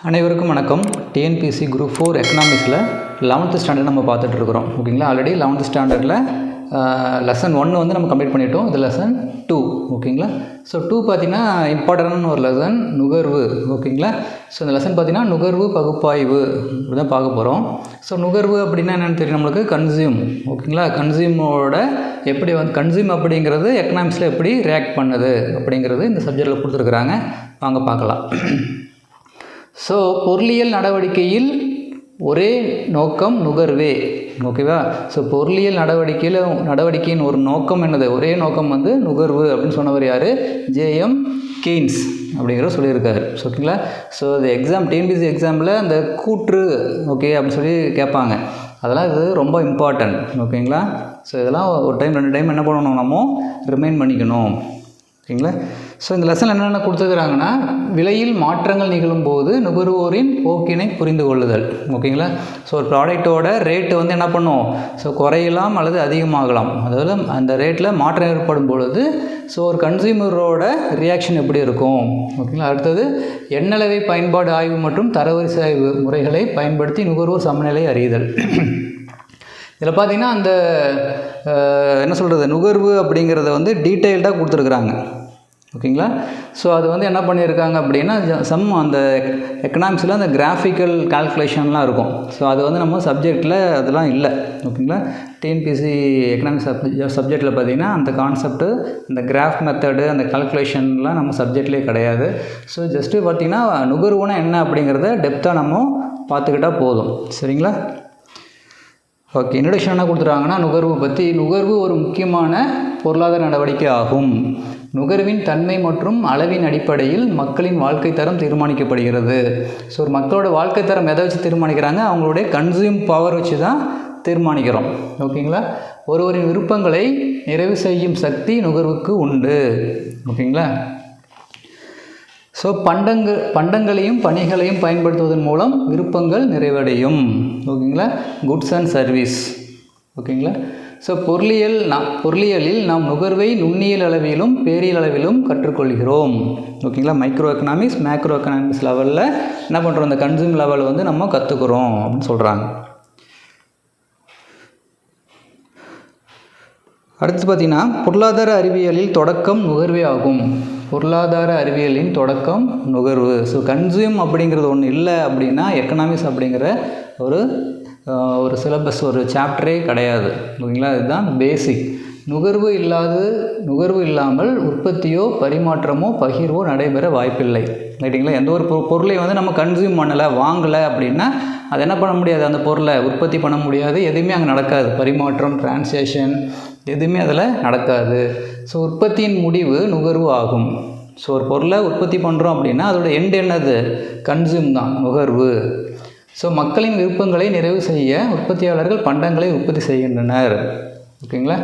அனைவருக்கும் வணக்கம். TNPSC group 4 எக்கனாமிக்ஸில் 11th standard நம்ம பார்த்துட்டு இருக்கிறோம். ஓகேங்களா, ஆல்ரெடி 11th ஸ்டாண்டர்டில் லெசன் 1 வந்து நம்ம கம்ப்ளீட் பண்ணிட்டோம். இது லெசன் 2. ஓகேங்களா, ஸோ 2 பார்த்திங்கன்னா இம்பார்ட்டண்டான ஒரு லெசன் நுகர்வு. ஓகேங்களா, ஸோ இந்த லெசன் பார்த்திங்கன்னா நுகர்வு பகுப்பாய்வு இப்படி தான் பார்க்க போகிறோம். ஸோ நுகர்வு அப்படின்னா என்னென்னு தெரியும் நம்மளுக்கு, கன்சியூம். ஓகேங்களா, கன்சியூமோட எப்படி வந்து கன்சியூம் அப்படிங்கிறது எக்கனாமிக்ஸில் எப்படி ரியாக்ட் பண்ணுது அப்படிங்கிறது இந்த சப்ஜெக்டில் கொடுத்துருக்குறாங்க. வாங்க பார்க்கலாம். ஸோ பொருளியல் நடவடிக்கையில் ஒரே நோக்கம் நுகர்வே. ஓகேவா, ஸோ பொருளியல் நடவடிக்கையின் ஒரு நோக்கம் என்னது, ஒரே நோக்கம் வந்து நுகர்வு அப்படின்னு சொன்னவர் யார், ஜேஎம் கெய்ன்ஸ் அப்படிங்கிற சொல்லியிருக்காரு. ஓகேங்களா, ஸோ அது எக்ஸாம் டிஎன்பிஎஸ்சி எக்ஸாமில் அந்த கூற்று ஓகே அப்படின்னு சொல்லி கேட்பாங்க. அதெல்லாம் இது ரொம்ப இம்பார்ட்டன்ட். ஓகேங்களா, ஸோ இதெல்லாம் ஒரு டைம் 2 டைம் என்ன பண்ணணும், நம்ம ரிமைண்ட் பண்ணிக்கணும். ஓகேங்களா, ஸோ இந்த லெசன் என்னென்ன கொடுத்துருக்குறாங்கன்னா, விலையில் மாற்றங்கள் நிகழும்போது நுகர்வோரின் போக்கினை புரிந்து கொள்ளுதல். ஓகேங்களா, ஸோ ஒரு ப்ராடக்டோட ரேட்டு வந்து என்ன பண்ணும், ஸோ குறையலாம் அல்லது அதிகமாகலாம். அதாவது அந்த ரேட்டில் மாற்றம் ஏற்படும் பொழுது ஸோ ஒரு கன்சியூமரோட ரியாக்ஷன் எப்படி இருக்கும். ஓகேங்களா, அடுத்தது எண்ணளவை பயன்பாடு ஆய்வு மற்றும் தரவரிசை ஆய்வு முறைகளை பயன்படுத்தி நுகர்வோர் சமநிலை அறிதல். இதில் பார்த்திங்கன்னா அந்த என்ன சொல்கிறது, நுகர்வு அப்படிங்கிறத வந்து டீட்டெயில்டாக கொடுத்துருக்குறாங்க. ஓகேங்களா, ஸோ அது வந்து என்ன பண்ணியிருக்காங்க அப்படின்னா, அந்த எக்கனாமிக்ஸில் அந்த கிராஃபிக்கல் கால்குலேஷன்லாம் இருக்கும். ஸோ அது வந்து நம்ம சப்ஜெக்டில் அதெல்லாம் இல்லை. ஓகேங்களா, டிஎன்பிஎஸ்சி எக்கனாமிக்ஸ் சப்ஜெக்டில் பார்த்திங்கன்னா அந்த கான்செப்ட்டு, அந்த கிராஃப் மெத்தடு, அந்த கால்குலேஷன்லாம் நம்ம சப்ஜெக்ட்லேயே கிடையாது. ஸோ ஜஸ்ட்டு பார்த்திங்கன்னா நுகர்வுனா என்ன அப்படிங்கிறத டெப்த்தாக நம்ம பார்த்துக்கிட்டால் போதும். சரிங்களா, ஓகே. இன்ட்ரடக்ஷன் என்ன கொடுத்துருக்காங்கன்னா, நுகர்வு பற்றி. நுகர்வு ஒரு முக்கியமான பொருளாதார நடவடிக்கை ஆகும். நுகர்வின் தன்மை மற்றும் அளவின் அடிப்படையில் மக்களின் வாழ்க்கை தரம் தீர்மானிக்கப்படுகிறது. ஸோ ஒரு மக்களோட வாழ்க்கை தரம் எதை வச்சு தீர்மானிக்கிறாங்க, அவங்களுடைய கன்சியூம் பவர் வச்சு தான் தீர்மானிக்கிறோம். ஓகேங்களா, ஒருவரின் விருப்பங்களை நிறைவு செய்யும் சக்தி நுகர்வுக்கு உண்டு. ஓகேங்களா, ஸோ பண்டங்களையும் பணிகளையும் பயன்படுத்துவதன் மூலம் விருப்பங்கள் நிறைவடையும். ஓகேங்களா, குட்ஸ் அண்ட் சர்வீஸ். ஓகேங்களா, ஸோ பொருளியலில் நாம் நுகர்வை நுண்ணியல் அளவிலும் பேரியல் அளவிலும் கற்றுக்கொள்கிறோம். ஓகேங்களா, மைக்ரோ எக்கனாமிக்ஸ் மேக்ரோ எக்கனாமிக்ஸ் லெவலில் என்ன பண்ணுறோம், இந்த கன்சியூம் லெவலில் வந்து நம்ம கற்றுக்குறோம் அப்படின்னு சொல்கிறாங்க. அடுத்து பார்த்திங்கன்னா, பொருளாதார அறிவியலில் தொடக்கம் நுகர்வே ஆகும். பொருளாதார அறிவியலின் தொடக்கம் நுகர்வு. ஸோ கன்சியூம் அப்படிங்கிறது ஒன்று இல்லை அப்படின்னா எக்கனாமிக்ஸ் அப்படிங்கிற ஒரு சிலபஸ், ஒரு சாப்டரே கிடையாது. ஓகேங்களா, இதுதான் பேசிக். நுகர்வு இல்லாமல் உற்பத்தியோ பரிமாற்றமோ பகிர்வோ நடைபெற வாய்ப்பில்லை. ரைட்டுங்களா, எந்த ஒரு பொருளை வந்து நம்ம கன்சியூம் பண்ணலை, வாங்கலை அப்படின்னா அது என்ன பண்ண முடியாது, அந்த பொருளை உற்பத்தி பண்ண முடியாது, எதுவுமே அங்கே நடக்காது. பரிமாற்றம், டிரான்சேக்ஷன் எதுவுமே அதில் நடக்காது. ஸோ உற்பத்தியின் முடிவு நுகர்வு ஆகும். ஸோ ஒரு பொருளை உற்பத்தி பண்ணுறோம் அப்படின்னா அதோட எண்டு என்னது, கன்சியூம் தான், நுகர்வு. ஸோ மக்களின் விருப்பங்களை நிறைவு செய்ய உற்பத்தியாளர்கள் பண்டங்களை உற்பத்தி செய்கின்றனர். ஓகேங்களா,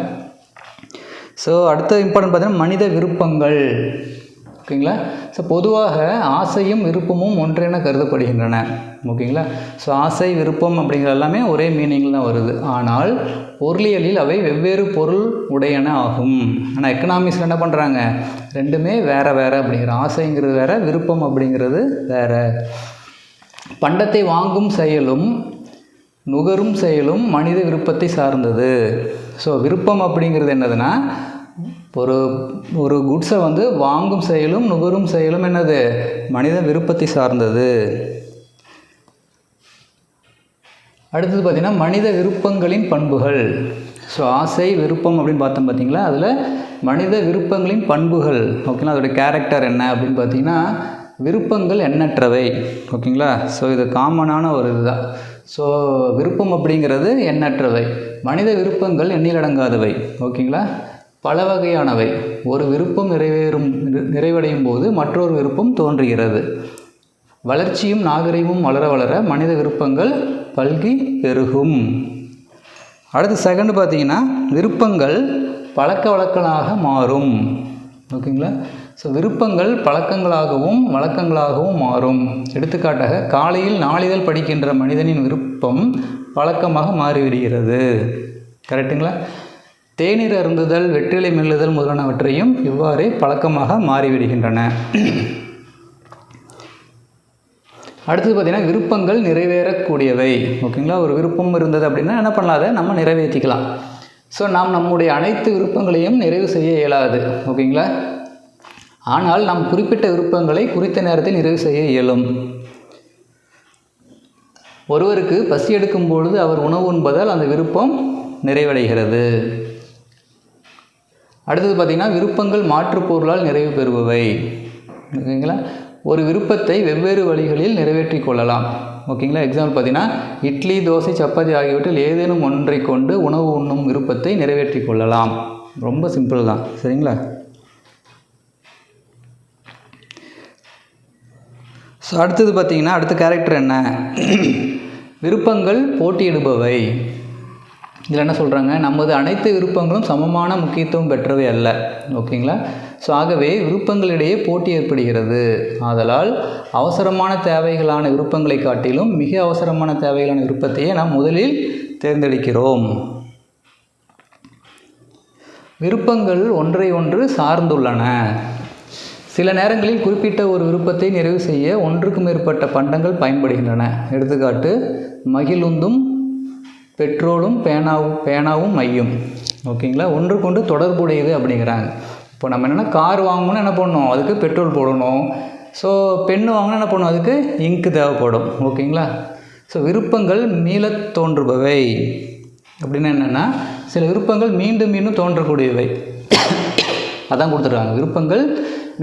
ஸோ அடுத்த இம்பார்ட்டன்ட் பார்த்தீங்கன்னா மனித விருப்பங்கள். ஓகேங்களா, ஸோ பொதுவாக ஆசையும் விருப்பமும் ஒன்றென கருதப்படுகின்றன. ஓகேங்களா, ஸோ ஆசை விருப்பம் அப்படிங்கிற எல்லாமே ஒரே மீனிங்கில் தான் வருது. ஆனால் பொருளியலில் அவை வெவ்வேறு பொருள் உடையன ஆகும். ஆனால் எக்கனாமிக்ஸில் என்ன பண்ணுறாங்க, ரெண்டுமே வேறு வேறு அப்படிங்கிற, ஆசைங்கிறது வேறு, விருப்பம் அப்படிங்கிறது வேறு. பண்டத்தை வாங்கும் செயலும் நுகரும் செயலும் மனித விருப்பத்தை சார்ந்தது. ஸோ விருப்பம் அப்படிங்கிறது என்னதுன்னா, ஒரு குட்ஸை வந்து வாங்கும் செயலும் நுகரும் செயலும் என்னது, மனித விருப்பத்தை சார்ந்தது. அடுத்தது பார்த்திங்கன்னா மனித விருப்பங்களின் பண்புகள். ஸோ ஆசை விருப்பம் அப்படின்னு பார்த்தோம் பார்த்தீங்களா, அதில் மனித விருப்பங்களின் பண்புகள். ஓகேங்களா, அதோடய கேரக்டர் என்ன அப்படின்னு பார்த்தீங்கன்னா, விருப்பங்கள் எண்ணற்றவை. ஓகேங்களா, ஸோ இது காமனான ஒரு இதுதான். ஸோ விருப்பம் அப்படிங்கிறது எண்ணற்றவை, மனித விருப்பங்கள் எண்ணிலடங்காதவை. ஓகேங்களா, பல வகையானவை. ஒரு விருப்பம் நிறைவடையும் போது மற்றொரு விருப்பம் தோன்றுகிறது. வளர்ச்சியும் நாகரிகமும் வளர வளர மனித விருப்பங்கள் பல்கி பெருகும். அடுத்து செகண்ட் பார்த்திங்கன்னா, விருப்பங்கள் பழக்க வழக்கங்களாக மாறும். ஓகேங்களா, ஸோ விருப்பங்கள் பழக்கங்களாகவும் வழக்கங்களாகவும் மாறும். எடுத்துக்காட்டாக காலையில் நாளிதழ் படிக்கின்ற மனிதனின் விருப்பம் பழக்கமாக மாறிவிடுகிறது. கரெக்டுங்களா, தேநீர் அருந்துதல், வெற்றிலை மெல்லுதல் முதலானவற்றையும் இவ்வாறே பழக்கமாக மாறிவிடுகின்றன. அடுத்தது பார்த்திங்கன்னா விருப்பங்கள் நிறைவேறக்கூடியவை. ஓகேங்களா, ஒரு விருப்பம் இருந்தது அப்படின்னா என்ன பண்ணலாம், அதை நம்ம நிறைவேற்றிக்கலாம். ஸோ நாம் நம்முடைய அனைத்து விருப்பங்களையும் நிறைவு செய்ய இயலாது. ஓகேங்களா, ஆனால் நாம் குறிப்பிட்ட விருப்பங்களை குறித்த நேரத்தில் நிறைவு செய்ய இயலும். ஒருவருக்கு பசி எடுக்கும் பொழுது அவர் உணவு உண்பதால் அந்த விருப்பம் நிறைவடைகிறது. அடுத்தது பார்த்திங்கன்னா விருப்பங்கள் மாற்றுப்பொருளால் நிறைவு பெறுபவை. ஓகேங்களா, ஒரு விருப்பத்தை வெவ்வேறு வழிகளில் நிறைவேற்றி கொள்ளலாம். ஓகேங்களா, எக்ஸாம்பிள் பார்த்திங்கன்னா இட்லி, தோசை, சப்பாத்தி ஆகியவற்றில் ஏதேனும் ஒன்றை கொண்டு உணவு உண்ணும் விருப்பத்தை நிறைவேற்றி கொள்ளலாம். ரொம்ப சிம்பிள் தான். சரிங்களா, ஸோ அடுத்தது பார்த்திங்கன்னா அடுத்த கேரக்டர் என்ன, விருப்பங்கள் போட்டியிடுபவை. இதில் என்ன சொல்கிறாங்க, நமது அனைத்து விருப்பங்களும் சமமான முக்கியத்துவம் பெற்றவை அல்ல. ஓகேங்களா, ஸோ ஆகவே விருப்பங்களிடையே போட்டி ஏற்படுகிறது. ஆதலால் அவசரமான தேவைகளான விருப்பங்களை காட்டிலும் மிக அவசரமான தேவைகளான விருப்பத்தையே நாம் முதலில் தேர்ந்தெடுக்கிறோம். விருப்பங்கள் ஒன்றை ஒன்று சார்ந்துள்ளன. சில நேரங்களில் குறிப்பிட்ட ஒரு விருப்பத்தை நிறைவு செய்ய ஒன்றுக்கு மேற்பட்ட பண்டங்கள் பயன்படுகின்றன. எடுத்துக்காட்டு மகிழுந்தும் பெட்ரோலும் பேனாவும் மையும். ஓகேங்களா, ஒன்றுக்கொண்டு தொடர்புடையது அப்படிங்கிறாங்க. இப்போ நம்ம என்னென்னா கார் வாங்கணும்னா என்ன பண்ணணும், அதுக்கு பெட்ரோல் போடணும். ஸோ பெண்ணு வாங்கினா என்ன பண்ணணும், அதுக்கு இங்கு தேவைப்படும். ஓகேங்களா, ஸோ விருப்பங்கள் மீள தோன்றுபவை அப்படின்னா என்னென்னா சில விருப்பங்கள் மீண்டும் மீண்டும் தோன்றக்கூடியவை. அதான் கொடுத்துருக்காங்க, விருப்பங்கள்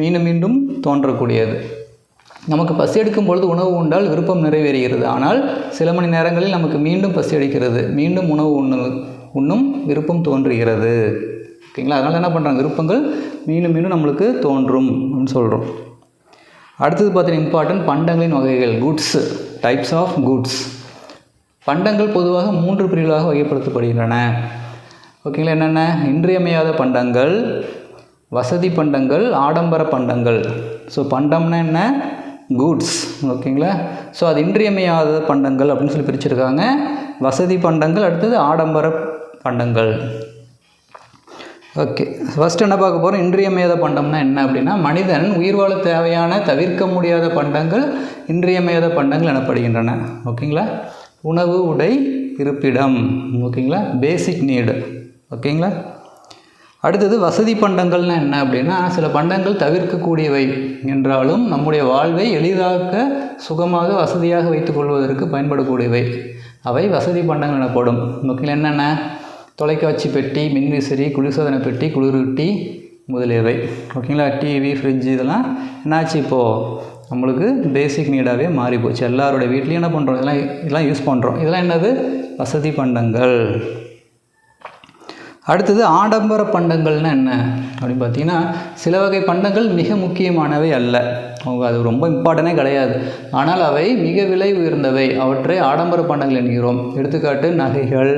மீண்டும் மீண்டும் தோன்றக்கூடியது. நமக்கு பசி எடுக்கும் பொழுது உணவு உண்டால் விருப்பம் நிறைவேறுகிறது. ஆனால் சில மணி நேரங்களில் நமக்கு மீண்டும் பசி எடுக்கிறது, மீண்டும் உணவு உண்ணும் விருப்பம் தோன்றுகிறது. ஓகேங்களா, அதனால் என்ன பண்ணுறாங்க, விருப்பங்கள் மீண்டும் மீண்டும் நம்மளுக்கு தோன்றும் அப்படின்னு சொல்கிறோம். அடுத்தது பார்த்தீங்கன்னா இம்பார்ட்டன்ட் பண்டங்களின் வகைகள், குட்ஸ், டைப்ஸ் ஆஃப் குட்ஸ். பண்டங்கள் பொதுவாக 3 பிரிவுகளாக வகைப்படுத்தப்படுகின்றன. ஓகேங்களா, என்னென்ன, இன்றியமையாத பண்டங்கள், வசதி பண்டங்கள், ஆடம்பர பண்டங்கள். ஸோ பண்டம்னா என்ன, குட்ஸ். ஓகேங்களா, ஸோ அது இன்றியமையாத பண்டங்கள் அப்படின்னு சொல்லி பிரிச்சிருக்காங்க. வசதி பண்டங்கள், அடுத்தது ஆடம்பர பண்டங்கள். ஓகே, ஃபஸ்ட் என்ன பார்க்க போகிறோம், இன்றியமையாத பண்டம்னா என்ன அப்படின்னா மனிதன் உயிர் வாழ தேவையான தவிர்க்க முடியாத பண்டங்கள் இன்றியமையாத பண்டங்கள் எனப்படுகின்றன. ஓகேங்களா, உணவு, உடை, இருப்பிடம். ஓகேங்களா, பேசிக் நீடு. ஓகேங்களா, அடுத்தது வசதி பண்டங்கள்னால் என்ன அப்படின்னா சில பண்டங்கள் தவிர்க்கக்கூடியவை என்றாலும் நம்முடைய வாழ்வை எளிதாக்க சுகமாக வசதியாக வைத்துக்கொள்வதற்கு பயன்படக்கூடியவை. அவை வசதி பண்டங்கள் எனப்படும். ஓகேங்களா, என்னென்ன, தொலைக்காட்சி பெட்டி, மின்விசிறி, குளிர்சாதன பெட்டி, குளிரூட்டி முதலியவை. ஓகேங்களா, டிவி, ஃப்ரிட்ஜ் இதெல்லாம் என்னாச்சு இப்போது நம்மளுக்கு பேசிக் நீடாகவே மாறி போச்சு. எல்லாரோட வீட்லேயும் என்ன பண்ணுறோம், இதெல்லாம் யூஸ் பண்ணுறோம். இதெல்லாம் என்னது, வசதி பண்டங்கள். அடுத்தது ஆடம்பர பண்டங்கள்னால் என்ன அப்படின்னு பார்த்தீங்கன்னா சில வகை பண்டங்கள் மிக முக்கியமானவை அல்ல, அது ரொம்ப இம்பார்ட்டனே கிடையாது, ஆனால் அவை மிக விலை உயர்ந்தவை. அவற்றை ஆடம்பர பண்டங்கள் என்கிறோம். எடுத்துக்காட்டு நகைகள்,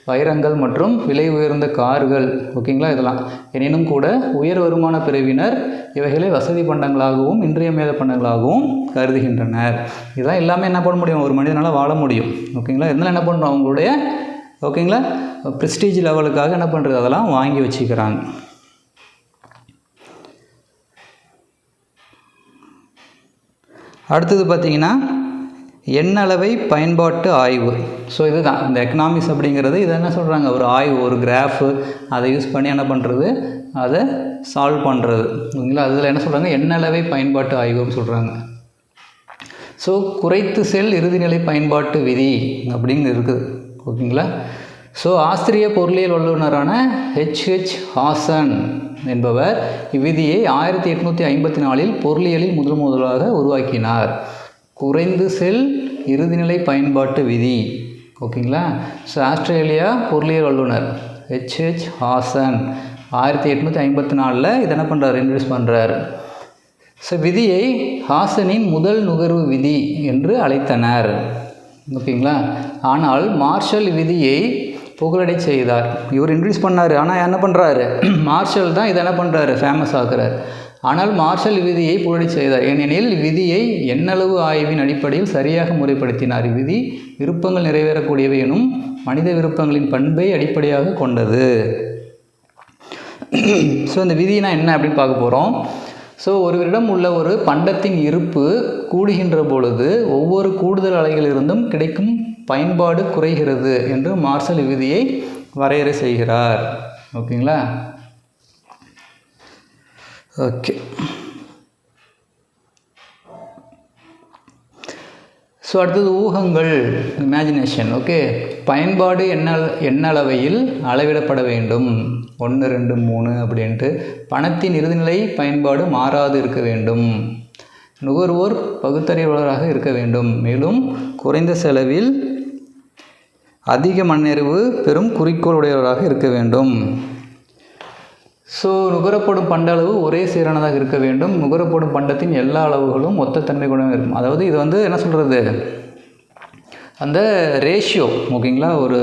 வைரங்கள் மற்றும் விலை உயர்ந்த கார்கள். ஓகேங்களா, இதெல்லாம். எனினும் கூட உயர் வருமான பிரிவினர் இவைகளை வசதி பண்டங்களாகவும் இன்றியமையாத பண்டங்களாகவும் கருதுகின்றனர். இதெல்லாம் எல்லாமே என்ன பண்ண முடியும், ஒரு மனிதனால் வாழ முடியும். ஓகேங்களா, இதனால் என்ன பண்ணுறோம், அவங்களுடைய ஓகேங்களா ப்ரெஸ்டீஜ் லெவலுக்காக என்ன பண்ணுறது, அதெல்லாம் வாங்கி வச்சுக்கிறாங்க. அடுத்தது பார்த்திங்கன்னா எண்ணளவை பயன்பாட்டு ஆய்வு. ஸோ இதுதான் இந்த எக்கனாமிக்ஸ் அப்படிங்கிறது. இதை என்ன சொல்கிறாங்க, ஒரு ஆய்வு, ஒரு கிராஃபு, அதை யூஸ் பண்ணி என்ன பண்ணுறது, அதை சால்வ் பண்ணுறது. ஓகேங்களா, அதில் என்ன சொல்கிறாங்க, எண்ணளவை பயன்பாட்டு ஆய்வுன்னு சொல்கிறாங்க. ஸோ குறைத்து செல் இறுதிநிலை பயன்பாட்டு விதி அப்படின்னு இருக்குது. ஓகேங்களா, ஸோ ஆஸ்திரிய பொருளியல் வல்லுநரான H.H. ஹாசன் என்பவர் இவ்விதியை 1854 பொருளியலில் முதலாக உருவாக்கினார். குறைந்து செல் இறுதிநிலை பயன்பாட்டு விதி. ஓகேங்களா, ஸோ ஆஸ்திரேலியா பொருளியல் வல்லுநர் H.H. ஹாசன் 1854 இதை என்ன பண்ணுறாரு, இன்ட்ரடியூஸ் பண்ணுறாரு. ஸோ விதியை ஹாசனின் முதல் நுகர்வு விதி என்று அழைத்தனர். ஓகேங்களா, ஆனால் மார்ஷல் விதியை புகழடை செய்தார். இவர் இன்ட்ரடியூஸ் பண்ணார், ஆனால் என்ன பண்ணுறாரு, மார்ஷல் தான் இதை என்ன பண்ணுறாரு, ஃபேமஸ் ஆக்குறார். ஆனால் மார்ஷல் விதியை புகழடை செய்தார். ஏனெனில் விதியை எண்ணளவு ஆய்வின் அடிப்படையில் சரியாக முறைப்படுத்தினார். இவ்விதி விருப்பங்கள் நிறைவேறக்கூடியவை எனும் மனித விருப்பங்களின் பண்பை அடிப்படையாக கொண்டது. ஸோ இந்த விதினா என்ன அப்படின்னு பார்க்க போகிறோம். ஸோ ஒருவரிடம் உள்ள ஒரு பண்டத்தின் இருப்பு கூடுகின்ற பொழுது ஒவ்வொரு கூடுதல் அலைகளிலிருந்தும் கிடைக்கும் பயன்பாடு குறைகிறது என்று மார்ஷல் விதியை வரையறை செய்கிறார். ஓகேங்களா? ஓகே. ஸோ அடுத்தது ஊகங்கள், இமேஜினேஷன். ஓகே, பயன்பாடு எண்ணளவையில் அளவிடப்பட வேண்டும். 1 2 3 அப்படின்ட்டு. பணத்தின் இறுதிநிலை பயன்பாடு மாறாது இருக்க வேண்டும். நுகர்வோர் பகுத்தறிவாளராக இருக்க வேண்டும். மேலும் குறைந்த செலவில் அதிக மண்ணறிவு பெரும் குறிக்கோள் உடையவராக இருக்க வேண்டும். ஸோ நுகரப்படும் பண்ட அளவு ஒரே சீரானதாக இருக்க வேண்டும். நுகரப்படும் பண்டத்தின் எல்லா அளவுகளும் ஒத்த தன்மை கொண்டதாக இருக்கும். அதாவது இது வந்து என்ன சொல்கிறது, அந்த ரேஷியோ. ஓகேங்களா? ஒரு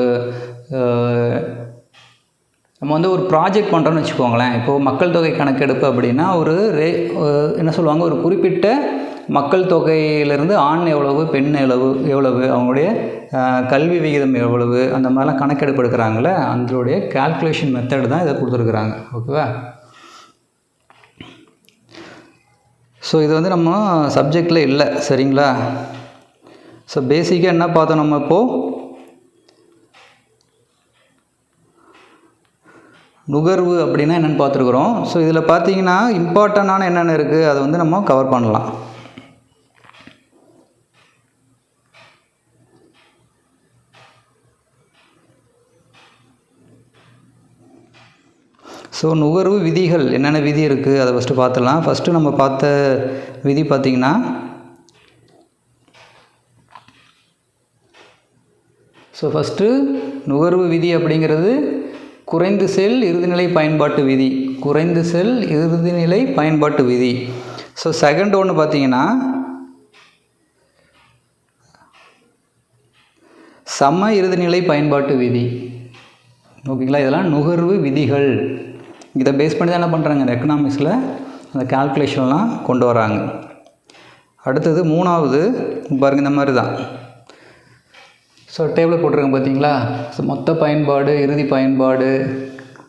நம்ம வந்து ஒரு ப்ராஜெக்ட் பண்ணுறோன்னு வச்சுக்கோங்களேன். இப்போது மக்கள் தொகை கணக்கெடுப்பு அப்படின்னா என்ன சொல்லுவாங்க, ஒரு குறிப்பிட்ட மக்கள் தொகையிலேருந்து ஆண் எவ்வளவு, பெண் எவ்வளவு, அவங்களுடைய கல்வி விகிதம் எவ்வளவு, அந்த மாதிரிலாம் கணக்கெடுப்பு எடுக்கிறாங்களே, அதனுடைய கால்குலேஷன் மெத்தட் தான் இதை கொடுத்துருக்குறாங்க. ஓகேவா? ஸோ இது வந்து நம்ம சப்ஜெக்டில் இல்லை. சரிங்களா? ஸோ பேசிக்காக என்ன பார்த்தோம் நம்ம இப்போது, நுகர்வு அப்படின்னா என்னென்னு பார்த்துருக்குறோம். ஸோ இதில் பார்த்தீங்கன்னா இம்பார்ட்டண்டான என்னென்ன இருக்குது அதை வந்து நம்ம கவர் பண்ணலாம். ஸோ நுகர்வு விதிகள் என்னென்ன விதி இருக்குது அதை ஃபஸ்ட்டு பார்த்துடலாம். ஃபஸ்ட்டு நம்ம பார்த்த விதி பார்த்திங்கன்னா, ஸோ ஃபஸ்ட்டு நுகர்வு விதி அப்படிங்கிறது குறைந்து செல் இறுதிநிலை பயன்பாட்டு விதி. குறைந்து செல் இறுதிநிலை பயன்பாட்டு விதி. ஸோ செகண்ட் ஒன்று பார்த்திங்கன்னா சம இறுதிநிலை பயன்பாட்டு விதி. ஓகேங்களா? இதெல்லாம் நுகர்வு விதிகள். இதை பேஸ் பண்ணி தான் என்ன பண்ணுறாங்க, இந்த எக்கனாமிக்ஸில் அந்த கால்குலேஷன்லாம் கொண்டு வராங்க. அடுத்தது மூணாவது பாருங்கள், இந்த மாதிரி தான். ஸோ டேபிள் போட்டிருக்கேன் பார்த்தீங்களா? ஸோ மொத்த பயன்பாடு, இறுதி பயன்பாடு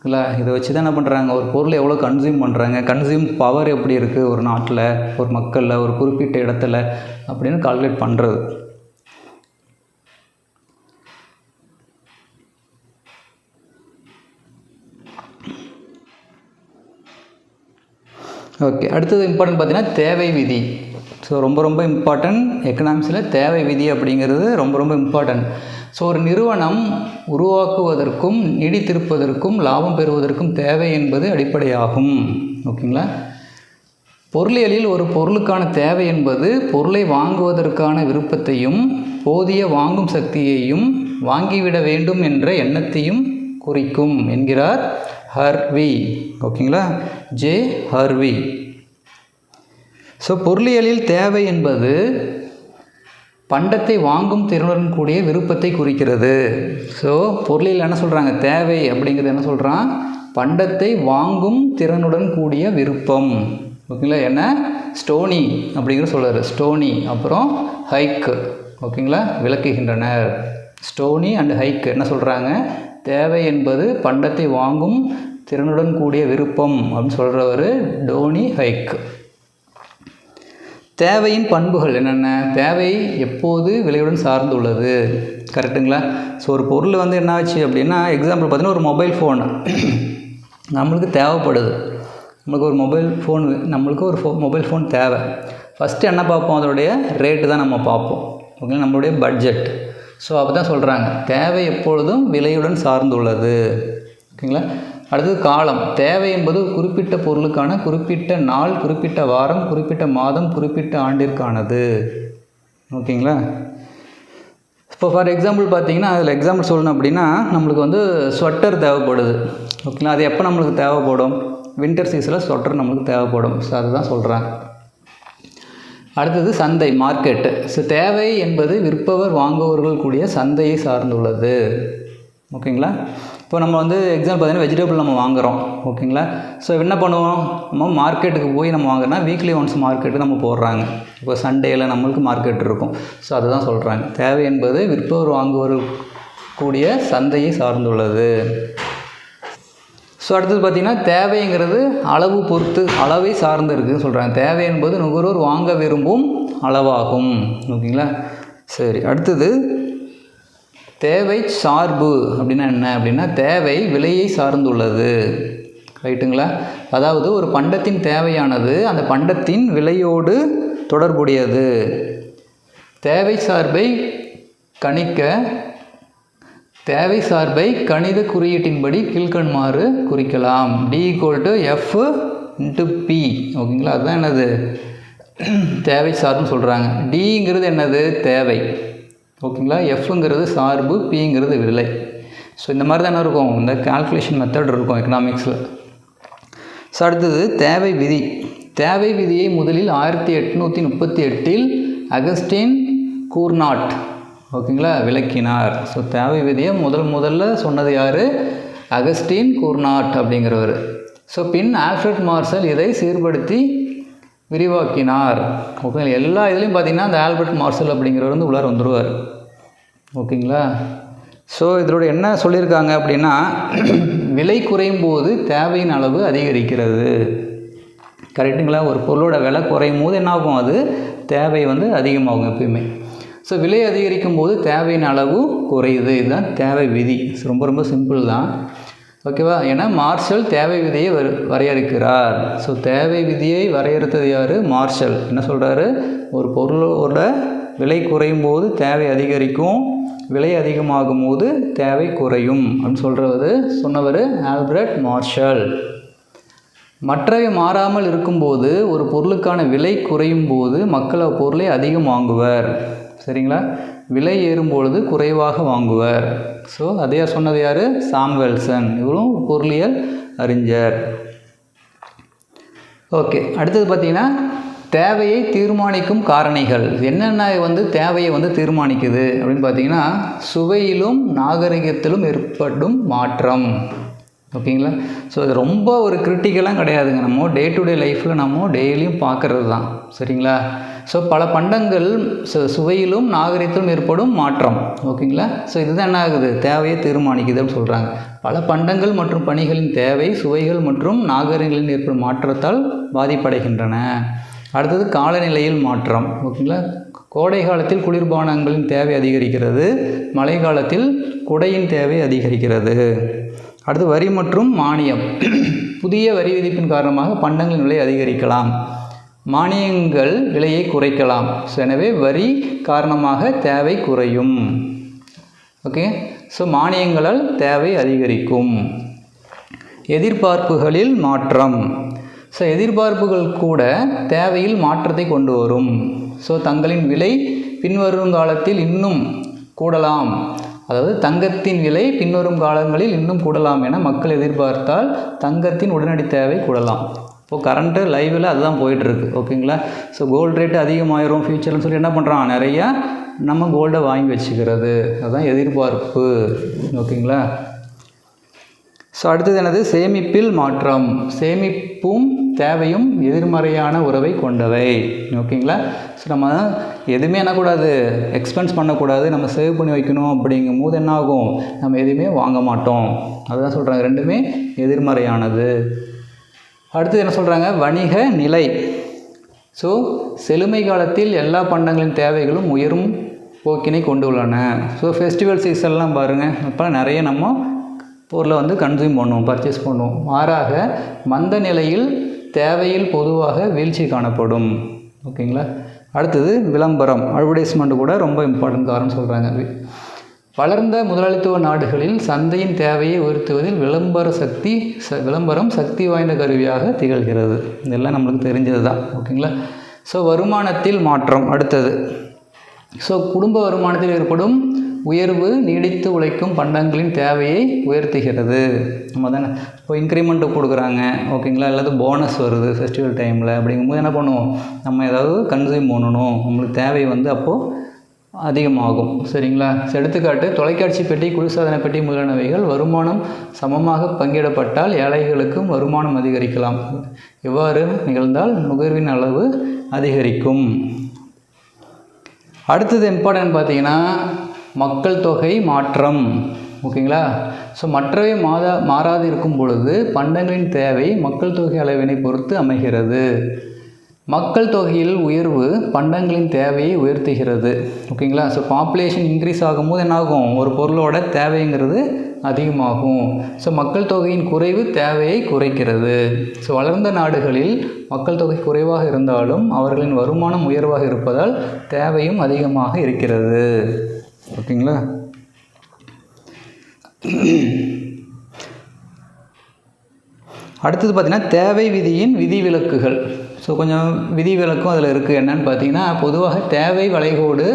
இல்லை, இதை வச்சு தான் என்ன பண்ணுறாங்க, ஒரு பொருளை எவ்வளோ கன்சியூம் பண்ணுறாங்க, கன்சியூம் பவர் எப்படி இருக்குது ஒரு நாட்டில், ஒரு மக்களில், ஒரு குறிப்பிட்ட இடத்துல அப்படின்னு கால்குலேட் பண்ணுறது. ஓகே. அடுத்தது இம்பார்ட்டன்ட் பார்த்தீங்கன்னா தேவை விதி. ஸோ ரொம்ப இம்பார்ட்டன்ட். எக்கனாமிக்ஸில் தேவை விதி அப்படிங்கிறது ரொம்ப இம்பார்ட்டன்ட். ஸோ ஒரு நிறுவனம் உருவாக்குவதற்கும் நீடித்திருப்பதற்கும் லாபம் பெறுவதற்கும் தேவை என்பது அடிப்படையாகும். ஓகேங்களா? பொருளியலில் ஒரு பொருளுக்கான தேவை என்பது பொருளை வாங்குவதற்கான விருப்பத்தையும் போதிய வாங்கும் சக்தியையும் வாங்கிவிட வேண்டும் என்ற எண்ணத்தையும் குறிக்கும் என்கிறார் ஹர்வி. ஓகேங்களா? ஜே ஹர்வி. ஸோ பொருளியலில் தேவை என்பது பண்டத்தை வாங்கும் திறனுடன் கூடிய விருப்பத்தை குறிக்கிறது. ஸோ பொருளியல் என்ன சொல்கிறாங்க, தேவை அப்படிங்கிறது என்ன சொல்கிறான், பண்டத்தை வாங்கும் திறனுடன் கூடிய விருப்பம். ஓகேங்களா? என்ன ஸ்டோனி அப்படிங்கிற சொல்கிறார். ஸ்டோனி அப்புறம் ஹைக்கு. ஓகேங்களா? விளக்குகின்றனர். ஸ்டோனி அண்ட் ஹைக்கு என்ன சொல்கிறாங்க, தேவை என்பது பண்டத்தை வாங்கும் திறனுடன் கூடிய விருப்பம் அப்படின்னு சொல்கிறவர் டோனி ஹைக். தேவையின் பண்புகள் என்னென்ன, தேவை எப்போது விலையுடன் சார்ந்துள்ளது. கரெக்டுங்களா? ஸோ ஒரு பொருள் வந்து என்ன ஆச்சு அப்படின்னா, எக்ஸாம்பிள் பார்த்தீங்கன்னா ஒரு மொபைல் ஃபோன் நம்மளுக்கு தேவைப்படுது. நம்மளுக்கு ஒரு மொபைல் ஃபோன் தேவை. ஃபஸ்ட்டு என்ன பார்ப்போம், அதோடைய ரேட்டு தான் நம்ம பார்ப்போம். ஓகேங்களா? நம்மளுடைய பட்ஜெட். ஸோ அப்போ தான் சொல்கிறாங்க தேவை எப்பொழுதும் விலையுடன் சார்ந்துள்ளது. ஓகேங்களா? அடுத்தது காலம். தேவை என்பது ஒரு குறிப்பிட்ட பொருளுக்கான குறிப்பிட்ட நாள், குறிப்பிட்ட வாரம், குறிப்பிட்ட மாதம், குறிப்பிட்ட ஆண்டிற்கானது. ஓகேங்களா? இப்போ ஃபார் எக்ஸாம்பிள் பார்த்தீங்கன்னா, அதில் எக்ஸாம்பிள் சொல்லணும் அப்படின்னா, நம்மளுக்கு வந்து ஸ்வெட்டர் தேவைப்படுது. ஓகேங்களா? அது எப்போ நம்மளுக்கு தேவைப்படும், வின்டர் சீசனில் ஸ்வெட்டர் நம்மளுக்கு தேவைப்படும். ஸோ அதுதான் சொல்கிறேன். அடுத்தது சந்தை, மார்க்கெட்டு. ஸோ தேவை என்பது விற்பவர் வாங்குபவர்கள் கூடிய சந்தையை சார்ந்துள்ளது. ஓகேங்களா? இப்போ நம்ம வந்து எக்ஸாம்பிள் பார்த்தீங்கன்னா வெஜிடபிள் நம்ம வாங்குகிறோம். ஓகேங்களா? ஸோ என்ன பண்ணுவோம், நம்ம மார்க்கெட்டுக்கு போய் நம்ம வாங்குறோன்னா வீக்லி ஒன்ஸ் மார்க்கெட்டு நம்ம போடுறாங்க. இப்போ சண்டேயில் நம்மளுக்கு மார்க்கெட் இருக்கும். ஸோ அதுதான் சொல்கிறாங்க, தேவை என்பது விற்பவர் வாங்குபவர்கள் கூடிய சந்தையை சார்ந்துள்ளது. ஸோ அடுத்தது பார்த்திங்கன்னா தேவைங்கிறது அளவு பொறுத்து அளவை சார்ந்து இருக்குதுன்னு சொல்கிறாங்க. தேவை என்பது நுகர்வோர் வாங்க விரும்பும் அளவாகும். ஓகேங்களா? சரி, அடுத்தது தேவை சார்பு அப்படின்னா என்ன அப்படின்னா தேவை விலையை சார்ந்துள்ளது. ரைட்டுங்களா? அதாவது ஒரு பண்டத்தின் தேவையானது அந்த பண்டத்தின் விலையோடு தொடர்புடையது. தேவை சார்பை கணித குறியீட்டின்படி கீழ்க்கண்மாறு குறிக்கலாம். D = F × P. ஓகேங்களா? அதுதான் என்னது தேவை சார்புன்னு சொல்கிறாங்க. Dங்கிறது என்னது தேவை. ஓகேங்களா? Fங்கிறது சார்பு, Pங்கிறது விலை. ஸோ இந்த மாதிரி தான் என்ன இருக்கும், இந்த கால்குலேஷன் மெத்தட் இருக்கும் எக்கனாமிக்ஸில். ஸோ அடுத்தது தேவை விதி. தேவை விதியை முதலில் 1838 அகஸ்டின் கூர்னாட் ஓகேங்களா விளக்கினார். ஸோ தேவை விதியை முதல்ல சொன்னது யார்? அகஸ்டின் கூர்னாட் அப்படிங்கிறவர். ஸோ பின் ஆல்ஃப்ரட் மார்ஷல் இதை சீர்படுத்தி விரிவாக்கினார். ஓகேங்களா? எல்லா இதுலேயும் பார்த்திங்கன்னா அந்த ஆல்பர்ட் மார்ஷல் அப்படிங்கிறவர் வந்து உள்ளார வந்துடுவார். ஓகேங்களா? ஸோ இதோட என்ன சொல்லியிருக்காங்க அப்படின்னா விலை குறையும் போது தேவையின் அளவு அதிகரிக்கிறது. கரெக்டுங்களா? ஒரு பொருளோட விலை குறையும் போது என்ன ஆகும், அது தேவை வந்து அதிகமாகும் எப்பயுமே. ஸோ விலை அதிகரிக்கும் போது தேவையின் அளவு குறையுது. இதுதான் தேவை விதி. ரொம்ப சிம்பிள் தான். ஓகேவா? ஏன்னா மார்ஷல் தேவை விதியை வரையறுக்கிறார். ஸோ தேவை விதியை வரையறுத்தது யார்? மார்ஷல். என்ன சொல்கிறாரு? ஒரு பொருளோட விலை குறையும் போது தேவை அதிகரிக்கும், விலை அதிகமாகும் போது தேவை குறையும் அப்படின்னு சொன்னவர் ஆல்ஃப்ரட் மார்ஷல். மற்றவை மாறாமல் இருக்கும்போது ஒரு பொருளுக்கான விலை குறையும் போது மக்கள் அப்பொருளை அதிகம் வாங்குவர். சரிங்களா? விலை ஏறும்பொழுது குறைவாக வாங்குவர். ஸோ அதையா சொன்னது யார்? சாமுவேல்சன். இவரும் பொருளியல் அறிஞர். ஓகே, அடுத்தது பார்த்திங்கன்னா தேவையை தீர்மானிக்கும் காரணிகள். என்னென்ன வந்து தேவையை வந்து தீர்மானிக்குது அப்படின்னு பார்த்திங்கன்னா சுவையிலும் நாகரிகத்திலும் ஏற்படும் மாற்றம். ஓகேங்களா? ஸோ இது ரொம்ப ஒரு கிரிட்டிக்கலாக கிடையாதுங்க. நம்ம டே டு டே லைஃப்பில் நம்ம டெய்லியும் பார்க்குறது தான். சரிங்களா? ஸோ பல பண்டங்கள் சுவையிலும் நாகரிகத்திலும் ஏற்படும் மாற்றம். ஓகேங்களா? ஸோ இதுதான் என்ன ஆகுது, தேவையை தீர்மானிக்குதுன்னு சொல்கிறாங்க. பல பண்டங்கள் மற்றும் பணிகளின் தேவை சுவைகள் மற்றும் நாகரிகங்களில் ஏற்படும் மாற்றத்தால் பாதிப்படைகின்றன. அடுத்தது காலநிலையில் மாற்றம். ஓகேங்களா? கோடை காலத்தில் குளிர்பானங்களின் தேவை அதிகரிக்கிறது, மழை காலத்தில் குடையின் தேவை அதிகரிக்கிறது. அடுத்து வரி மற்றும் மானியம். புதிய வரி விதிப்பின் காரணமாக பண்டங்களின் விலை அதிகரிக்கலாம், மானியங்கள் விலையை குறைக்கலாம். ஸோ எனவே வரி காரணமாக தேவை குறையும். ஓகே, ஸோ மானியங்களால் தேவை அதிகரிக்கும். எதிர்பார்ப்புகளில் மாற்றம். ஸோ எதிர்பார்ப்புகள் கூட தேவையில் மாற்றத்தை கொண்டு வரும். ஸோ தங்களின் விலை பின்வரும் காலத்தில் இன்னும் கூடலாம், அதாவது தங்கத்தின் விலை பின்வரும் காலங்களில் இன்னும் கூடலாம் என மக்கள் எதிர்பார்த்தால் தங்கத்தின் உடனடி தேவை கூடலாம். இப்போது கரண்ட்டு லைவில் அதுதான் போயிட்டுருக்கு. ஓகேங்களா? ஸோ கோல்டு ரேட்டு அதிகமாகிரும் ஃப்யூச்சர்னு சொல்லி என்ன பண்ணுறான், நிறையா நம்ம கோல்டை வாங்கி வச்சுக்கிறது. அதுதான் எதிர்பார்ப்பு. ஓகேங்களா? ஸோ அடுத்தது என்னது, சேமிப்பில் மாற்றம். சேமிப்பும் தேவையும் எதிர்மறையான உறவை கொண்டவை. ஓகேங்களா? ஸோ நம்ம எதுவுமே என்னக்கூடாது, எக்ஸ்பென்ஸ் பண்ணக்கூடாது, நம்ம சேவ் பண்ணி வைக்கணும். அப்படிங்கும் போது என்ன ஆகும், நம்ம எதுவுமே வாங்க மாட்டோம். அதுதான் சொல்கிறாங்க, ரெண்டுமே எதிர்மறையானது. அடுத்தது என்ன சொல்கிறாங்க, வணிக நிலை. ஸோ செழுமை காலத்தில் எல்லா பண்டங்களின் தேவைகளும் உயரும் போக்கினை கொண்டு உள்ளன. ஸோ ஃபெஸ்டிவல் சீசன்லாம் பாருங்கள், அப்போ நிறைய நம்ம பொருளை வந்து கன்சியூம் பண்ணுவோம், பர்ச்சேஸ் பண்ணுவோம். மாறாக மந்த நிலையில் தேவையில் பொதுவாக வீழ்ச்சி காணப்படும். ஓகேங்களா? அடுத்தது விளம்பரம், அட்வர்டைஸ்மெண்ட் கூட ரொம்ப இம்பார்ட்டன்ட் காரணம் சொல்கிறாங்க. வளர்ந்த முதலாளித்துவ நாடுகளில் சந்தையின் தேவையை உயர்த்துவதில் விளம்பரம் சக்தி வாய்ந்த கருவியாக திகழ்கிறது. இதெல்லாம் நம்மளுக்கு தெரிஞ்சது தான். ஓகேங்களா? ஸோ வருமானத்தில் மாற்றம். அடுத்தது ஸோ குடும்ப வருமானத்தில் ஏற்படும் உயர்வு நீடித்து உழைக்கும் பண்டங்களின் தேவையை உயர்த்துகிறது. நம்ம தானே இப்போ இன்க்ரிமெண்ட்டு கொடுக்குறாங்க. ஓகேங்களா? அல்லது போனஸ் வருது ஃபெஸ்டிவல் டைமில். அப்படிங்கும்போது என்ன பண்ணுவோம், நம்ம ஏதாவது கன்சியூம் பண்ணணும், நம்மளுக்கு தேவை வந்து அப்போது அதிகமாகும். சரிங்களா? எடுத்துக்காட்டு, தொலைக்காட்சி பெட்டி, குளிர்சாதன பெட்டி முதலானவைகள் வருமானம் சமமாக பங்கிடப்பட்டால் ஏழைகளுக்கும் வருமானம் அதிகரிக்கலாம். எவ்வாறு நிகழ்ந்தால் நுகர்வின் அளவு அதிகரிக்கும். அடுத்தது இம்பார்ட்டன்ட் பார்த்தீங்கன்னா மக்கள் தொகை மாற்றம். ஓகேங்களா. ஸோ மற்றவை மாறாது இருக்கும் பொழுது பண்டங்களின் தேவை மக்கள் தொகை அளவினை பொறுத்து அமைகிறது. மக்கள் தொகையில் உயர்வு பண்டங்களின் தேவையை உயர்த்துகிறது. ஓகேங்களா. ஸோ பாப்புலேஷன் இன்க்ரீஸ் ஆகும்போது என்னாகும், ஒரு பொருளோட தேவைங்கிறது அதிகமாகும். ஸோ மக்கள் தொகையின் குறைவு தேவையை குறைக்கிறது. ஸோ வளர்ந்த நாடுகளில் மக்கள் தொகை குறைவாக இருந்தாலும் அவர்களின் வருமானம் உயர்வாக இருப்பதால் தேவையும் அதிகமாக இருக்கிறது. ஓகேங்களா. அடுத்தது பார்த்திங்கன்னா தேவை விதியின் விதிவிலக்குகள். ஸோ கொஞ்சம் விதிவிலக்கும் அதில் இருக்குது. என்னன்னு பார்த்தீங்கன்னா, பொதுவாக தேவை வளைகோடு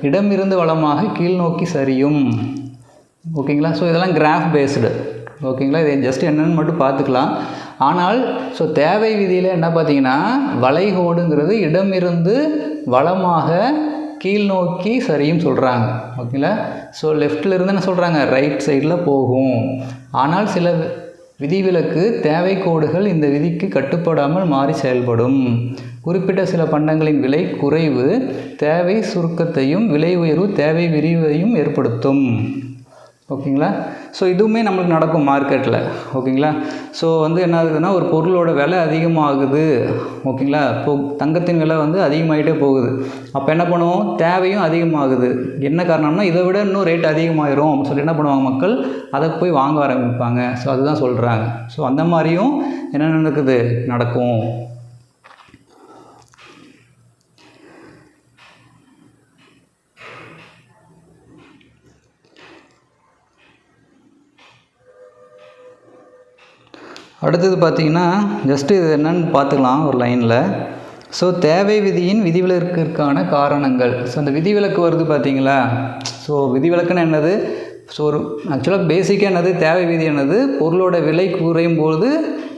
இடமிருந்து வளமாக கீழ்நோக்கி சரியும். ஓகேங்களா. ஸோ இதெல்லாம் கிராஃப் பேஸ்டு. ஓகேங்களா. இது ஜஸ்ட் என்னென்னு மட்டும் பார்த்துக்கலாம். ஆனால் ஸோ தேவை விதியில் என்ன பார்த்தீங்கன்னா, வளைகோடுங்கிறது இடமிருந்து வளமாக கீழ்நோக்கி சரியும் சொல்கிறாங்க. ஓகேங்களா. ஸோ லெஃப்டில் இருந்து என்ன சொல்கிறாங்க, ரைட் சைடில் போகும். ஆனால் சில விதிவிலக்கு தேவை கோடுகள் இந்த விதிக்கு கட்டுப்படாமல் மாறி செயல்படும். குறிப்பிட்ட சில பண்டங்களின் விலை குறைவு தேவை சுருக்கத்தையும் விலை உயர்வு தேவை விரிவையும் ஏற்படுத்தும். ஓகேங்களா. ஸோ இதுவுமே நம்மளுக்கு நடக்கும் மார்க்கெட்டில். ஓகேங்களா. ஸோ என்ன ஆகுதுன்னா, ஒரு பொருளோட விலை அதிகமாகுது. ஓகேங்களா. இப்போது தங்கத்தின் விலை அதிகமாகிட்டே போகுது. அப்போ என்ன பண்ணுவோம், தேவையும் அதிகமாகுது. என்ன காரணம்னா, இதை விட இன்னும் ரேட் அதிகமாகிடும் அப்படின்னு சொல்லி என்ன பண்ணுவாங்க, மக்கள் அதை போய் வாங்க ஆரம்பிப்பாங்க. ஸோ அதுதான் சொல்கிறாங்க. ஸோ அந்த மாதிரியும் என்ன நடக்கும். அடுத்தது பார்த்திங்கன்னா, ஜஸ்ட்டு இது என்னன்னு பார்த்துக்கலாம் ஒரு லைனில். ஸோ தேவை விதியின் விதிவிலக்கிற்கான காரணங்கள். ஸோ அந்த விதிவிலக்கு வருது பார்த்தீங்களா. ஸோ விதிவிலக்குன்னு என்னது, ஸோ ஒரு ஆக்சுவலாக பேசிக்காக என்னது, தேவை விதி என்னது, பொருளோட விலை குறையும் போது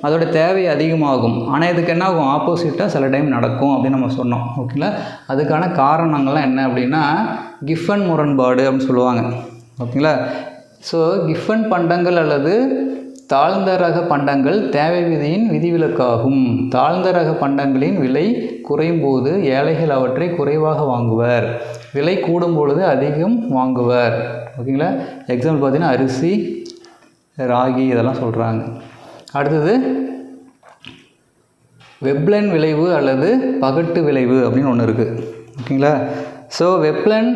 அதோட தேவை அதிகமாகும். ஆனால் இதுக்கு என்ன ஆகும், ஆப்போசிட்டாக சில டைம் நடக்கும் அப்படின்னு நம்ம சொன்னோம். ஓகேங்களா. அதுக்கான காரணங்கள்லாம் என்ன அப்படின்னா, கிஃபன் முரண்பாடு அப்படின்னு சொல்லுவாங்க. ஓகேங்களா. ஸோ கிஃபன் பண்டங்கள் அல்லது தாழ்ந்த ரக பண்டங்கள் தேவை விதியின் விதிவிலக்காகும். தாழ்ந்த ரக பண்டங்களின் விலை குறையும் போது ஏழைகள் அவற்றை குறைவாக வாங்குவர். விலை கூடும் பொழுது அதிகம் வாங்குவர். ஓகேங்களா. எக்ஸாம்பிள் பார்த்தீங்கன்னா அரிசி, ராகி இதெல்லாம் சொல்கிறாங்க. அடுத்தது வெப்லைன் விளைவு அல்லது பகட்டு விளைவு அப்படின்னு ஒன்று இருக்குது. ஓகேங்களா. ஸோ வெப்லைன்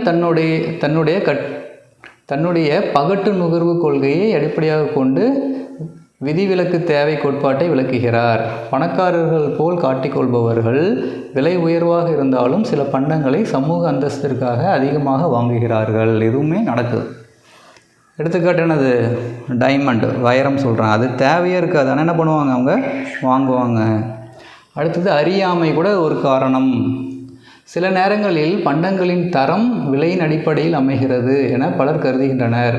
தன்னுடைய பகட்டு நுகர்வு கொள்கையை அடிப்படையாக கொண்டு விதிவிலக்கு தேவை கோட்பாட்டை விளக்குகிறார். பணக்காரர்கள் போல் காட்டிக்கொள்பவர்கள் விலை உயர்வாக இருந்தாலும் சில பண்டங்களை சமூக அந்தஸ்திற்காக அதிகமாக வாங்குகிறார்கள். எதுவுமே நடக்குது. எடுத்துக்காட்டு என்னது, டைமண்ட், வைரம் சொல்கிறாங்க. அது தேவையாக இருக்காது, ஆனால் என்ன பண்ணுவாங்க, அவங்க வாங்குவாங்க. அடுத்தது அறியாமை கூட ஒரு காரணம். சில நேரங்களில் பண்டங்களின் தரம் விலையின் அடிப்படையில் அமைகிறது என பலர் கருதுகின்றனர்.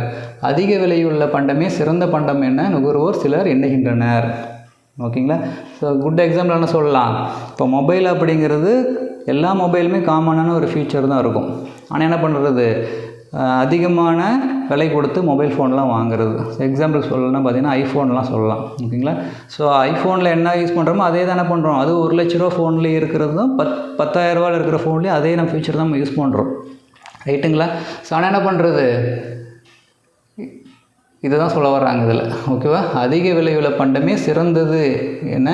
அதிக விலையுள்ள பண்டமே சிறந்த பண்டம் என நுகர்வோர் சிலர் எண்ணுகின்றனர். ஓகேங்களா. ஸோ குட் எக்ஸாம்பிள் என்ன சொல்லலாம், இப்போ மொபைல் அப்படிங்கிறது எல்லா மொபைலுமே காமனான ஒரு ஃபீச்சர் தான் இருக்கும். ஆனால் என்ன பண்ணுறது, அதிகமான விலை கொடுத்து மொபைல் ஃபோன்லாம் வாங்குறது. எக்ஸாம்பிள் சொல்லணும்னா பார்த்திங்கன்னா ஐஃபோன்லாம் சொல்லலாம். ஓகேங்களா. ஸோ ஐஃபோனில் என்ன யூஸ் பண்ணுறோமோ அதே தானே பண்ணுறோம். அது 1 லட்ச ரூபா ஃபோன்லேயே இருக்கிறதும் 10,000 ரூபாயில் இருக்கிற ஃபோன்லேயும் அதே நம்ம ஃபீச்சர் தான் நம்ம யூஸ் பண்ணுறோம். ரைட்டுங்களா. ஸோ ஆனால் என்ன பண்ணுறது, இதை தான் சொல்ல வர்றாங்க இதில். ஓகேவா. அதிக விலையுள்ள பண்டமே சிறந்தது என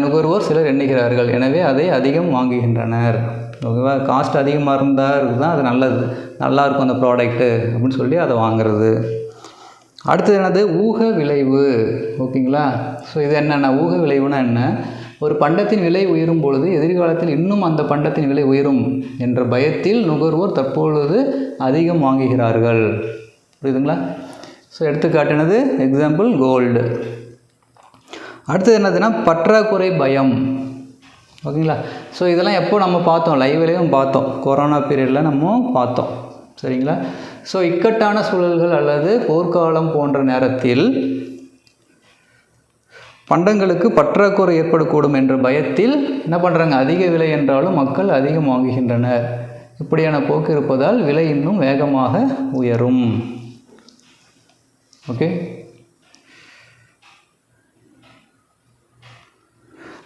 நுகர்வோர் சிலர் எண்ணுகிறார்கள். எனவே அதை அதிகம் வாங்குகின்றனர். ஓகேவா. காஸ்ட் அதிகமாக இருந்தால் தான் அது நல்லாயிருக்கும் அந்த ப்ராடக்ட்டு அப்படின்னு சொல்லி அதை வாங்குறது. அடுத்தது என்னது, ஊக விளைவு. ஓகேங்களா. ஸோ இது என்னென்ன, ஊக விளைவுனா என்ன, ஒரு பண்டத்தின் விலை உயரும் பொழுது எதிர்காலத்தில் இன்னும் அந்த பண்டத்தின் விலை உயரும் என்ற பயத்தில் நுகர்வோர் தற்பொழுது அதிகம் வாங்குகிறார்கள். புரியுதுங்களா. ஸோ எடுத்துக்காட்டுனது எக்ஸாம்பிள் கோல்டு. அடுத்தது என்னதுன்னா பற்றாக்குறை பயம். ஓகேங்களா. ஸோ இதெல்லாம் எப்போ நம்ம பார்த்தோம், லைவ்லேயும் பார்த்தோம், கொரோனா பீரியடில் நம்ம பார்த்தோம். சரிங்களா. ஸோ இக்கட்டான சூழல்கள் அல்லது போர்க்காலம் போன்ற நேரத்தில் பண்டங்களுக்கு பற்றாக்குறை ஏற்படக்கூடும் என்ற பயத்தில் என்ன பண்ணுறாங்க, அதிக விலை என்றாலும் மக்கள் அதிகம் வாங்குகின்றனர். இப்படியான போக்கு இருப்பதால் விலை இன்னும் வேகமாக உயரும். ஓகே.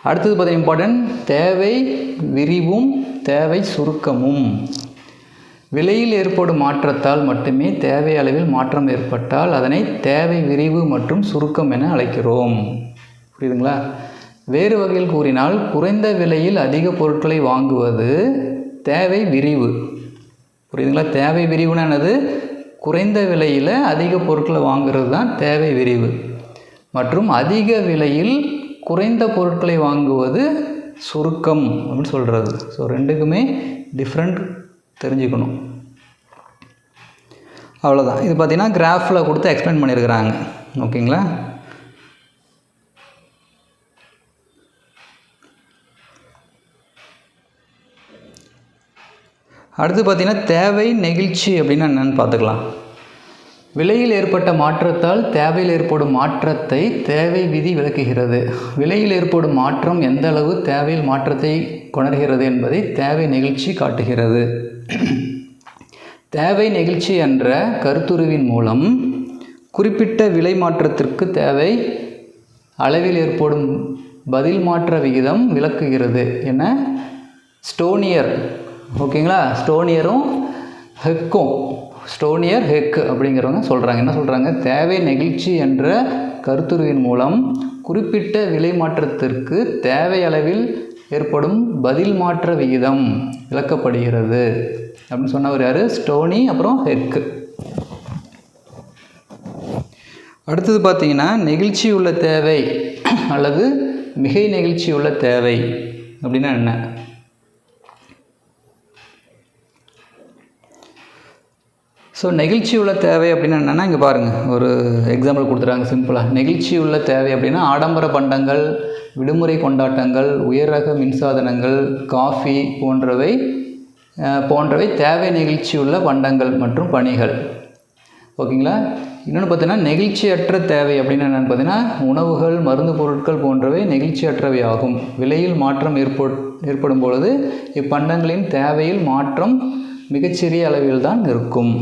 அடுத்தது பார்த்தீங்கன்னா இம்பார்ட்டன்ட், தேவை விரிவும் தேவை சுருக்கமும். விலையில் ஏற்படும் மாற்றத்தால் மட்டுமே தேவை அளவில் மாற்றம் ஏற்பட்டால் அதனை தேவை விரிவு மற்றும் சுருக்கம் என அழைக்கிறோம். புரியுதுங்களா? வேறு வகையில் கூறினால் குறைந்த விலையில் அதிக பொருட்களை வாங்குவது தேவை விரிவு. புரியுதுங்களா? தேவை விரிவுனா என்னது? குறைந்த விலையில் அதிக பொருட்களை வாங்குறது தான் தேவை விரிவு. மற்றும் அதிக விலையில் குறைந்த பொருட்களை வாங்குவது சுருக்கம் அப்படின்னு சொல்கிறது. ஸோ ரெண்டுக்குமே டிஃப்ரெண்ட் தெரிஞ்சுக்கணும். அவ்வளோதான். இது பார்த்திங்கன்னா கிராஃபில் கொடுத்து எக்ஸ்பிளைன் பண்ணியிருக்கிறாங்க. ஓகேங்களா? அடுத்து பார்த்திங்கன்னா தேவை நெகிழ்ச்சி அப்படின்னா என்னென்னு பார்த்துக்கலாம். விலையில் ஏற்பட்ட மாற்றத்தால் தேவையில் ஏற்படும் மாற்றத்தை தேவை விதி விளக்குகிறது. விலையில் ஏற்படும் மாற்றம் எந்த அளவு தேவையில் மாற்றத்தை கொணர்கிறது என்பதை தேவை நெகிழ்ச்சி காட்டுகிறது. தேவை நெகிழ்ச்சி என்ற கருத்துருவின் மூலம் குறிப்பிட்ட விலை மாற்றத்திற்கு தேவை அளவில் ஏற்படும் பதில் மாற்ற விகிதம் விளக்குகிறது என ஸ்டோனியர், ஓகேங்களா, ஸ்டோனியரும் ஹெக்கும், ஸ்டோனியர் ஹெக் அப்படிங்கிறவங்க சொல்கிறாங்க. என்ன சொல்கிறாங்க? தேவை நெகிழ்ச்சி என்ற கருத்துருவின் மூலம் குறிப்பிட்ட விலை மாற்றத்திற்கு தேவை அளவில் ஏற்படும் பதில் மாற்ற விகிதம் விளக்கப்படுகிறது அப்படின்னு சொன்னவர் யார்? ஸ்டோனி, அப்புறம் ஹெக். அடுத்தது பார்த்திங்கன்னா நெகிழ்ச்சி உள்ள தேவை அல்லது மிகை நெகிழ்ச்சி உள்ள தேவை அப்படின்னா என்ன? ஸோ நெகிழ்ச்சி உள்ள தேவை அப்படின்னா என்னென்னா, இங்கே பாருங்கள், ஒரு எக்ஸாம்பிள் கொடுத்துறாங்க சிம்பிளாக. நெகிழ்ச்சி உள்ள தேவை அப்படின்னா ஆடம்பர பண்டங்கள், விடுமுறை கொண்டாட்டங்கள், உயர் ரக மின்சாதனங்கள், காஃபி போன்றவை தேவை நெகிழ்ச்சி உள்ள பண்டங்கள் மற்றும் பணிகள். ஓகேங்களா? இன்னொன்று பார்த்தீங்கன்னா நெகிழ்ச்சியற்ற தேவை அப்படின்னு என்னென்னு பார்த்தீங்கன்னா உணவுகள், மருந்து பொருட்கள் போன்றவை நெகிழ்ச்சியற்றவை ஆகும். விலையில் மாற்றம் ஏற்படும் பொழுது இப்பண்டங்களின் தேவையில் மாற்றம் மிகச்சிறிய அளவில் தான் இருக்கும்.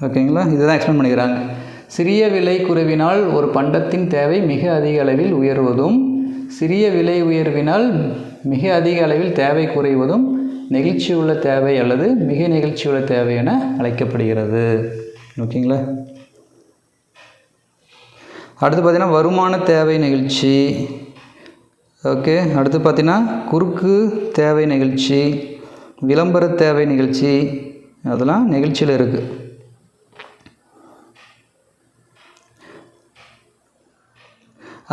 ஓகேங்களா? இதுதான் எக்ஸ்பிளைன் பண்ணிக்கிறாங்க. சிறிய விலை குறைவினால் ஒரு பண்டத்தின் தேவை மிக அதிக அளவில் உயர்வதும், சிறிய விலை உயர்வினால் மிக அதிக அளவில் தேவை குறைவதும் நெகிழ்ச்சியுள்ள தேவை அல்லது மிக நெகிழ்ச்சியுள்ள தேவை என அழைக்கப்படுகிறது. ஓகேங்களா? அடுத்து பார்த்திங்கன்னா வருமான தேவை நெகிழ்ச்சி. ஓகே. அடுத்து பார்த்திங்கன்னா குறுக்கு தேவை நிகழ்ச்சி, விளம்பர தேவை நிகழ்ச்சி, அதெல்லாம் நிகழ்ச்சியில் இருக்குது.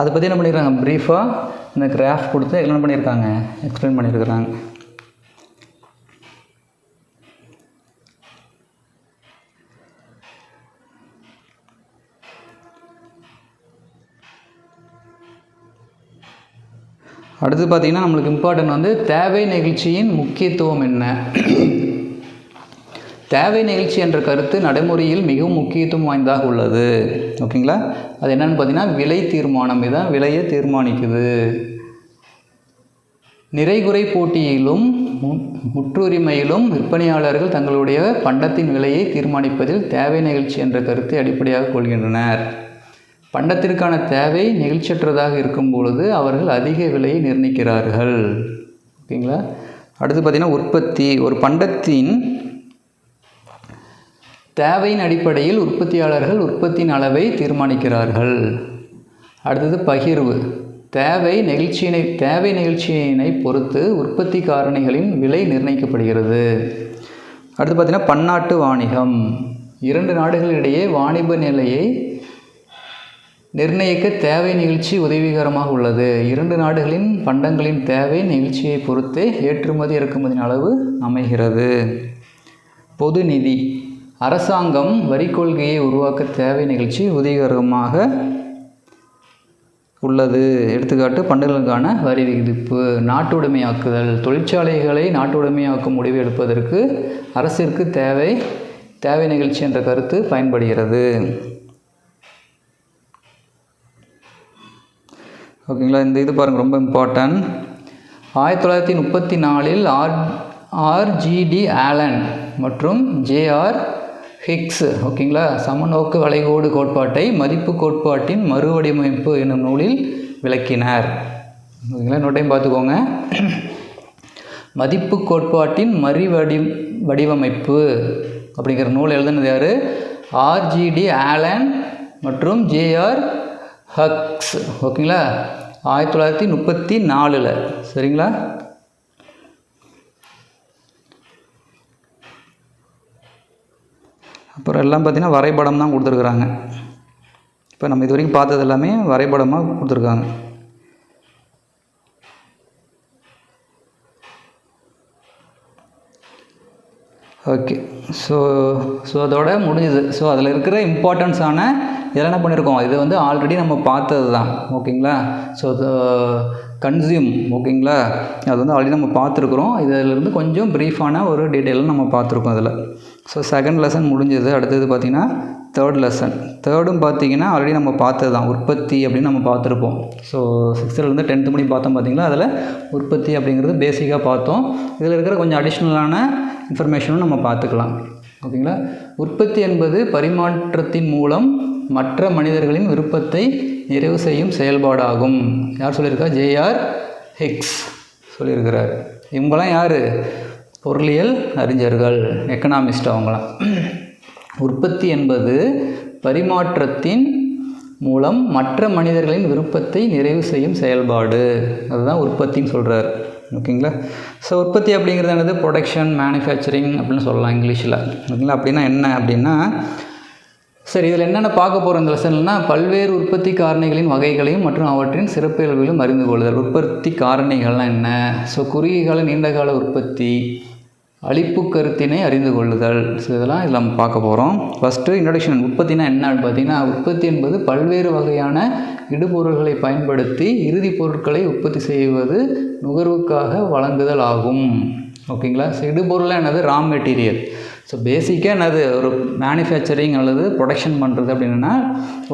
அதை பற்றி என்ன பண்ணியிருக்காங்க? ப்ரீஃபாக இந்த கிராஃப் கொடுத்து என்ன பண்ணியிருக்காங்க? எக்ஸ்பிளைன் பண்ணியிருக்கிறாங்க. அடுத்து பார்த்திங்கன்னா நம்மளுக்கு இம்பார்ட்டன்ட் வந்து தேவை நிகழ்ச்சியின் முக்கியத்துவம் என்ன? தேவை நிகழ்ச்சி என்ற கருத்து நடைமுறையில் மிகவும் முக்கியத்துவம் வாய்ந்ததாக உள்ளது. ஓகேங்களா? அது என்னென்னு பார்த்தீங்கன்னா விலை தீர்மானம். இதுதான் விலையை தீர்மானிக்குது. நிறைகுறை போட்டியிலும் முற்றுரிமையிலும் விற்பனையாளர்கள் தங்களுடைய பண்டத்தின் விலையை தீர்மானிப்பதில் தேவை நிகழ்ச்சி என்ற கருத்தை அடிப்படையாக கொள்கின்றனர். பண்டத்திற்கான தேவை நிகழ்ச்சியற்றதாக இருக்கும் பொழுது அவர்கள் அதிக விலையை நிர்ணயிக்கிறார்கள். ஓகேங்களா? அடுத்து பார்த்திங்கன்னா உற்பத்தி. ஒரு பண்டத்தின் தேவையின் அடிப்படையில் உற்பத்தியாளர்கள் உற்பத்தியின் அளவை தீர்மானிக்கிறார்கள். அடுத்தது பகிர்வு. தேவை நிகழ்ச்சியினை பொறுத்து உற்பத்தி காரணிகளின் விலை நிர்ணயிக்கப்படுகிறது. அடுத்து பார்த்திங்கன்னா பன்னாட்டு வாணிகம். இரண்டு நாடுகளிடையே வாணிப நிலையை நிர்ணயிக்க தேவை நிகழ்ச்சி உதவிகரமாக உள்ளது. இரண்டு நாடுகளின் பண்டங்களின் தேவை நிகழ்ச்சியை பொறுத்தே ஏற்றுமதி இறக்குமதியின் அளவு அமைகிறது. பொது நிதி. அரசாங்கம் வரி கொள்கையை உருவாக்க தேவை நிகழ்ச்சி உதவிகரமாக உள்ளது. எடுத்துக்காட்டு பண்டங்களுக்கான வரி விதிப்பு. நாட்டுடைமையாக்குதல். தொழிற்சாலைகளை நாட்டுடைமையாக்கும் முடிவு எடுப்பதற்கு அரசிற்கு தேவை நிகழ்ச்சி என்ற கருத்து பயன்படுகிறது. ஓகேங்களா? இந்த இது பாருங்கள், ரொம்ப இம்பார்ட்டன்ட். 1934 ஆர்ஜிடி ஆலன் மற்றும் ஜேஆர் ஹிக்ஸ், ஓகேங்களா, சமநோக்கு வளைகோடு கோட்பாட்டை மதிப்பு கோட்பாட்டின் மறுவடிவமைப்பு என்னும் நூலில் விளக்கினார். ஓகேங்களா? இன்னொரு டைம் பார்த்துக்கோங்க. மதிப்பு கோட்பாட்டின் வடிவமைப்பு அப்படிங்கிற நூல் எழுதுனது யார்? ஆர்ஜிடி ஆலன் மற்றும் ஜேஆர் ஹக்ஸ். ஓகேங்களா, 1934. சரிங்களா? அப்புறம் எல்லாம் பார்த்திங்கன்னா வரைபடம் தான் கொடுத்துருக்குறாங்க. இப்போ நம்ம இது வரைக்கும் பார்த்தது எல்லாமே வரைபடமாக கொடுத்துருக்காங்க. ஓகே, ஸோ அதோட முடிஞ்சுது. ஸோ அதில் இருக்கிற இம்பார்ட்டன்ஸான இதெல்லாம் என்ன பண்ணியிருக்கோம், இது வந்து ஆல்ரெடி நம்ம பார்த்தது தான். ஓகேங்களா, ஸோ கன்சியூம். ஓகேங்களா, அது வந்து ஆல்ரெடி நம்ம பார்த்துருக்குறோம். இதிலேருந்து கொஞ்சம் ப்ரீஃபான ஒரு டீட்டெயிலும் நம்ம பார்த்துருக்கோம் அதில். ஸோ செகண்ட் லெசன் முடிஞ்சது. அடுத்தது பார்த்திங்கன்னா தேர்ட் லெசன். தேர்டும் பார்த்திங்கன்னா ஆல்ரெடி நம்ம பார்த்தது தான், உற்பத்தி அப்படின்னு நம்ம பார்த்துருப்போம். ஸோ 6th-லேருந்து 10th முடியும் பார்த்தோம் பார்த்திங்களா. அதில் உற்பத்தி அப்படிங்கிறது பேசிக்காக பார்த்தோம். இதில் இருக்கிற கொஞ்சம் அடிஷ்னலான இன்ஃபர்மேஷனும் நம்ம பார்த்துக்கலாம். ஓகேங்களா, உற்பத்தி என்பது பரிமாற்றத்தின் மூலம் மற்ற மனிதர்களின் விருப்பத்தை நிறைவு செய்யும் செயல்பாடாகும். யார் சொல்லியிருக்கா? ஜேஆர் ஹிக்ஸ் சொல்லியிருக்கிறார். இவங்களாம் யார்? பொருளியல் அறிஞர்கள், எக்கனாமிஸ்ட் அவங்களாம். உற்பத்தி என்பது பரிமாற்றத்தின் மூலம் மற்ற மனிதர்களின் விருப்பத்தை நிறைவு செய்யும் செயல்பாடு, அதுதான் உற்பத்தின்னு சொல்கிறார். ஓகேங்களா, ஸோ உற்பத்தி அப்படிங்கிறது என்னது? ப்ரொடக்ஷன், மேனுஃபேக்சரிங் அப்படின்னு சொல்லலாம் இங்கிலீஷில். ஓகேங்களா, அப்படின்னா என்ன அப்படின்னா, சரி இதில் என்னென்ன பார்க்க போகிற இந்த லெசன்லனா, பல்வேறு உற்பத்தி காரணிகளின் வகைகளையும் மற்றும் அவற்றின் சிறப்பியல்புகளையும் அறிந்து கொள்ளுதல். உற்பத்தி காரணிகள்லாம் என்ன? ஸோ குறுகிய நீண்டகால உற்பத்தி, அளிப்பு கருத்தினை அறிந்து கொள்ளுதல். ஸோ இதெல்லாம் இதில் நம்ம பார்க்க போகிறோம். First introduction. உற்பத்தினா என்னன்னு பார்த்தீங்கன்னா, உற்பத்தி என்பது பல்வேறு வகையான இடுபொருள்களை பயன்படுத்தி இறுதி பொருட்களை உற்பத்தி செய்வது நுகர்வுக்காக வழங்குதல் ஆகும். ஓகேங்களா, ஸோ இடுபொருளாக என்னது? Raw material. ஸோ பேசிக்காக என்னது? ஒரு மேனுஃபேக்சரிங் அல்லது ப்ரொடக்ஷன் பண்ணுறது அப்படின்னா,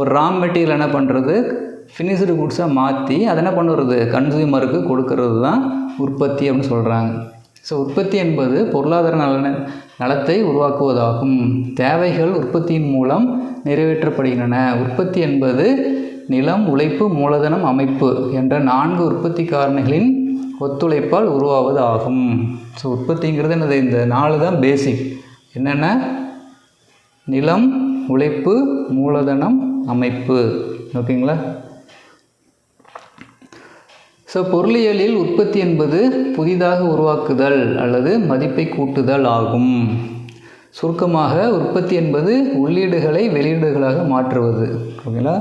ஒரு ரா மெட்டீரியல் என்ன பண்ணுறது? ஃபினிஷ்டு குட்ஸாக மாற்றி அதை என்ன பண்ணுறது? கன்சியூமருக்கு கொடுக்கறது தான் உற்பத்தி அப்படின்னு சொல்கிறாங்க. ஸோ உற்பத்தி என்பது பொருளாதார நலத்தை உருவாக்குவதாகும். தேவைகள் உற்பத்தியின் மூலம் நிறைவேற்றப்படுகின்றன. உற்பத்தி என்பது நிலம், உழைப்பு, மூலதனம், அமைப்பு என்ற 4 உற்பத்தி காரணிகளின் ஒத்துழைப்பால் உருவாவது ஆகும். ஸோ உற்பத்திங்கிறது என்னது? இந்த 4 தான் பேசிக். என்னென்ன? நிலம், உழைப்பு, மூலதனம், அமைப்பு. ஓகேங்களா, ஸோ பொருளியலில் உற்பத்தி என்பது புதிதாக உருவாக்குதல் அல்லது மதிப்பை கூட்டுதல் ஆகும். சுருக்கமாக உற்பத்தி என்பது உள்ளீடுகளை வெளியீடுகளாக மாற்றுவது. ஓகேங்களா,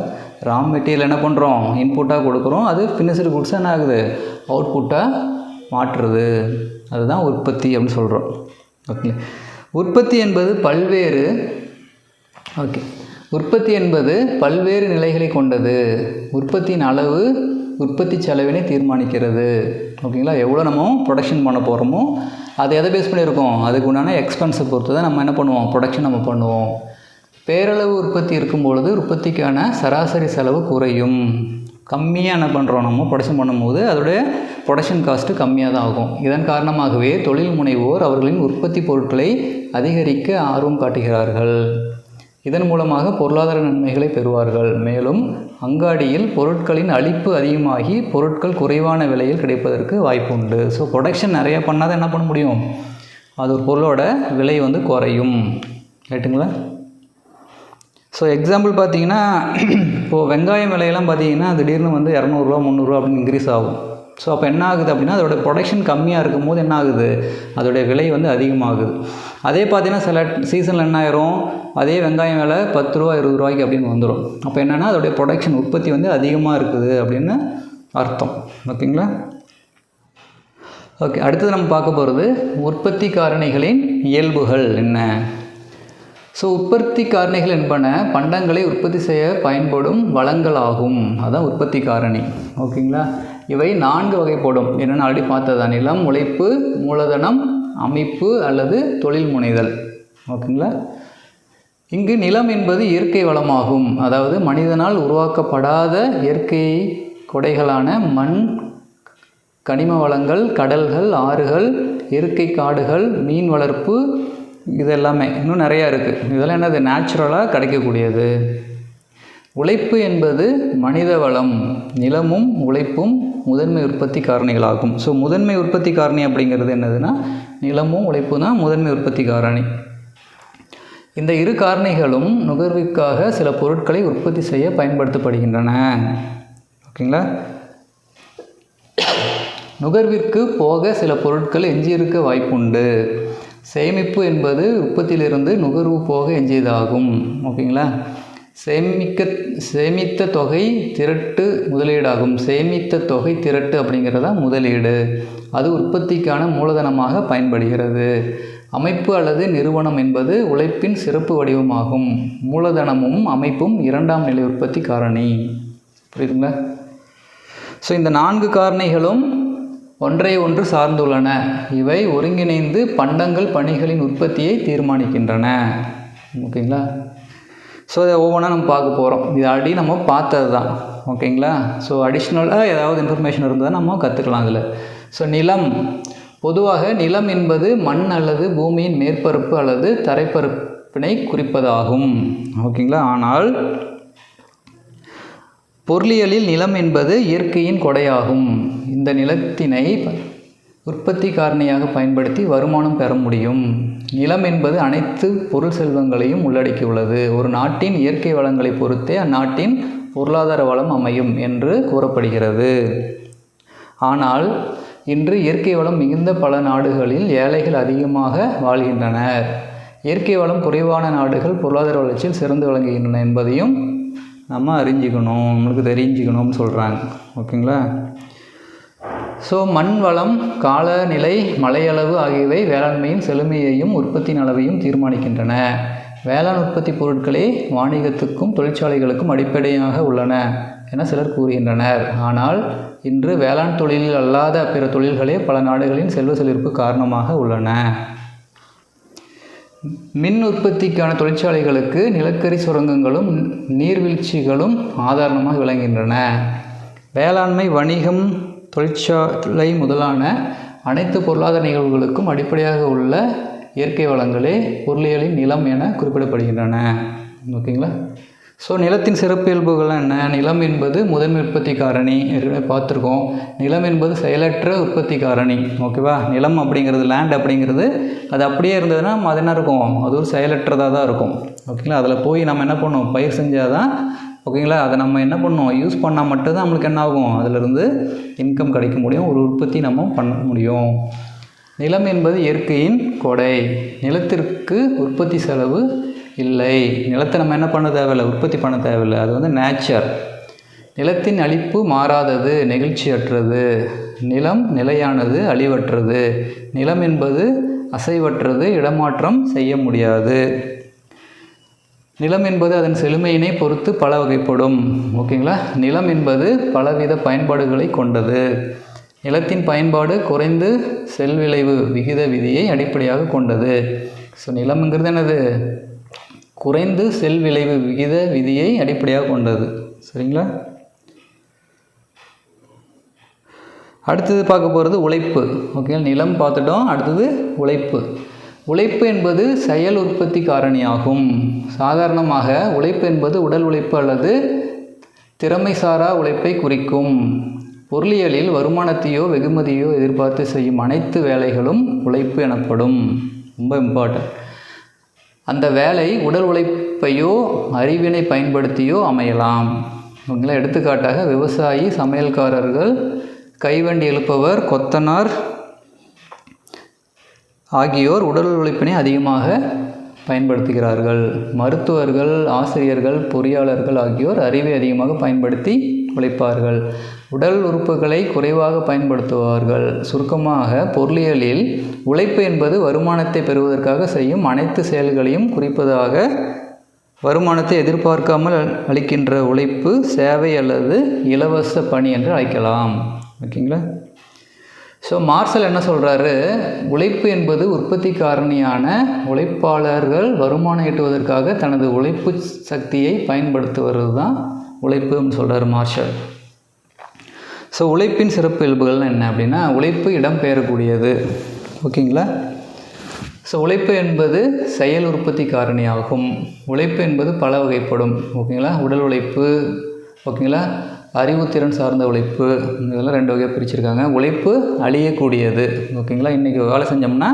ரா மெட்டீரியல் என்ன பண்ணுறோம்? இன்புட்டாக கொடுக்குறோம். அது ஃபினிஷ்டு குட்ஸாக என்ன ஆகுது? அவுட்புட்டாக மாற்றுறது. அதுதான் உற்பத்தி அப்படின்னு சொல்கிறோம். ஓகே, உற்பத்தி என்பது பல்வேறு நிலைகளை கொண்டது. உற்பத்தியின் அளவு உற்பத்தி செலவினை தீர்மானிக்கிறது. ஓகேங்களா, எவ்வளோ நம்ம ப்ரொடக்ஷன் பண்ண போகிறோமோ அதை எதை பேஸ் பண்ணியிருக்கோம்? அதுக்கு உண்டான எக்ஸ்பென்ஸை பொறுத்து தான் நம்ம என்ன பண்ணுவோம்? ப்ரொடக்ஷன் நம்ம பண்ணுவோம். பேரளவு உற்பத்தி இருக்கும் பொழுது உற்பத்திக்கான சராசரி செலவு குறையும். கம்மியாக என்ன பண்ணுறோம்? நம்ம ப்ரொடக்ஷன் பண்ணும்போது அதோடைய ப்ரொடக்ஷன் காஸ்ட்டு கம்மியாக தான் ஆகும். இதன் காரணமாகவே தொழில் முனைவோர் அவர்களின் உற்பத்தி பொருட்களை அதிகரிக்க ஆர்வம் காட்டுகிறார்கள். இதன் மூலமாக பொருளாதார நன்மைகளை பெறுவார்கள். மேலும் அங்காடியில் பொருட்களின் அளிப்பு அதிகமாகி பொருட்கள் குறைவான விலையில் கிடைப்பதற்கு வாய்ப்பு உண்டு. ஸோ ப்ரொடக்ஷன் நிறையா பண்ணால் என்ன பண்ண முடியும்? அது ஒரு பொருளோட விலை வந்து குறையும். ரைட்டுங்களா? ஸோ எக்ஸாம்பிள் பார்த்தீங்கன்னா, இப்போது வெங்காயம் விலையெல்லாம் பார்த்தீங்கன்னா திடீர்னு வந்து 200 ரூபா 300 ரூபா அப்படின்னு இன்க்ரீஸ் ஆகும். ஸோ அப்போ என்ன ஆகுது அப்படின்னா, அதோட ப்ரொடக்ஷன் கம்மியாக இருக்கும் போது என்ன ஆகுது? அதோடைய விலை வந்து அதிகமாகுது. அதே பார்த்தீங்கன்னா சில சீசனில் என்ன ஆயிரும்? அதே வெங்காயம் விலை 10 ரூபா 20 ரூபாய்க்கு அப்படின்னு வந்துடும். அப்போ என்னென்னா அதோடைய ப்ரொடக்ஷன் உற்பத்தி வந்து அதிகமாக இருக்குது அப்படின்னு அர்த்தம். ஓகேங்களா, ஓகே. அடுத்தது நம்ம பார்க்க போகிறது உற்பத்தி காரணிகளின் இயல்புகள் என்ன. ஸோ உற்பத்தி காரணிகள் என்பன பண்டங்களை உற்பத்தி செய்ய பயன்படும் வளங்கள் ஆகும். அதுதான் உற்பத்தி காரணி. ஓகேங்களா, இவை 4 வகைப்படும். என்னென்னு ஆல்ரெடி பார்த்ததா? நிலம், உழைப்பு, மூலதனம், அமைப்பு அல்லது தொழில் முனைதல். ஓகேங்களா, இங்கு நிலம் என்பது இயற்கை வளமாகும். அதாவது மனிதனால் உருவாக்கப்படாத இயற்கை கொடைகளான மண், கனிம வளங்கள், கடல்கள், ஆறுகள், இயற்கை காடுகள், மீன் வளர்ப்பு, இதெல்லாமே இன்னும் நிறையா இருக்குது. இதெல்லாம் என்னது? நேச்சுரலாக கிடைக்கக்கூடியது. உழைப்பு என்பது மனித வளம். நிலமும் உழைப்பும் முதன்மை உற்பத்தி காரணிகளாகும். ஸோ முதன்மை உற்பத்தி காரணி அப்படிங்கிறது என்னதுன்னா நிலமும் உழைப்பு தான் முதன்மை உற்பத்தி காரணி. இந்த இரு காரணிகளும் நுகர்விற்காக சில பொருட்களை உற்பத்தி செய்ய பயன்படுத்தப்படுகின்றன. ஓகேங்களா? நுகர்விற்கு போக சில பொருட்கள் எஞ்சியிருக்க வாய்ப்புண்டு. சேமிப்பு என்பது உற்பத்தியிலிருந்து நுகர்வு போக எஞ்சியதாகும். ஓகேங்களா? சேமித்த தொகை திரட்டு முதலீடாகும். சேமித்த தொகை திரட்டு அப்படிங்கிறதா முதலீடு. அது உற்பத்திக்கான மூலதனமாக பயன்படுகிறது. அமைப்பு அல்லது நிறுவனம் என்பது உழைப்பின் சிறப்பு வடிவமாகும். மூலதனமும் அமைப்பும் இரண்டாம் நிலை உற்பத்தி காரணி. புரியுதுங்களா? ஸோ இந்த 4 காரணிகளும் ஒன்றை ஒன்று சார்ந்துள்ளன. இவை ஒருங்கிணைந்து பண்டங்கள் பணிகளின் உற்பத்தியை தீர்மானிக்கின்றன. ஓகேங்களா? ஸோ இதை ஒவ்வொன்றா நம்ம பார்க்க போகிறோம். இது ஆல்ரெடி நம்ம பார்த்தது தான். ஓகேங்களா? ஸோ அடிஷ்னலாக ஏதாவது இன்ஃபர்மேஷன் இருந்தால் நம்ம கற்றுக்கலாம் அதில். ஸோ நிலம், பொதுவாக நிலம் என்பது மண் அல்லது பூமியின் மேற்பரப்பு அல்லது தரைப்பரப்பினை குறிப்பதாகும். ஓகேங்களா? ஆனால் பொருளியலில் நிலம் என்பது இயற்கையின் கொடையாகும். இந்த நிலத்தினை உற்பத்தி காரணியாக பயன்படுத்தி வருமானம் பெற முடியும். நிலம் என்பது அனைத்து பொருள் செல்வங்களையும் உள்ளடக்கியுள்ளது. ஒரு நாட்டின் இயற்கை வளங்களை பொறுத்தே அந்நாட்டின் பொருளாதார வளம் அமையும் என்று கூறப்படுகிறது. ஆனால் இன்று இயற்கை வளம் மிகுந்த பல நாடுகளில் ஏழைகள் அதிகமாக வாழ்கின்றனர். இயற்கை வளம் குறைவான நாடுகள் பொருளாதார வளர்ச்சியில் சிறந்து விளங்குகின்றன என்பதையும் நம்ம அறிஞ்சிக்கணும், நம்மளுக்கு தெரிஞ்சுக்கணும்னு சொல்கிறாங்க. ஓகேங்களா? ஸோ மண் வளம், காலநிலை, மழையளவு ஆகியவை வேளாண்மையின் செழுமையையும் உற்பத்தியின் அளவையும் தீர்மானிக்கின்றன. வேளாண் உற்பத்தி பொருட்களே வாணிகத்துக்கும் தொழிற்சாலைகளுக்கும் அடிப்படையாக உள்ளன என சிலர் கூறுகின்றனர். ஆனால் இன்று வேளாண் தொழிலில் அல்லாத பிற தொழில்களே பல நாடுகளின் செல்வ செழிப்பு காரணமாக உள்ளன. மின் உற்பத்திக்கான தொழிற்சாலைகளுக்கு நிலக்கரி சுரங்கங்களும் நீர்வீழ்ச்சிகளும் ஆதாரமாக விளங்குகின்றன. வேளாண்மை, வணிகம், தொழிற்சாலை முதலான அனைத்து பொருளாதார நிகழ்வுகளுக்கும் அடிப்படையாக உள்ள இயற்கை வளங்களே பொருளியலின் நிலம் என குறிப்பிடப்படுகின்றன. ஓகேங்களா? ஸோ நிலத்தின் சிறப்பியல்புகள் என்ன? நிலம் என்பது முதன்மை உற்பத்தி காரணி, ஏற்கனவே பார்த்துருக்கோம். நிலம் என்பது செயலற்ற உற்பத்தி காரணி. ஓகேவா? நிலம் அப்படிங்கிறது, லேண்ட் அப்படிங்கிறது, அது அப்படியே இருந்ததுன்னா அது என்ன இருக்கும்? அது ஒரு செயலற்றதாக தான் இருக்கும். ஓகேங்களா? அதில் போய் நம்ம என்ன பண்ணணும்? பயிர் செஞ்சால் தான், ஓகேங்களா, அதை நம்ம என்ன பண்ணணும்? யூஸ் பண்ணால் மட்டும்தான் நம்மளுக்கு என்ன ஆகும்? அதிலிருந்து இன்கம் கிடைக்க முடியும், ஒரு உற்பத்தி நம்ம பண்ண முடியும். நிலம் என்பது இயற்கையின் கொடை. நிலத்திற்கு உற்பத்தி செலவு இல்லை. நிலத்தை நம்ம என்ன பண்ண தேவையில்லை? உற்பத்தி பண்ண தேவையில்லை. அது வந்து நேச்சர். நிலத்தின் அழிப்பு மாறாதது, நெகிழ்ச்சியற்றது. நிலம் நிலையானது, அழிவற்றது. நிலம் என்பது அசைவற்றது, இடமாற்றம் செய்ய முடியாது. நிலம் என்பது அதன் செழுமையினை பொறுத்து பல வகைப்படும். ஓகேங்களா? நிலம் என்பது பலவித பயன்பாடுகளை கொண்டது. நிலத்தின் பயன்பாடு குறைந்து செல்விளைவு விகித விதியை அடிப்படையாக கொண்டது. ஸோ நிலம்ங்கிறது என்னது? குறைந்து செல்விளைவு விகித விதியை அடிப்படையாக கொண்டது. சரிங்களா? அடுத்தது பார்க்க போகிறது உழைப்பு. ஓகே, நிலம் பார்த்துட்டோம். அடுத்தது உழைப்பு. உழைப்பு என்பது செயல் உற்பத்தி காரணியாகும். சாதாரணமாக உழைப்பு என்பது உடல் உழைப்பு அல்லது திறமைசாரா உழைப்பை குறிக்கும். பொருளியலில் வருமானத்தையோ வெகுமதியோ எதிர்பார்த்து செய்யும் அனைத்து வேலைகளும் உழைப்பு எனப்படும். ரொம்ப இம்பார்ட்டன்ட். அந்த வேலை உடல் உழைப்பையோ அறிவினை பயன்படுத்தியோ அமையலாம். ஓகேங்களா? எடுத்துக்காட்டாக விவசாயி, சமையல்காரர்கள், கைவண்டி எழுப்பவர், கொத்தனார் ஆகியோர் உடல் உழைப்பினை அதிகமாக பயன்படுத்துகிறார்கள். மருத்துவர்கள், ஆசிரியர்கள், பொறியாளர்கள் ஆகியோர் அறிவை அதிகமாக பயன்படுத்தி உழைப்பார்கள். உடல் உறுப்புகளை குறைவாக பயன்படுத்துவார்கள். சுருக்கமாக பொருளியலில் உழைப்பு என்பது வருமானத்தை பெறுவதற்காக செய்யும் அனைத்து செயல்களையும் குறிப்பதாக. வருமானத்தை எதிர்பார்க்காமல் அளிக்கின்ற உழைப்பு சேவை அல்லது இலவச பணி என்று அழைக்கலாம். ஓகேங்களா? ஸோ மார்ஷல் என்ன சொல்கிறாரு? உழைப்பு என்பது உற்பத்தி காரணியான உழைப்பாளர்கள் வருமானம் ஈட்டுவதற்காக தனது உழைப்பு சக்தியை பயன்படுத்துவது தான் உழைப்புன்னு சொல்கிறார் மார்ஷல். ஸோ உழைப்பின் சிறப்பு இயல்புகள் என்ன அப்படின்னா, உழைப்பு இடம்பெயரக்கூடியது. ஓகேங்களா? ஸோ உழைப்பு என்பது செயல் உற்பத்தி காரணியாகும். உழைப்பு என்பது பல வகைப்படும். ஓகேங்களா? உடல் உழைப்பு, ஓகேங்களா, அறிவுத்திறன் சார்ந்த உழைப்பு, இதெல்லாம் 2 வகையாக பிரிச்சுருக்காங்க. உழைப்பு அழியக்கூடியது, ஓகேங்களா. இன்றைக்கி வேலை செஞ்சோம்னா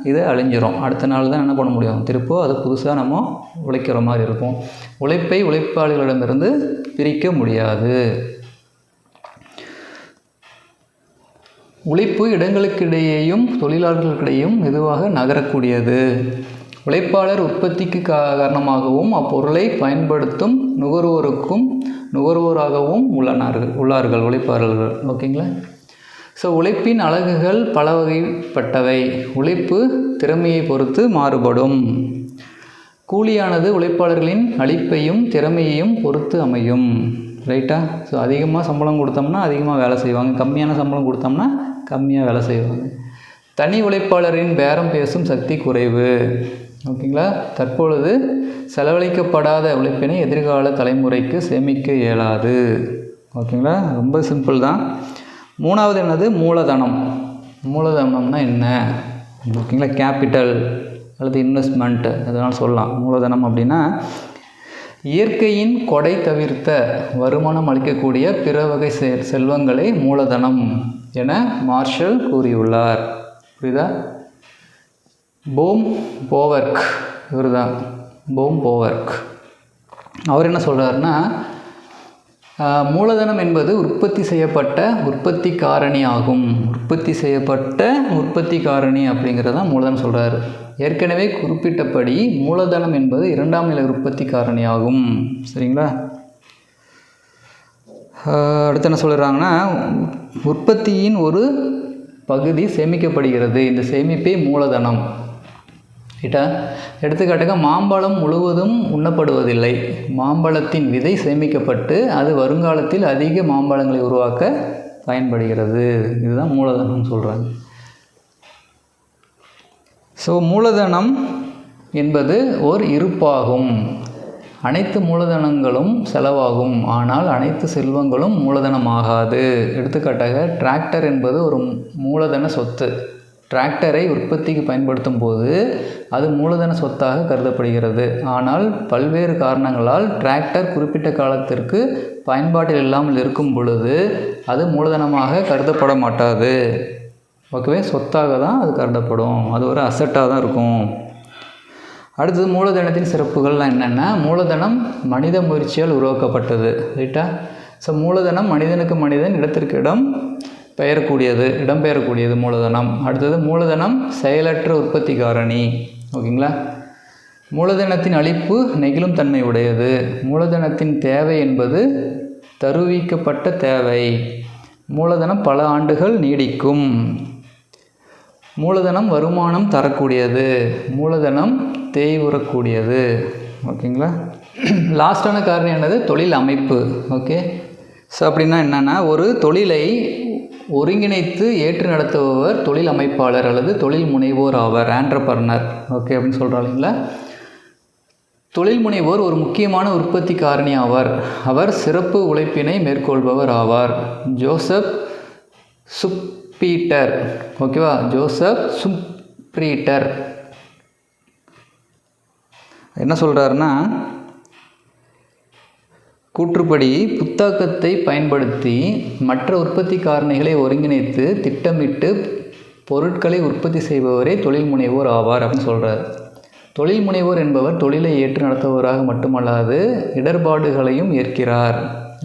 இது அழிஞ்சிரும், அடுத்த நாள் தான் என்ன பண்ண முடியும், திருப்போ அது புதுசாக நம்ம உழைக்கிற மாதிரி இருக்கும். உழைப்பை உழைப்பாளிகளிடமிருந்து பிரிக்க முடியாது. உழைப்பு இடங்களுக்கிடையேயும் தொழிலாளர்களுக்கிடையும் மெதுவாக நகரக்கூடியது. உழைப்பாளர் உற்பத்திக்கு காரணமாகவும் அப்பொருளை பயன்படுத்தும் நுகர்வோராகவும் உள்ளார்கள் உழைப்பாளர்கள், ஓகேங்களா. ஸோ உழைப்பின் அலகுகள் பல வகைப்பட்டவை. உழைப்பு திறமையை பொறுத்து மாறுபடும். கூலியானது உழைப்பாளர்களின் அளிப்பையும் திறமையையும் பொறுத்து அமையும், ரைட்டா. ஸோ அதிகமாக சம்பளம் கொடுத்தோம்னா அதிகமாக வேலை செய்வாங்க, கம்மியான சம்பளம் கொடுத்தோம்னா கம்மியாக வேலை செய்வாங்க. தனி உழைப்பாளரின் பேரம் பேசும் சக்தி குறைவு, ஓகேங்களா. தற்பொழுது செலவழிக்கப்படாத உழைப்பினை எதிர்கால தலைமுறைக்கு சேமிக்க இயலாது, ஓகேங்களா. ரொம்ப சிம்பிள் தான். 3வது என்னது, மூலதனம். மூலதனம்னா என்ன, ஓகேங்களா. கேபிட்டல் அல்லது இன்வெஸ்ட்மெண்ட் அதனால் சொல்லலாம். மூலதனம் அப்படின்னா இயற்கையின் கொடை தவிர்த்த வருமானம் அளிக்கக்கூடிய பிற வகை செல்வங்களை மூலதனம் என மார்ஷல் கூறியுள்ளார், புரியுதா. போவர்க், இவர் தான் போவர்க். அவர் என்ன சொல்கிறாருன்னா, மூலதனம் என்பது உற்பத்தி செய்யப்பட்ட உற்பத்தி காரணி ஆகும். உற்பத்தி செய்யப்பட்ட உற்பத்தி காரணி அப்படிங்கிறதான் மூலதனம் சொல்கிறார். ஏற்கனவே குறிப்பிட்டபடி மூலதனம் என்பது 2ஆம் நிலை உற்பத்தி காரணி ஆகும், சரிங்களா. அடுத்து என்ன சொல்கிறாங்கன்னா, உற்பத்தியின் ஒரு பகுதி சேமிக்கப்படுகிறது, இந்த சேமிப்பே மூலதனம், ரைட்டா. எடுத்துக்காட்டுக மாம்பழம் முழுவதும் உண்ணப்படுவதில்லை, மாம்பழத்தின் விதை சேமிக்கப்பட்டு அது வருங்காலத்தில் அதிக மாம்பழங்களை உருவாக்க பயன்படுகிறது, இதுதான் மூலதனம் சொல்கிறாங்க. ஸோ மூலதனம் என்பது ஓர் இருப்பாகும். அனைத்து மூலதனங்களும் செலவாகும், ஆனால் அனைத்து செல்வங்களும் மூலதனம் ஆகாது. எடுத்துக்காட்டாக டிராக்டர் என்பது ஒரு மூலதன சொத்து. டிராக்டரை உற்பத்திக்கு பயன்படுத்தும் போது அது மூலதன சொத்தாக கருதப்படுகிறது. ஆனால் பல்வேறு காரணங்களால் டிராக்டர் குறிப்பிட்ட காலத்திற்கு பயன்பாட்டில் இல்லாமல் இருக்கும் பொழுது அது மூலதனமாக கருதப்பட மாட்டாது, ஓகேவே. சொத்தாக தான் அது கருதப்படும், அது ஒரு அசட்டாக தான் இருக்கும். அடுத்தது மூலதனத்தின் சிறப்புகள்லாம் என்னென்னா, மூலதனம் மனித முயற்சியால் உருவாக்கப்பட்டது, ரைட்டா. ஸோ மூலதனம் மனிதனுக்கு மனிதன் இடத்திற்கு இடம்பெயரக்கூடியது மூலதனம். அடுத்தது மூலதனம் செயலற்ற உற்பத்தி காரணி, ஓகேங்களா. மூலதனத்தின் அளிப்பு நெகிழும் தன்மை உடையது. மூலதனத்தின் தேவை என்பது தருவிக்கப்பட்ட தேவை. மூலதனம் பல ஆண்டுகள் நீடிக்கும். மூலதனம் வருமானம் தரக்கூடியது. மூலதனம் தேய்வுறக்கூடியது, ஓகேங்களா. லாஸ்டான காரணம் என்னது, தொழில் அமைப்பு, ஓகே. ஸோ அப்படின்னா என்னென்னா, ஒரு தொழிலை ஒருங்கிணைத்து ஏற்று நடத்துபவர் தொழில் அமைப்பாளர் அல்லது தொழில் முனைவோர் ஆவார், ஆண்டர்பிரனர், ஓகே அப்படின்னு சொல்கிறோம் இல்லைங்களா. தொழில் முனைவோர் ஒரு முக்கியமான உற்பத்தி காரணி ஆவார். அவர் சிறப்பு உழைப்பினை மேற்கொள்பவர் ஆவார். ஜோசப் சுப்பீட்டர், ஓகேவா. ஜோசப் சுப்பீட்டர் என்ன சொல்கிறாருன்னா, கூற்றுப்படி புத்தாக்கத்தை பயன்படுத்தி மற்ற உற்பத்தி காரணிகளை ஒருங்கிணைத்து திட்டமிட்டு பொருட்களை உற்பத்தி செய்பவரே தொழில் முனைவோர் ஆவார் அப்படின்னு சொல்கிறார். தொழில் முனைவோர் என்பவர் தொழிலை ஏற்று நடத்துபவராக மட்டுமல்லாது இடர்பாடுகளையும் ஏற்கிறார்,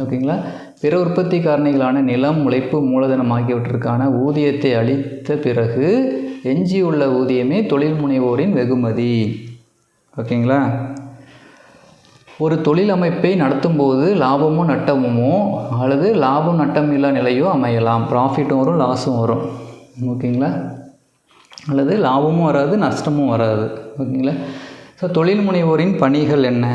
ஓகேங்களா. பிற உற்பத்தி காரணிகளான நிலம், உழைப்பு, மூலதனம் ஆகியவற்றுக்கான ஊதியத்தை அளித்த பிறகு எஞ்சியுள்ள ஊதியமே தொழில் முனைவோரின் வெகுமதி, ஓகேங்களா. ஒரு தொழில் அமைப்பை நடத்தும்போது லாபமோ நட்டமோ அல்லது லாபம் நட்டம் இல்லா நிலையோ அமையலாம். ப்ராஃபிட்டும் வரும், லாஸும் வரும், ஓகேங்களா. அல்லது லாபமும் வராது, நஷ்டமும் வராது, ஓகேங்களா. ஸோ தொழில் முனைவோரின் பணிகள் என்ன?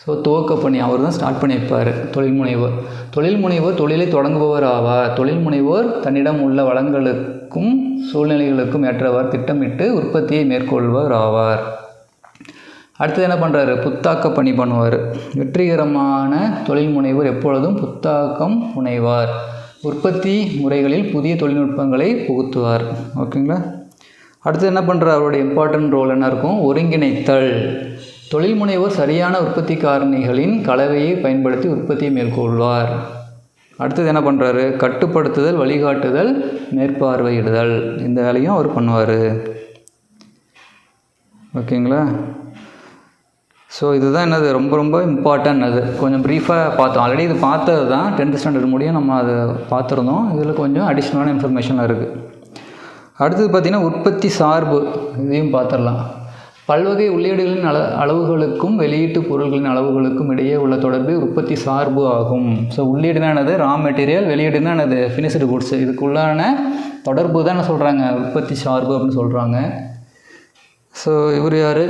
ஸோ துவக்க பணி அவர் தான் ஸ்டார்ட் பண்ணி வைப்பார் தொழில் முனைவோர். தொழில் முனைவோர் தொழிலை தொடங்குபவர் ஆவார். தொழில் முனைவோர் தன்னிடம் உள்ள வளங்களுக்கும் சூழ்நிலைகளுக்கும் ஏற்றவாறு திட்டமிட்டு உற்பத்தியை மேற்கொள்வர் ஆவார். அடுத்தது என்ன பண்ணுறாரு, புத்தாக்க பணி பண்ணுவார். வெற்றிகரமான தொழில் முனைவோர் எப்பொழுதும் புத்தாக்கம் முனைவார். உற்பத்தி முறைகளில் புதிய தொழில்நுட்பங்களை புகுத்துவார், ஓகேங்களா. அடுத்து என்ன பண்ணுறார், அவருடைய இம்பார்ட்டன்ட் ரோல் என்ன இருக்கும், ஒருங்கிணைத்தல். தொழில் முனைவோர் சரியான உற்பத்தி காரணிகளின் கலவையை பயன்படுத்தி உற்பத்தியை மேற்கொள்வார். அடுத்தது என்ன பண்ணுறாரு, கட்டுப்படுத்துதல், வழிகாட்டுதல், மேற்பார்வையிடுதல், இந்த வேலையும் அவர் பண்ணுவார். ஓகேங்களா? ஸோ இதுதான் என்னது ரொம்ப ரொம்ப இம்பார்ட்டன்ட். அது கொஞ்சம் ப்ரீஃபாக பார்த்தோம். ஆல்ரெடி இது பார்த்தது தான் 10th ஸ்டாண்டர்ட் முடியும் நம்ம அதை பார்த்துருந்தோம். இதில் கொஞ்சம் அடிஷ்னலான இன்ஃபர்மேஷன்லாம் இருக்குது. அடுத்தது பார்த்திங்கன்னா உற்பத்தி சார்பு, இதையும் பார்த்துடலாம். பல்வகை உள்ளீடுகளின் அளவுகளுக்கும் வெளியீட்டு பொருள்களின் அளவுகளுக்கும் இடையே உள்ள தொடர்பு உற்பத்தி சார்பு ஆகும். ஸோ உள்ளீடுனா என்னது, ரா மெட்டீரியல், வெளியீடுனா என்னது, ஃபினிஷ்டு குட்ஸ். இதுக்குள்ளான தொடர்பு தான் என்ன சொல்கிறாங்க, உற்பத்தி சார்பு அப்படின்னு சொல்கிறாங்க. ஸோ இவர் யார்,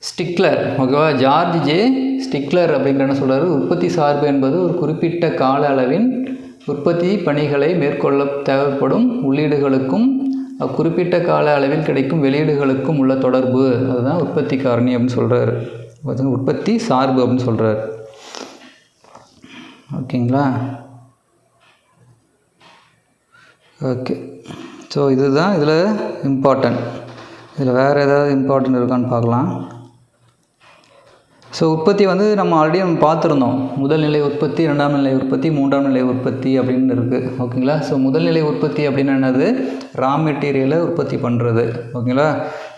ஸ்டிக்லர். ஓகேவா, ஜார்ஜ் ஜே ஸ்டிக்லர் அப்படிங்கிற என்ன சொல்கிறாரு, உற்பத்தி சார்பு என்பது ஒரு குறிப்பிட்ட கால அளவின் உற்பத்தி பணிகளை மேற்கொள்ள தேவைப்படும் உள்ளீடுகளுக்கும் குறிப்பிட்ட கால அளவில் கிடைக்கும் வெளியீடுகளுக்கும் உள்ள தொடர்பு, அதுதான் உற்பத்தி காரணி அப்படின்னு சொல்கிறாரு. உற்பத்தி சார்பு அப்படின்னு சொல்கிறார். ஓகேங்களா? ஓகே, ஸோ இதுதான் இதில் இம்பார்ட்டன்ட். இதில் வேறு ஏதாவது இம்பார்ட்டன்ட் இருக்கான்னு பார்க்கலாம். ஸோ உற்பத்தி நம்ம ஆல்ரெடி பார்த்துருந்தோம். முதல் நிலை உற்பத்தி, இரண்டாம் நிலை உற்பத்தி, மூன்றாம் நிலை உற்பத்தி அப்படின்னு இருக்குது. ஓகேங்களா? ஸோ முதல் நிலை உற்பத்தி அப்படின்னு என்னது, ரா மெட்டீரியலை உற்பத்தி பண்ணுறது. ஓகேங்களா?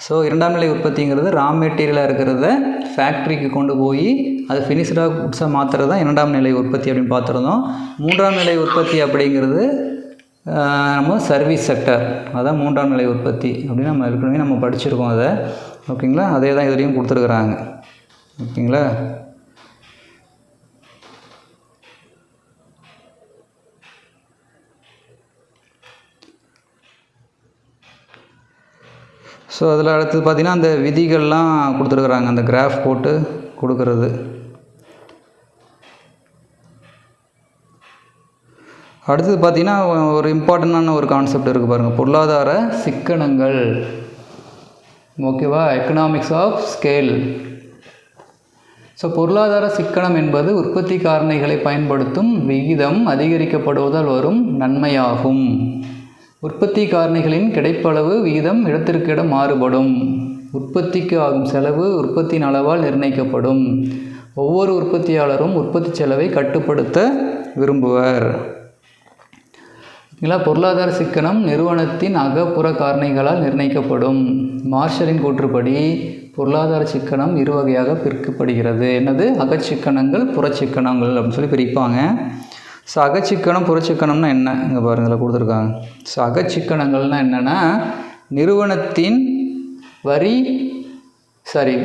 ஸோ இரண்டாம் நிலை உற்பத்திங்கிறது ரா மெட்டீரியலாக இருக்கிறத ஃபேக்ட்ரிக்கு கொண்டு போய் அது ஃபினிஷ்டாக குட்ஸாக மாற்றுறது தான் இரண்டாம் நிலை உற்பத்தி அப்படின்னு பார்த்துருந்தோம். மூன்றாம் நிலை உற்பத்தி அப்படிங்கிறது நம்ம சர்வீஸ் செக்டர், அதான் மூன்றாம் நிலை உற்பத்தி அப்படின்னு நம்ம ஏற்கனவே நம்ம படிச்சிருக்கோம் அதை. ஓகேங்களா? அதே தான் இதுலேயும் கொடுத்துருக்குறாங்க. ஓகேங்களா? ஸோ அதில் அடுத்தது பார்த்திங்கன்னா அந்த விதிகள்லாம் கொடுத்துருக்குறாங்க, அந்த கிராஃப் போட்டு கொடுக்கறது. அடுத்தது பார்த்திங்கன்னா ஒரு இம்பார்ட்டண்டான ஒரு கான்செப்ட் இருக்குது பாருங்கள், பொருளாதார சிக்கனங்கள். ஓகேவா, எக்கனாமிக்ஸ் ஆஃப் ஸ்கேல். ஸோ பொருளாதார சிக்கனம் என்பது உற்பத்தி காரணிகளை பயன்படுத்தும் விகிதம் அதிகரிக்கப்படுவதால் வரும் நன்மையாகும். உற்பத்தி காரணிகளின் கிடைப்பளவு விகிதம் இடத்திற்கு இடம் மாறுபடும். உற்பத்திக்கு ஆகும் செலவு உற்பத்தியின் அளவால் நிர்ணயிக்கப்படும். ஒவ்வொரு உற்பத்தியாளரும் உற்பத்தி செலவை கட்டுப்படுத்த விரும்புவர். பொருளாதார சிக்கனம் நிறுவனத்தின் அகப்புற காரணிகளால் நிர்ணயிக்கப்படும். மார்ஷலின் கூற்றுப்படி பொருளாதார சிக்கனம் இரு வகையாக பிரிக்கப்படுகிறது. என்னது, அகச்சிக்கனங்கள், புறச்சிக்கனங்கள் அப்படின்னு சொல்லி பிரிப்பாங்க. ஸோ அகச்சிக்கனம் புறச்சிக்கனம்னா என்ன, இங்கே பாருங்கள் இதில் கொடுத்துருக்காங்க. ஸோ அகச்சிக்கனங்கள்னால் என்னென்னா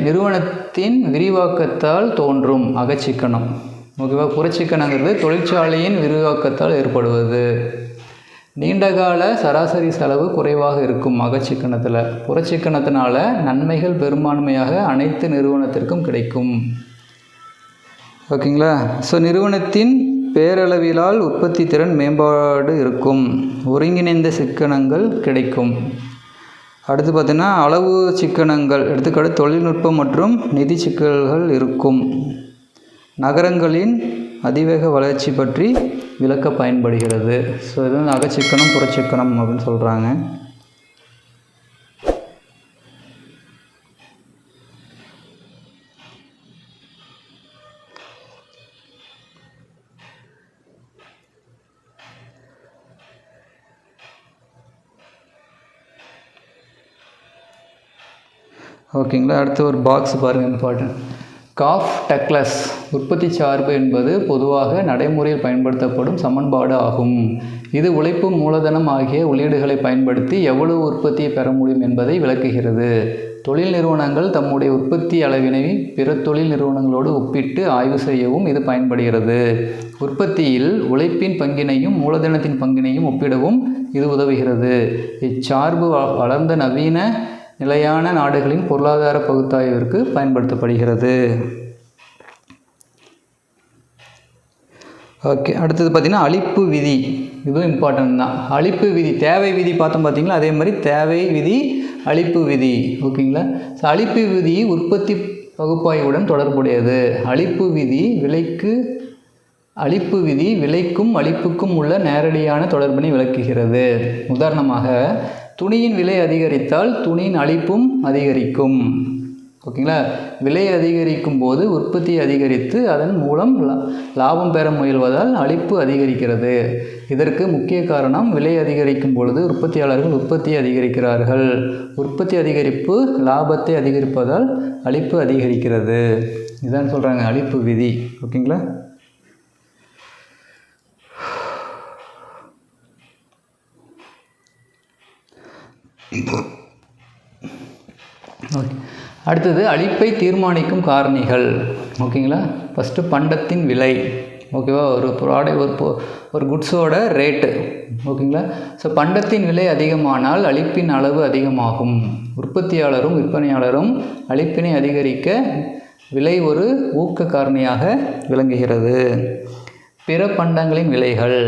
நிறுவனத்தின் விரிவாக்கத்தால் தோன்றும் அகச்சிக்கனம். ஓகேவா. புறச்சிக்கனங்கிறது தொழிற்சாலையின் விரிவாக்கத்தால் ஏற்படுவது. நீண்டகால சராசரி செலவு குறைவாக இருக்கும் அகச்சிக்கனத்தில். புறச்சிக்கனத்தினால நன்மைகள் பெரும்பான்மையாக அனைத்து நிறுவனத்திற்கும் கிடைக்கும். ஓகேங்களா. ஸோ நிறுவனத்தின் பேரளவிலால் உற்பத்தி திறன் மேம்பாடு இருக்கும். ஒருங்கிணைந்த சிக்கனங்கள் கிடைக்கும். அடுத்து பார்த்திங்கன்னா அளவு சிக்கனங்கள், எடுத்துக்காட்டு தொழில்நுட்பம் மற்றும் நிதி சிக்கல்கள் இருக்கும். நகரங்களின் அதிவேக வளர்ச்சி பற்றி விளக்க பயன்படுகிறது. ஸோ இது அகச்சிக்கனம் புறச்சிக்கனம் அப்படின்னு சொல்கிறாங்க. ஓகேங்களா. அடுத்து ஒரு பாக்ஸ் பாருங்கள், இம்பார்ட்டன்ட். காஃப் டக்ளஸ் உற்பத்தி சார்பு என்பது பொதுவாக நடைமுறையில் பயன்படுத்தப்படும் சமன்பாடு ஆகும். இது உழைப்பு, மூலதனம் ஆகிய உள்ளீடுகளை பயன்படுத்தி எவ்வளவு உற்பத்தியை பெற முடியும் என்பதை விளக்குகிறது. தொழில் நிறுவனங்கள் தம்முடைய உற்பத்தி அளவினை பிற தொழில் நிறுவனங்களோடு ஒப்பிட்டு ஆய்வு செய்யவும் இது பயன்படுகிறது. உற்பத்தியில் உழைப்பின் பங்கினையும் மூலதனத்தின் பங்கினையும் ஒப்பிடவும் இது உதவுகிறது. இச்சார்பு வளர்ந்த நவீன நிலையான நாடுகளின் பொருளாதார பகுத்தாய்விற்கு பயன்படுத்தப்படுகிறது. ஓகே. அடுத்தது பார்த்திங்கன்னா அளிப்பு விதி. இதுவும் இம்பார்ட்டன்ட் தான். அளிப்பு விதி, தேவை விதி பார்த்தோம் பார்த்தீங்களா, அதே மாதிரி தேவை விதி, அளிப்பு விதி. ஓகேங்களா. ஸோ அளிப்பு விதி உற்பத்தி பகுப்பாய்வுடன் தொடர்புடையது. அளிப்பு விதி விலைக்கும் அளிப்புக்கும் உள்ள நேரடியான தொடர்பினை விளக்குகிறது. உதாரணமாக, துணியின் விலை அதிகரித்தால் துணியின் அளிப்பும் அதிகரிக்கும். ஓகேங்களா. விலை அதிகரிக்கும் போது உற்பத்தி அதிகரித்து அதன் மூலம் லாபம் பெற முயல்வதால் அளிப்பு அதிகரிக்கிறது. இதற்கு முக்கிய காரணம் விலை அதிகரிக்கும் பொழுது உற்பத்தியாளர்கள் உற்பத்தியை அதிகரிக்கிறார்கள். உற்பத்தி அதிகரிப்பு லாபத்தை அதிகரிப்பதால் அளிப்பு அதிகரிக்கிறது. இதான் சொல்கிறாங்க அளிப்பு விதி. ஓகேங்களா. ஓகே, அடுத்தது அளிப்பை தீர்மானிக்கும் காரணிகள். ஓகேங்களா. ஃபஸ்ட்டு பண்டத்தின் விலை. ஓகேவா. ஒரு குட்ஸோட ரேட்டு. ஓகேங்களா. ஸோ பண்டத்தின் விலை அதிகமானால் அளிப்பின் அளவு அதிகமாகும். உற்பத்தியாளரும் விற்பனையாளரும் அளிப்பினை அதிகரிக்க விலை ஒரு ஊக்க காரணியாக விளங்குகிறது. பிற பண்டங்களின் விலைகள்.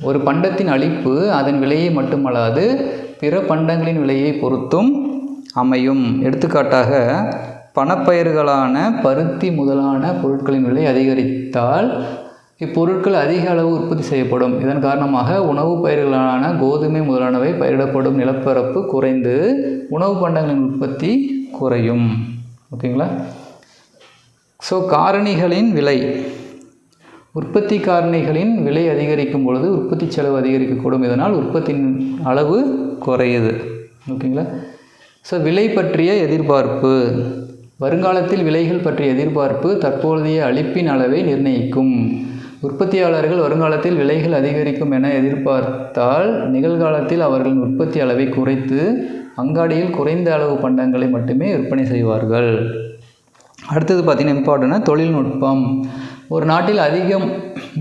ஒரு பண்டத்தின் அளிப்பு அதன் விலையை மட்டுமல்லாது பிற பண்டங்களின் விலையை பொறுத்தும் அமையும். எடுத்துக்காட்டாக பணப்பயிர்களான பருத்தி முதலான பொருட்களின் விலை அதிகரித்தால் இப்பொருட்கள் அதிக அளவு உற்பத்தி செய்யப்படும். இதன் காரணமாக உணவு பயிர்களான கோதுமை முதலானவை பயிரிடப்படும் நிலப்பரப்பு குறைந்து உணவு பண்டங்களின் உற்பத்தி குறையும். ஓகேங்களா. ஸோ காரணிகளின் விலை. உற்பத்தி காரணிகளின் விலை அதிகரிக்கும் பொழுது உற்பத்தி செலவு அதிகரிக்கக்கூடும். இதனால் உற்பத்தியின் அளவு குறையுது. ஓகேங்களா. ஸோ விலை பற்றிய எதிர்பார்ப்பு. வருங்காலத்தில் விலைகள் பற்றிய எதிர்பார்ப்பு தற்போதைய அளிப்பின் அளவை நிர்ணயிக்கும். உற்பத்தியாளர்கள் வருங்காலத்தில் விலைகள் அதிகரிக்கும் என எதிர்பார்த்தால் நிகழ்காலத்தில் அவர்களின் உற்பத்தி அளவை குறைத்து அங்காடியில் குறைந்த அளவு பண்டங்களை மட்டுமே விற்பனை செய்வார்கள். அடுத்தது பார்த்திங்கன்னா இம்பார்ட்டன்ட் தொழில்நுட்பம். ஒரு நாட்டில் அதிக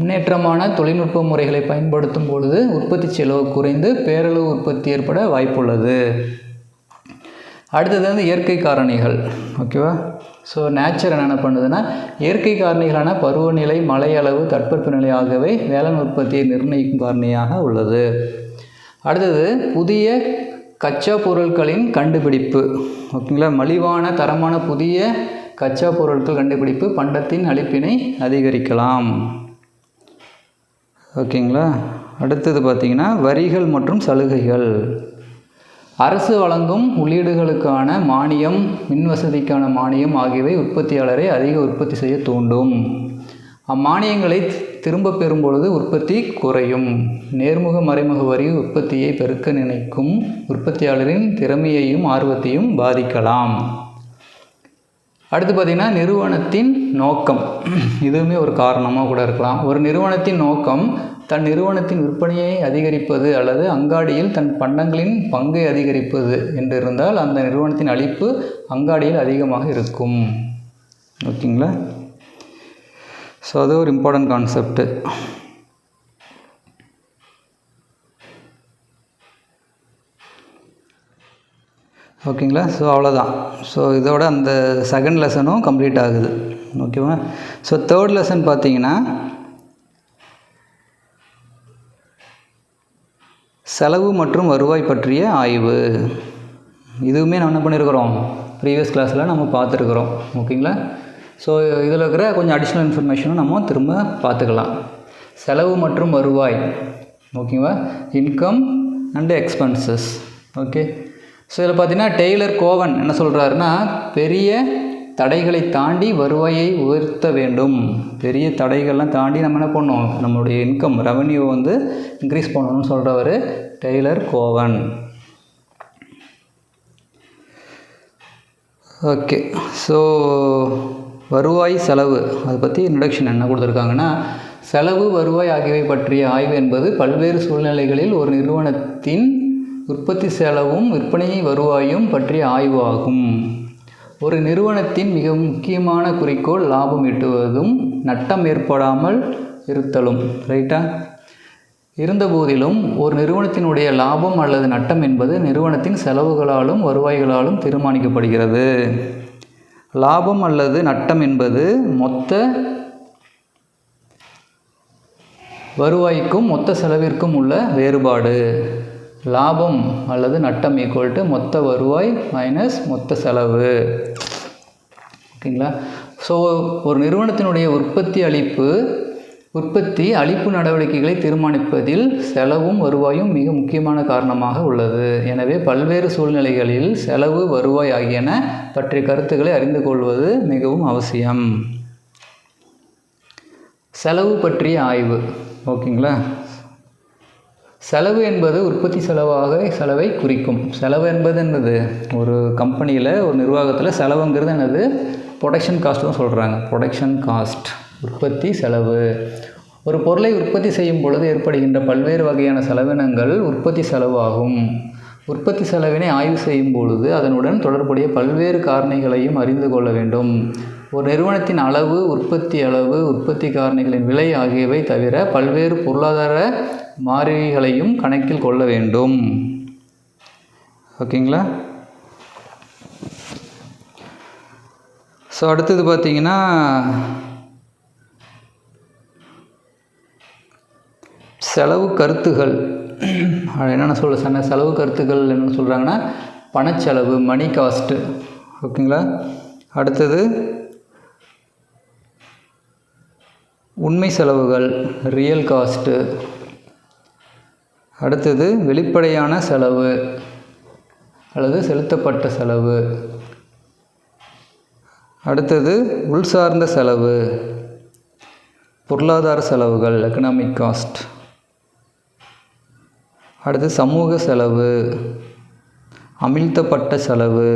முன்னேற்றமான தொழில்நுட்ப முறைகளை பயன்படுத்தும் பொழுது உற்பத்தி செலவு குறைந்து பேரளவு உற்பத்தி ஏற்பட வாய்ப்புள்ளது. அடுத்தது வந்து இயற்கை காரணிகள். ஓகேவா. ஸோ நேச்சர் என்னென்ன பண்ணுதுன்னா இயற்கை காரணிகளான பருவநிலை, மழை அளவு, தட்பவெப்பநிலை ஆகியவை வேளாண் உற்பத்தியை நிர்ணயிக்கும் காரணியாக உள்ளது. அடுத்தது புதிய கச்சா பொருட்களின் கண்டுபிடிப்பு. ஓகேங்களா. மலிவான தரமான புதிய கச்சா பொருட்கள் கண்டுபிடிப்பு பண்டத்தின் அளிப்பினை அதிகரிக்கலாம். ஓகேங்களா. அடுத்தது பார்த்திங்கன்னா வரிகள் மற்றும் சலுகைகள். அரசு வழங்கும் உள்ளீடுகளுக்கான மானியம், மின்வசதிக்கான மானியம் ஆகியவை உற்பத்தியாளரை அதிக உற்பத்தி செய்ய தூண்டும். அம்மானியங்களை திரும்ப பெறும் பொழுது உற்பத்தி குறையும். நேர்முக மறைமுக வரி உற்பத்தியை பெருக்க நினைக்கும் உற்பத்தியாளரின் திறமையையும் ஆர்வத்தையும் பாதிக்கலாம். அடுத்து பார்த்திங்கன்னா நிறுவனத்தின் நோக்கம். இதுவுமே ஒரு காரணமாக கூட இருக்கலாம். ஒரு நிறுவனத்தின் நோக்கம் தன் நிறுவனத்தின் விற்பனையை அதிகரிப்பது அல்லது அங்காடியில் தன் பண்டங்களின் பங்கை அதிகரிப்பது என்று இருந்தால் அந்த நிறுவனத்தின் அளிப்பு அங்காடியில் அதிகமாக இருக்கும். ஓகேங்களா. ஸோ அது ஒரு இம்பார்ட்டன்ட் கான்செப்ட். ஓகேங்களா. ஸோ அவ்வளோதான். ஸோ இதோட அந்த செகண்ட் லெசனும் கம்ப்ளீட் ஆகுது. ஓகேவா. ஸோ தேர்ட் லெசன் பார்த்தீங்கன்னா செலவு மற்றும் வருவாய் பற்றிய ஆய்வு. இதுவுமே நம்ம என்ன பண்ணியிருக்கிறோம், ப்ரீவியஸ் கிளாஸில் நம்ம பார்த்துருக்குறோம். ஓகேங்களா. ஸோ இதில் இருக்கிற கொஞ்சம் அடிஷ்னல் இன்ஃபர்மேஷனும் நம்ம திரும்ப பார்த்துக்கலாம். செலவு மற்றும் வருவாய். ஓகேவா. Income and expenses. Okay. So இதில் பார்த்தீங்கன்னா டெய்லர் கோவன் என்ன சொல்கிறாருன்னா பெரிய தடைகளை தாண்டி வருவாயை உயர்த்த வேண்டும். பெரிய தடைகள்லாம் தாண்டி நம்ம என்ன பண்ணோம், நம்மளுடைய இன்கம் ரெவன்யூ வந்து இன்க்ரீஸ் பண்ணணும்னு சொல்கிறவர் டெய்லர் கோவன். ஓகே. ஸோ வருவாய் செலவு அதை பற்றி இன்ட்ரடக்ஷன் என்ன கொடுத்துருக்காங்கன்னா செலவு வருவாய் ஆகியவை பற்றிய ஆய்வு என்பது பல்வேறு சூழ்நிலைகளில் ஒரு நிறுவனத்தின் உற்பத்தி செலவும் விற்பனை வருவாயும் பற்றிய ஆய்வு ஆகும். ஒரு நிறுவனத்தின் மிக முக்கியமான குறிக்கோள் லாபம் ஈட்டுவதும் நட்டம் ஏற்படாமல் இருத்தலும். ரைட்டா. இருந்தபோதிலும் ஒரு நிறுவனத்தினுடைய லாபம் அல்லது நட்டம் என்பது நிறுவனத்தின் செலவுகளாலும் வருவாய்களாலும் தீர்மானிக்கப்படுகிறது. லாபம் அல்லது நட்டம் என்பது மொத்த வருவாய்க்கும் மொத்த செலவிற்கும் உள்ள வேறுபாடு. லாபம் அல்லது நட்டம் ஈக்குவல் டு மொத்த வருவாய் மைனஸ் மொத்த செலவு. ஓகேங்களா. ஸோ ஒரு நிறுவனத்தினுடைய உற்பத்தி அளிப்பு உற்பத்தி அளிப்பு நடவடிக்கைகளை தீர்மானிப்பதில் செலவும் வருவாயும் மிக முக்கியமான காரணமாக உள்ளது. எனவே பல்வேறு சூழ்நிலைகளில் செலவு வருவாய் ஆகியன பற்றிய கருத்துக்களை அறிந்து கொள்வது மிகவும் அவசியம். செலவு பற்றிய ஆய்வு. ஓகேங்களா. செலவு என்பது உற்பத்தி செலவை குறிக்கும். செலவு என்பது என்னது? ஒரு கம்பெனியில் ஒரு நிர்வாகத்தில் செலவுங்கிறது என்னது? ப்ரொடக்ஷன் காஸ்ட் தான் சொல்கிறாங்க. ப்ரொடக்ஷன் காஸ்ட் உற்பத்தி செலவு. ஒரு பொருளை உற்பத்தி செய்யும் பொழுது ஏற்படுகின்ற பல்வேறு வகையான செலவினங்கள் உற்பத்தி செலவு ஆகும். உற்பத்தி செலவினை ஆய்வு செய்யும் பொழுது அதனுடன் தொடர்புடைய பல்வேறு காரணிகளையும் அறிந்து கொள்ள வேண்டும். ஒரு நிறுவனத்தின் அளவு, உற்பத்தி காரணிகளின் விலை ஆகியவை தவிர பல்வேறு பொருளாதார மாறிகளையும் கணக்கில் கொள்ள வேண்டும். ஓகேங்களா. ஸோ அடுத்தது பார்த்திங்கன்னா செலவு கருத்துகள். என்னென்ன சொன்ன செலவு கருத்துக்கள் என்னென்னு சொல்கிறாங்கன்னா பணச்செலவு, மணி காஸ்ட்டு. ஓகேங்களா. அடுத்தது உண்மை செலவுகள், ரியல் காஸ்ட்டு. அடுத்தது வெளிப்படையான செலவு அல்லது செலுத்தப்பட்ட செலவு. அடுத்தது உள்சார்ந்த செலவு, பொருளாதார செலவுகள், எக்கனாமிக் காஸ்ட். அடுத்து சமூக செலவு, அமிழ்த்தப்பட்ட செலவு.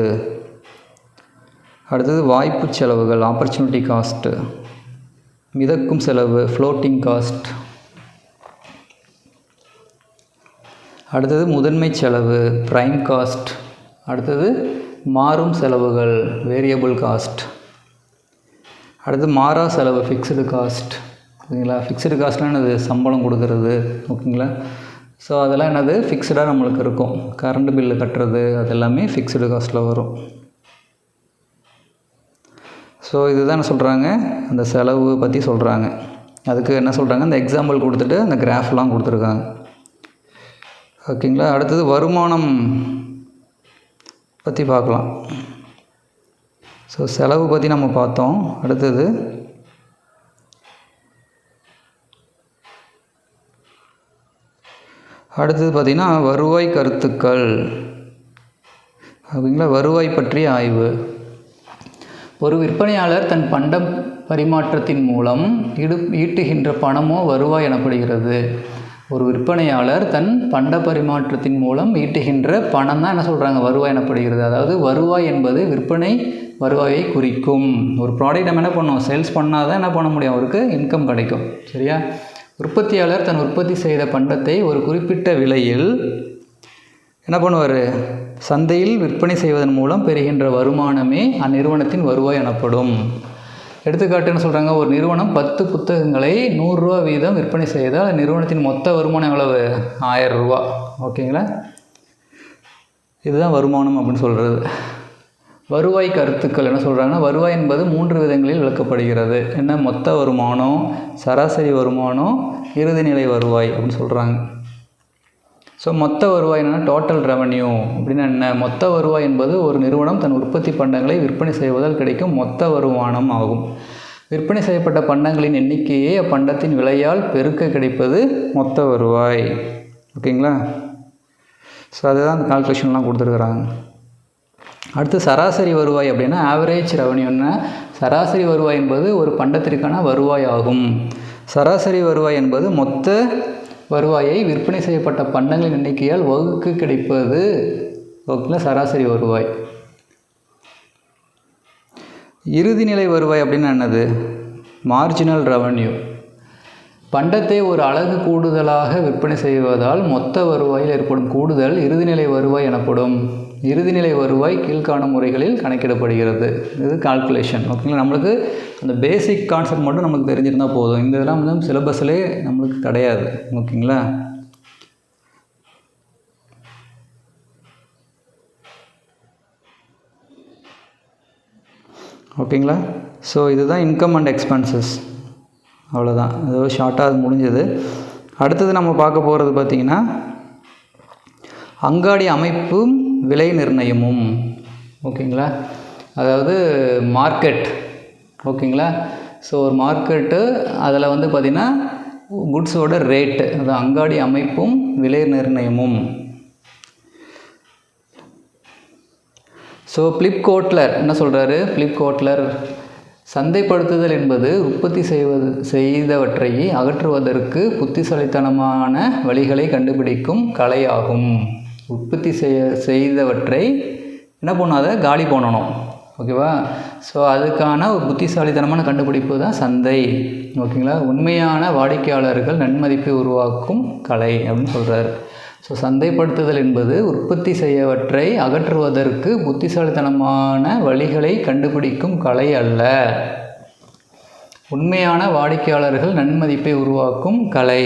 அடுத்தது வாய்ப்பு செலவுகள், ஆப்பர்ச்சுனிட்டி காஸ்ட்டு. மிதக்கும் செலவு, ஃப்ளோட்டிங் காஸ்ட். அடுத்தது முதன்மை செலவு, ப்ரைம் காஸ்ட். அடுத்தது மாறும் செலவுகள், வேரியபிள் காஸ்ட். அடுத்து மாறா செலவு, ஃபிக்ஸ்டு காஸ்ட். ஓகேங்களா. ஃபிக்ஸ்டு காஸ்ட்லாம் என்னது? சம்பளம் கொடுக்கறது. ஓகேங்களா. ஸோ அதெல்லாம் என்னது? ஃபிக்ஸ்டாக நம்மளுக்கு இருக்கும். கரண்ட் பில்லு கட்டுறது அது எல்லாமே ஃபிக்ஸ்டு காஸ்ட்டில் வரும். ஸோ இதுதான் என்ன சொல்கிறாங்க, அந்த செலவு பற்றி சொல்கிறாங்க. அதுக்கு என்ன சொல்கிறாங்க, அந்த எக்ஸாம்பிள் கொடுத்துட்டு அந்த கிராஃப்லாம் கொடுத்துருக்காங்க. ஓகேங்களா. அடுத்தது வருமானம் பற்றி பார்க்கலாம். ஸோ செலவு பற்றி நம்ம பார்த்தோம். அடுத்தது பார்த்திங்கன்னா வருவாய் கருத்துக்கள். ஓகேங்களா. வருவாய் பற்றிய ஆய்வு. ஒரு விற்பனையாளர் தன் பண்ட பரிமாற்றத்தின் மூலம் ஈட்டுகின்ற பணமோ வருவாய் எனப்படுகிறது. ஒரு விற்பனையாளர் தன் பண்ட பரிமாற்றத்தின் மூலம் ஈட்டுகின்ற பணம் தான் என்ன சொல்கிறாங்க, வருவாய் எனப்படுகிறது. அதாவது வருவாய் என்பது விற்பனை வருவாயை குறிக்கும். ஒரு ப்ராடக்ட் நம்ம என்ன பண்ணோம், சேல்ஸ் பண்ணால் தான் என்ன பண்ண முடியும், அவருக்கு இன்கம் கிடைக்கும். சரியா. உற்பத்தியாளர் தன் உற்பத்தி செய்த பண்டத்தை ஒரு குறிப்பிட்ட விலையில் என்ன பண்ணுவார், சந்தையில் விற்பனை செய்வதன் மூலம் பெறுகின்ற வருமானமே அந்நிறுவனத்தின் வருவாய் எனப்படும். எடுத்துக்காட்டு என்ன சொல்கிறாங்க, ஒரு நிறுவனம் 10 புத்தகங்களை 100 ரூபா வீதம் விற்பனை செய்தால் நிறுவனத்தின் மொத்த வருமானம் எவ்வளவு, 1000 ரூபா. ஓகேங்களா. இதுதான் வருமானம் அப்படின்னு சொல்கிறது. வருவாய் கருத்துக்கள் என்ன சொல்கிறாங்கன்னா, வருவாய் என்பது 3 விதங்களில் விளக்கப்படுகிறது. என்ன, மொத்த வருமானம், சராசரி வருமானம், இறுதிநிலை வருவாய் அப்படின்னு சொல்கிறாங்க. ஸோ மொத்த வருவாய் என்னென்னா டோட்டல் ரெவன்யூ அப்படின்னா என்ன, மொத்த வருவாய் என்பது ஒரு நிறுவனம் தன் உற்பத்தி பண்டங்களை விற்பனை செய்வதால் கிடைக்கும் மொத்த வருமானம் ஆகும். விற்பனை செய்யப்பட்ட பண்டங்களின் எண்ணிக்கையே அப்பண்டத்தின் விலையால் பெருக்க கிடைப்பது மொத்த வருவாய். ஓகேங்களா. ஸோ அதுதான் அந்த கால்குலேஷன்லாம் கொடுத்துருக்குறாங்க. அடுத்து சராசரி வருவாய் அப்படின்னா ஆவரேஜ் ரெவன்யூன்னா, சராசரி வருவாய் என்பது ஒரு பண்டத்திற்கான வருவாய் ஆகும். சராசரி வருவாய் என்பது மொத்த வருவாயை விற்பனை செய்யப்பட்ட பண்டங்களின் எண்ணிக்கையால் வகுக்க கிடைப்பது. ஓகேங்களா, சராசரி வருவாய். இறுதிநிலை வருவாய் அப்படின்னா என்னது, மார்ஜினல் ரெவன்யூ. பண்டத்தை ஒரு அலகு கூடுதலாக விற்பனை செய்வதால் மொத்த வருவாயில் ஏற்படும் கூடுதல் இறுதிநிலை வருவாய் எனப்படும். இறுதிநிலை வருவாய் கீழ்காணும் முறைகளில் கணக்கிடப்படுகிறது. இது கால்குலேஷன். ஓகேங்களா. நம்மளுக்கு அந்த பேசிக் கான்செப்ட் மட்டும் நமக்கு தெரிஞ்சிருந்தால் போதும். இந்த இதெல்லாம் வந்து சிலபஸ்லேயே நம்மளுக்கு கிடையாது. ஓகேங்களா. ஓகேங்களா. ஸோ இதுதான் இன்கம் அண்ட் எக்ஸ்பென்சஸ். அவ்வளோதான், அது ஷார்ட்டாக அது முடிஞ்சது. அடுத்தது நம்ம பார்க்க போகிறது பார்த்திங்கன்னா அங்காடி அமைப்பும் விலை நிர்ணயமும். ஓகேங்களா. அதாவது மார்க்கெட். ஓகேங்களா. ஸோ ஒரு மார்க்கெட்டு அதில் வந்து பார்த்திங்கன்னா குட்ஸோட ரேட்டு, அது அங்காடி அமைப்பும் விலை நிர்ணயமும். ஸோ பிலிப் கோட்லர் என்ன சொல்கிறாரு? பிலிப் கோட்லர், சந்தைப்படுத்துதல் என்பது உற்பத்தி செய்தவற்றை அகற்றுவதற்கு புத்திசாலித்தனமான வழிகளை கண்டுபிடிக்கும் கலையாகும். உற்பத்தி செய்தவற்றை என்ன பண்ணாத காலி பண்ணணும், ஓகேவா? ஸோ அதுக்கான ஒரு புத்திசாலித்தனமான கண்டுபிடிப்பு தான் சந்தை, ஓகேங்களா? உண்மையான வாடிக்கையாளர்கள் நன்மதிப்பை உருவாக்கும் கலை அப்படின்னு சொல்கிறார். ஸோ சந்தைப்படுத்துதல் என்பது உற்பத்தி செய்யவற்றை அகற்றுவதற்கு புத்திசாலித்தனமான வழிகளை கண்டுபிடிக்கும் கலை அல்ல, உண்மையான வாடிக்கையாளர்கள் நன்மதிப்பை உருவாக்கும் கலை.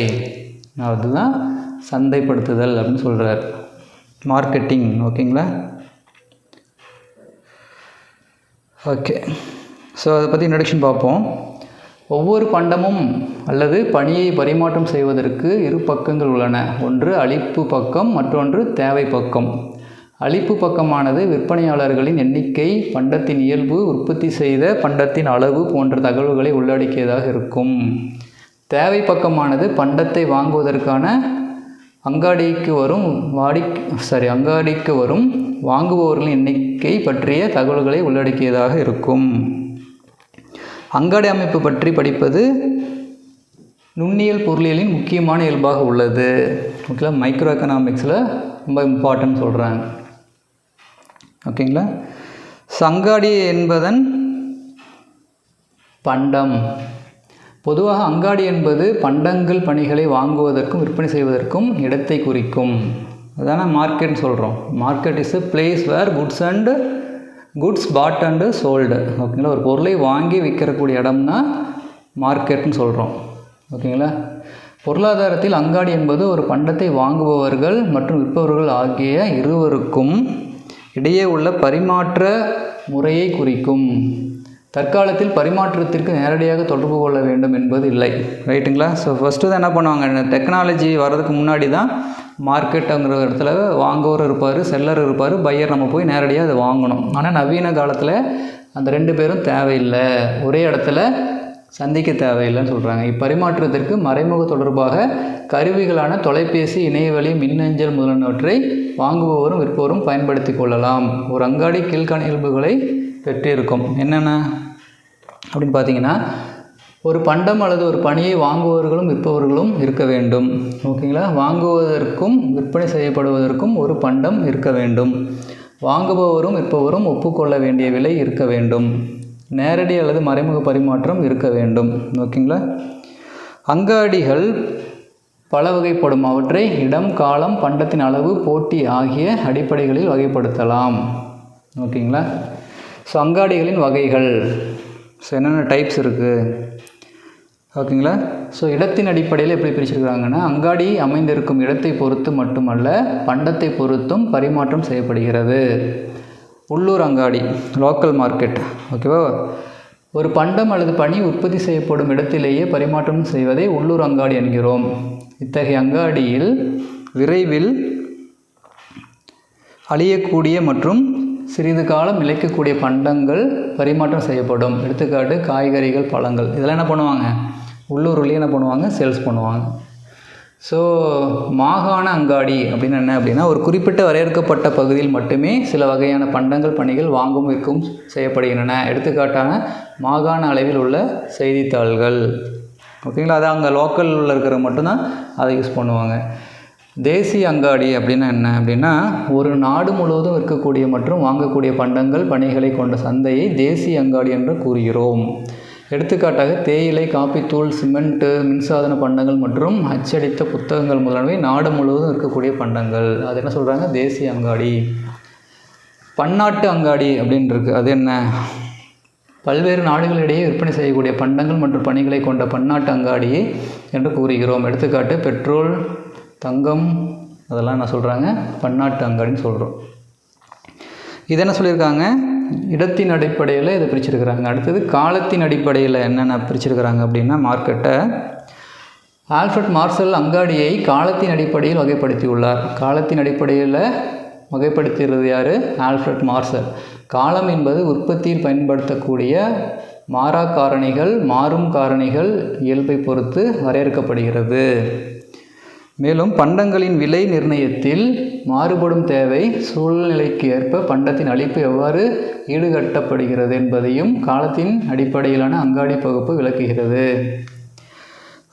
அதுதான் சந்தைப்படுத்துதல் அப்படின்னு சொல்கிறார், மார்க்கெட்டிங், ஓகேங்களா? ஓகே, ஸோ அதை பற்றி இன்ட்ரடக்ஷன் பார்ப்போம். ஒவ்வொரு பண்டமும் அல்லது பணியை பரிமாற்றம் செய்வதற்கு இரு பக்கங்கள் உள்ளன. ஒன்று அளிப்பு பக்கம், மற்றொன்று தேவை பக்கம். அளிப்பு பக்கமானது விற்பனையாளர்களின் எண்ணிக்கை, பண்டத்தின் இயல்பு, உற்பத்தி செய்த பண்டத்தின் அளவு போன்ற தகவல்களை உள்ளடக்கியதாக இருக்கும். தேவை பக்கமானது பண்டத்தை வாங்குவதற்கான அங்காடிக்கு வரும் வாங்குபவர்களின் எண்ணிக்கை பற்றிய தகவல்களை உள்ளடக்கியதாக இருக்கும். அங்காடி அமைப்பு பற்றி படிப்பது நுண்ணியல் பொருளியலின் முக்கியமான இயல்பாக உள்ளது. ஓகேங்களா? மைக்ரோ எக்கனாமிக்ஸில் ரொம்ப இம்பார்ட்டன்ட் சொல்கிறாங்க, ஓகேங்களா? அங்காடி என்பதன் பண்டம். பொதுவாக அங்காடி என்பது பண்டங்கள் பணிகளை வாங்குவதற்கும் விற்பனை செய்வதற்கும் இடத்தை குறிக்கும். அதான மார்க்கெட்னு சொல்கிறோம். Market is a place where goods bought and sold, ஓகேங்களா? ஒரு பொருளை வாங்கி விற்கிறக்கூடிய இடம்னா மார்க்கெட்னு சொல்கிறோம், ஓகேங்களா? பொருளாதாரத்தில் அங்காடி என்பது ஒரு பண்டத்தை வாங்குபவர்கள் மற்றும் விற்பவர்கள் ஆகிய இருவருக்கும் இடையே உள்ள பரிமாற்ற முறையை குறிக்கும். தற்காலத்தில் பரிமாற்றத்திற்கு நேரடியாக தொடர்பு கொள்ள வேண்டும் என்பது இல்லை, ரைட்டுங்களா? ஸோ ஃபஸ்ட்டு தான் என்ன பண்ணுவாங்க, டெக்னாலஜி வர்றதுக்கு முன்னாடி தான் மார்க்கெட்டுங்கிற இடத்துல வாங்குவோர் இருப்பார், செல்லர் இருப்பார், பையர் நம்ம போய் நேரடியாக அதை வாங்கணும். ஆனால் நவீன காலத்தில் அந்த ரெண்டு பேரும் தேவையில்லை, ஒரே இடத்துல சந்திக்க தேவையில்லைன்னு சொல்கிறாங்க. இப்பரிமாற்றத்திற்கு மறைமுக தொடர்பாக கருவிகளான தொலைபேசி, இணையவழி, மின்னஞ்சல் முதலானவற்றை வாங்குபவரும் விற்பவரும் பயன்படுத்தி கொள்ளலாம். ஒரு அங்காடி கீழ்காண இயல்புகளை பெற்றிருக்கும். என்னென்ன அப்படின்னு பார்த்தீங்கன்னா, ஒரு பண்டம் அல்லது ஒரு பணியை வாங்குபவர்களும் விற்பவர்களும் இருக்க வேண்டும், ஓகேங்களா? வாங்குவதற்கும் விற்பனை செய்யப்படுவதற்கும் ஒரு பண்டம் இருக்க வேண்டும். வாங்குபவரும் விற்பவரும் ஒப்புக்கொள்ள வேண்டிய விலை இருக்க வேண்டும். நேரடி அல்லது மறைமுக பரிமாற்றம் இருக்க வேண்டும், ஓகேங்களா? அங்காடிகள் பல வகைப்படும். அவற்றை இடம், காலம், பண்டத்தின் அளவு, போட்டி ஆகிய அடிப்படைகளில் வகைப்படுத்தலாம், ஓகேங்களா? ஸோ அங்காடிகளின் வகைகள், ஸோ என்னென்ன டைப்ஸ் இருக்குது, ஓகேங்களா? ஸோ இடத்தின் அடிப்படையில் எப்படி பிரிச்சிருக்கிறாங்கன்னா, அங்காடி அமைந்திருக்கும் இடத்தை பொறுத்து மட்டுமல்ல, பண்டத்தை பொறுத்தும் பரிமாற்றம் செய்யப்படுகிறது. உள்ளூர் அங்காடி, லோக்கல் மார்க்கெட், ஓகேவா? ஒரு பண்டம் அல்லது பணி உற்பத்தி செய்யப்படும் இடத்திலேயே பரிமாற்றம் செய்வதை உள்ளூர் அங்காடி என்கிறோம். இத்தகைய அங்காடியில் விரைவில் அழியக்கூடிய மற்றும் சிறிது காலம் நிலைக்கக்கூடிய பண்டங்கள் பரிமாற்றம் செய்யப்படும். எடுத்துக்காட்டு காய்கறிகள், பழங்கள், இதெல்லாம் என்ன பண்ணுவாங்க, உள்ளூர்லேயே என்ன பண்ணுவாங்க, சேல்ஸ் பண்ணுவாங்க. ஸோ மாகாண அங்காடி அப்படின்னு என்ன அப்படின்னா, ஒரு குறிப்பிட்ட வரையறுக்கப்பட்ட பகுதியில் மட்டுமே சில வகையான பண்டங்கள், பணிகள் வாங்கவும் விற்கவும் செய்யப்படுகின்றன. எடுத்துக்காட்டான மாகாண அளவில் உள்ள செய்தித்தாள்கள், ஓகேங்களா? அது அங்கே லோக்கலில் இருக்கிற மட்டும்தான் அதை யூஸ் பண்ணுவாங்க. தேசிய அங்காடி அப்படின்னா என்ன அப்படின்னா, ஒரு நாடு முழுவதும் விற்கக்கூடிய மற்றும் வாங்கக்கூடிய பண்டங்கள், பணிகளை கொண்ட சந்தையை தேசிய அங்காடி என்று கூறுகிறோம். எடுத்துக்காட்டாக தேயிலை, காப்பித்தூள், சிமெண்ட்டு, மின்சாதன பண்டங்கள் மற்றும் அச்சடித்த புத்தகங்கள் முதலானவை நாடு முழுவதும் இருக்கக்கூடிய பண்டங்கள். அது என்ன சொல்கிறாங்க, தேசிய அங்காடி. பன்னாட்டு அங்காடி அப்படின்னு இருக்குது. அது என்ன, பல்வேறு நாடுகளிடையே விற்பனை செய்யக்கூடிய பண்டங்கள் மற்றும் பணிகளை கொண்ட பன்னாட்டு அங்காடியை என்று கூறுகிறோம். எடுத்துக்காட்டு பெட்ரோல், தங்கம், அதெல்லாம் என்ன சொல்கிறாங்க, பன்னாட்டு அங்காடின்னு சொல்கிறோம். இது என்ன சொல்லியிருக்காங்க, இடத்தின் அடிப்படையில் இதை பிரிச்சிருக்கிறாங்க. அடுத்தது காலத்தின் அடிப்படையில் என்னென்ன பிரிச்சிருக்கிறாங்க அப்படின்னா, மார்க்கெட்டை ஆல்ஃப்ரட் மார்சல் அங்காடியை காலத்தின் அடிப்படையில் வகைப்படுத்தியுள்ளார். காலத்தின் அடிப்படையில் வகைப்படுத்துகிறது யார், ஆல்ஃப்ரட் மார்சல். காலம் என்பது உற்பத்தியில் பயன்படுத்தக்கூடிய மாறா காரணிகள், மாறும் காரணிகள் இயல்பை பொறுத்து வரையறுக்கப்படுகிறது. மேலும் பண்டங்களின் விலை நிர்ணயத்தில் மாறுபடும் தேவை சூழ்நிலைக்கு ஏற்ப பண்டத்தின் அளிப்பு எவ்வாறு ஈடுகட்டப்படுகிறது என்பதையும் காலத்தின் அடிப்படையிலான அங்காடி பகுப்பு விளக்குகிறது.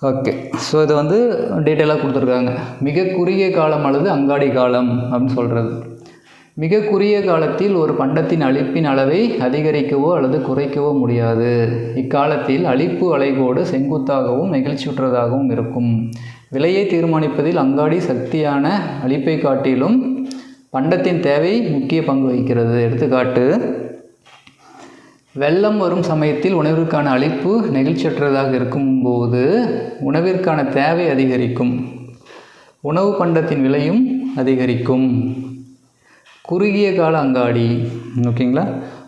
ஓகே, ஸோ இது வந்து டீட்டெயிலாக கொடுத்துருக்காங்க. மிக குறுகிய காலம் அல்லது அங்காடி காலம் அப்படின்னு சொல்கிறது. மிக குறுகிய காலத்தில் ஒரு பண்டத்தின் அளிப்பின் அளவை அதிகரிக்கவோ அல்லது குறைக்கவோ முடியாது. இக்காலத்தில் அளிப்பு அலைகோடு செங்குத்தாகவும் நெகிழ்ச்சியுற்றதாகவும் இருக்கும். விலையை தீர்மானிப்பதில் அங்காடி சக்தியான அளிப்பை காட்டிலும் பண்டத்தின் தேவை முக்கிய பங்கு வகிக்கிறது. எடுத்துக்காட்டு, வெள்ளம் வரும் சமயத்தில் உணவிற்கான அளிப்பு நெகிழ்ச்சியற்றதாக இருக்கும்போது உணவிற்கான தேவை அதிகரிக்கும், உணவு பண்டத்தின் விலையும் அதிகரிக்கும். குறுகிய கால அங்காடி. ஓகேங்களா,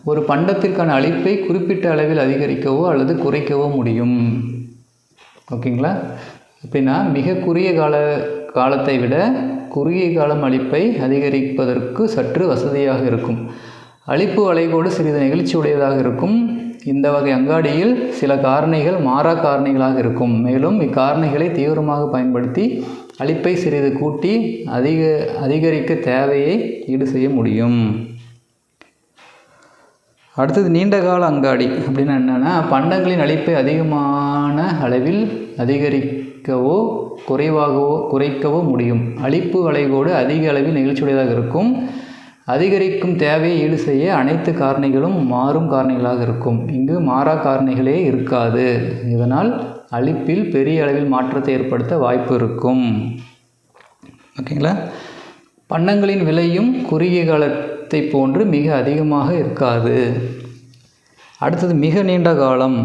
ஒரு பண்டத்திற்கான அளிப்பை குறிப்பிட்ட அளவில் அதிகரிக்கவோ அல்லது குறைக்கவோ முடியும். ஓகேங்களா, அப்படின்னா மிக குறுகிய காலத்தை விட குறுகிய காலம் அளிப்பை அதிகரிப்பதற்கு சற்று வசதியாக இருக்கும். அளிப்பு அலைகோடு சிறிது நெகிழ்ச்சி உடையதாக இருக்கும். இந்த வகை அங்காடியில் சில காரணிகள் மாறா காரணிகளாக இருக்கும். மேலும் இக்காரணிகளை தீவிரமாக பயன்படுத்தி அளிப்பை சிறிது கூட்டி அதிகரிக்க தேவையை ஈடு செய்ய முடியும். அடுத்தது நீண்டகால அங்காடி அப்படின்னா என்னென்னா, பண்டங்களின் அளிப்பை அதிகமான அளவில் அதிகரிக்கவோ குறைக்கவோ முடியும். அளிப்பு அலைகோடு அதிக அளவில் நெகிழ்ச்சியுடையதாக இருக்கும். அதிகரிக்கும் தேவையை ஈடு செய்ய அனைத்து காரணிகளும் மாறும் காரணிகளாக இருக்கும். இங்கு மாறா காரணிகளே இருக்காது. இதனால் அளிப்பில் பெரிய அளவில் மாற்றத்தை ஏற்படுத்த வாய்ப்பு இருக்கும். ஓகேங்களா, பண்டங்களின் விலையும் குறுகிய காலத்தை போன்று மிக அதிகமாக இருக்காது. அடுத்தது மிக நீண்ட காலம்.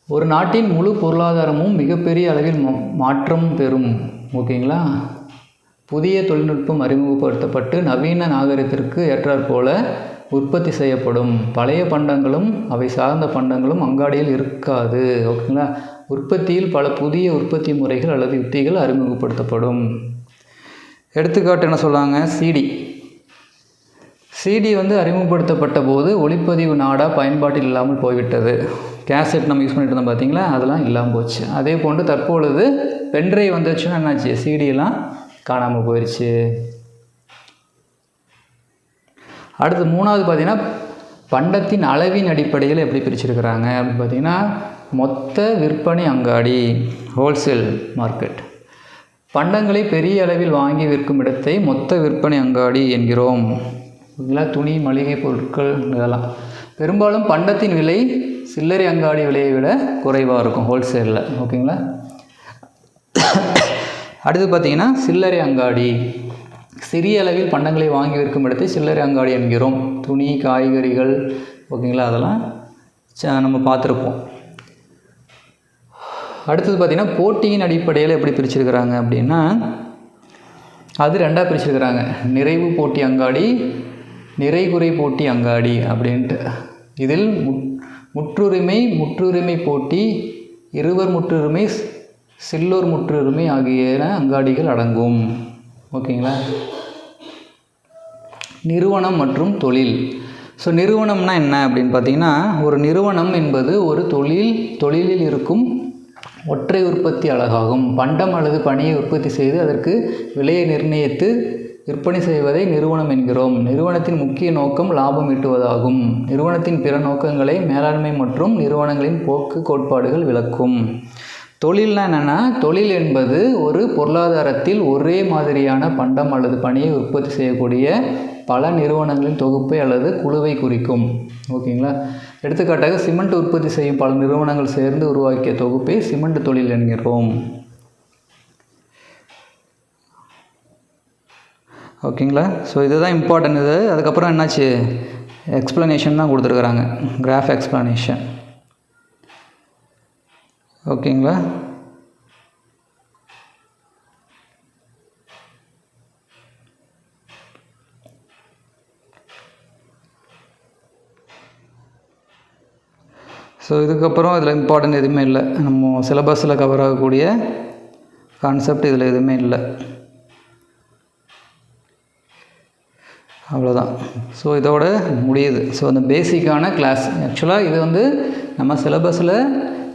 ஒரு நாட்டின் முழு பொருளாதாரமும் மிகப்பெரிய அளவில் மாற்றம் பெறும். ஓகேங்களா, புதிய தொழில்நுட்பம் அறிமுகப்படுத்தப்பட்டு நவீன நாகரிகத்திற்கு ஏற்றாற்போல உற்பத்தி செய்யப்படும். பழைய பண்டங்களும் அவை சார்ந்த பண்டங்களும் அங்காடியில் இருக்காது. ஓகேங்களா, உற்பத்தியில் பல புதிய உற்பத்தி முறைகள் அல்லது யுத்திகள் அறிமுகப்படுத்தப்படும். எடுத்துக்காட்டு என்ன சொல்லாங்க, சிடி வந்து அறிமுகப்படுத்தப்பட்ட போது ஒளிப்பதிவு நாடா பயன்பாட்டில் இல்லாமல் போய்விட்டது. கேசட் நம்ம யூஸ் பண்ணிட்டு இருந்தோம் பார்த்தீங்களா, அதெல்லாம் இல்லாமல் போச்சு. அதே போன்று தற்பொழுது பென்ட்ரைவ் வந்துச்சுன்னா என்னாச்சு, சிடியெல்லாம் காணாமல் போயிடுச்சு. அடுத்து மூணாவது பார்த்திங்கன்னா, பண்டத்தின் அளவின் அடிப்படையில் எப்படி பிரிச்சிருக்கிறாங்க அப்படின்னு பார்த்திங்கன்னா, மொத்த விற்பனை அங்காடி, ஹோல்சேல் மார்க்கெட். பண்டங்களை பெரிய அளவில் வாங்கி விற்கும் இடத்தை மொத்த விற்பனை அங்காடி என்கிறோம். இதெல்லாம் துணி, மளிகை பொருட்கள் இதெல்லாம். பெரும்பாலும் பண்டத்தின் விலை சில்லறை அங்காடி விலையை விட குறைவாக இருக்கும் ஹோல்சேலில். ஓகேங்களா, அடுத்து பார்த்திங்கன்னா சில்லறை அங்காடி. சிறிய அளவில் பண்டங்களை வாங்கி விற்கும் இடத்தை சில்லறை அங்காடி என்கிறோம். துணி, காய்கறிகள், ஓகேங்களா, அதெல்லாம் நம்ம பார்த்துருப்போம். அடுத்தது பார்த்திங்கன்னா போட்டியின் அடிப்படையில் எப்படி பிரிச்சிருக்கிறாங்க அப்படின்னா, அது ரெண்டாக பிரிச்சிருக்கிறாங்க. நிறைவு போட்டி அங்காடி, நிறைகுறை போட்டி அங்காடி அப்படின்ட்டு. இதில் முற்றுரிமை போட்டி, இருவர் முற்றுரிமை, சில்லோர் முற்றுரிமை ஆகிய அங்காடிகள் அடங்கும். ஓகேங்களா, நிறுவனம் மற்றும் தொழில். ஸோ நிறுவனம்னா என்ன அப்படின்னு பார்த்தீங்கன்னா, ஒரு நிறுவனம் என்பது ஒரு தொழிலில் இருக்கும் ஒற்றை உற்பத்தி அலகாகும். பண்டம் அல்லது பணியை உற்பத்தி செய்து அதற்கு விலையை நிர்ணயித்து விற்பனை செய்வதை நிறுவனம் என்கிறோம். நிறுவனத்தின் முக்கிய நோக்கம் லாபம் ஈட்டுவதாகும். நிறுவனத்தின் பிற நோக்கங்களை மேலாண்மை மற்றும் நிறுவனங்களின் போக்கு கோட்பாடுகள் விளக்கும். தொழில்னா என்னென்னா, தொழில் என்பது ஒரு பொருளாதாரத்தில் ஒரே மாதிரியான பண்டம் அல்லது பணியை உற்பத்தி செய்யக்கூடிய பல நிறுவனங்களின் தொகுப்பை அல்லது குழுவை குறிக்கும். ஓகேங்களா, எடுத்துக்காட்டாக சிமெண்ட் உற்பத்தி செய்யும் பல நிறுவனங்கள் சேர்ந்து உருவாக்கிய தொகுப்பை சிமெண்ட் தொழில் என்கிறோம். ஓகேங்களா, ஸோ இதுதான் இம்பார்ட்டன்ட். இது அதுக்கப்புறம் என்னாச்சு, எக்ஸ்ப்ளனேஷன் தான் கொடுத்துருக்குறாங்க, கிராஃப் எக்ஸ்ப்ளனேஷன். ஓகேங்களா, ஸோ இதுக்கப்புறம் இதில் இம்பார்ட்டன்ட் எதுவுமே இல்லை. நம்ம சிலபஸில் கவர் ஆகக்கூடிய கான்செப்ட் இதில் எதுவுமே இல்லை. அவ்வளோதான். ஸோ இதோட முடியுது. ஸோ அந்த பேசிக்கான கிளாஸ் ஆக்சுவலாக இது வந்து நம்ம சிலபஸில்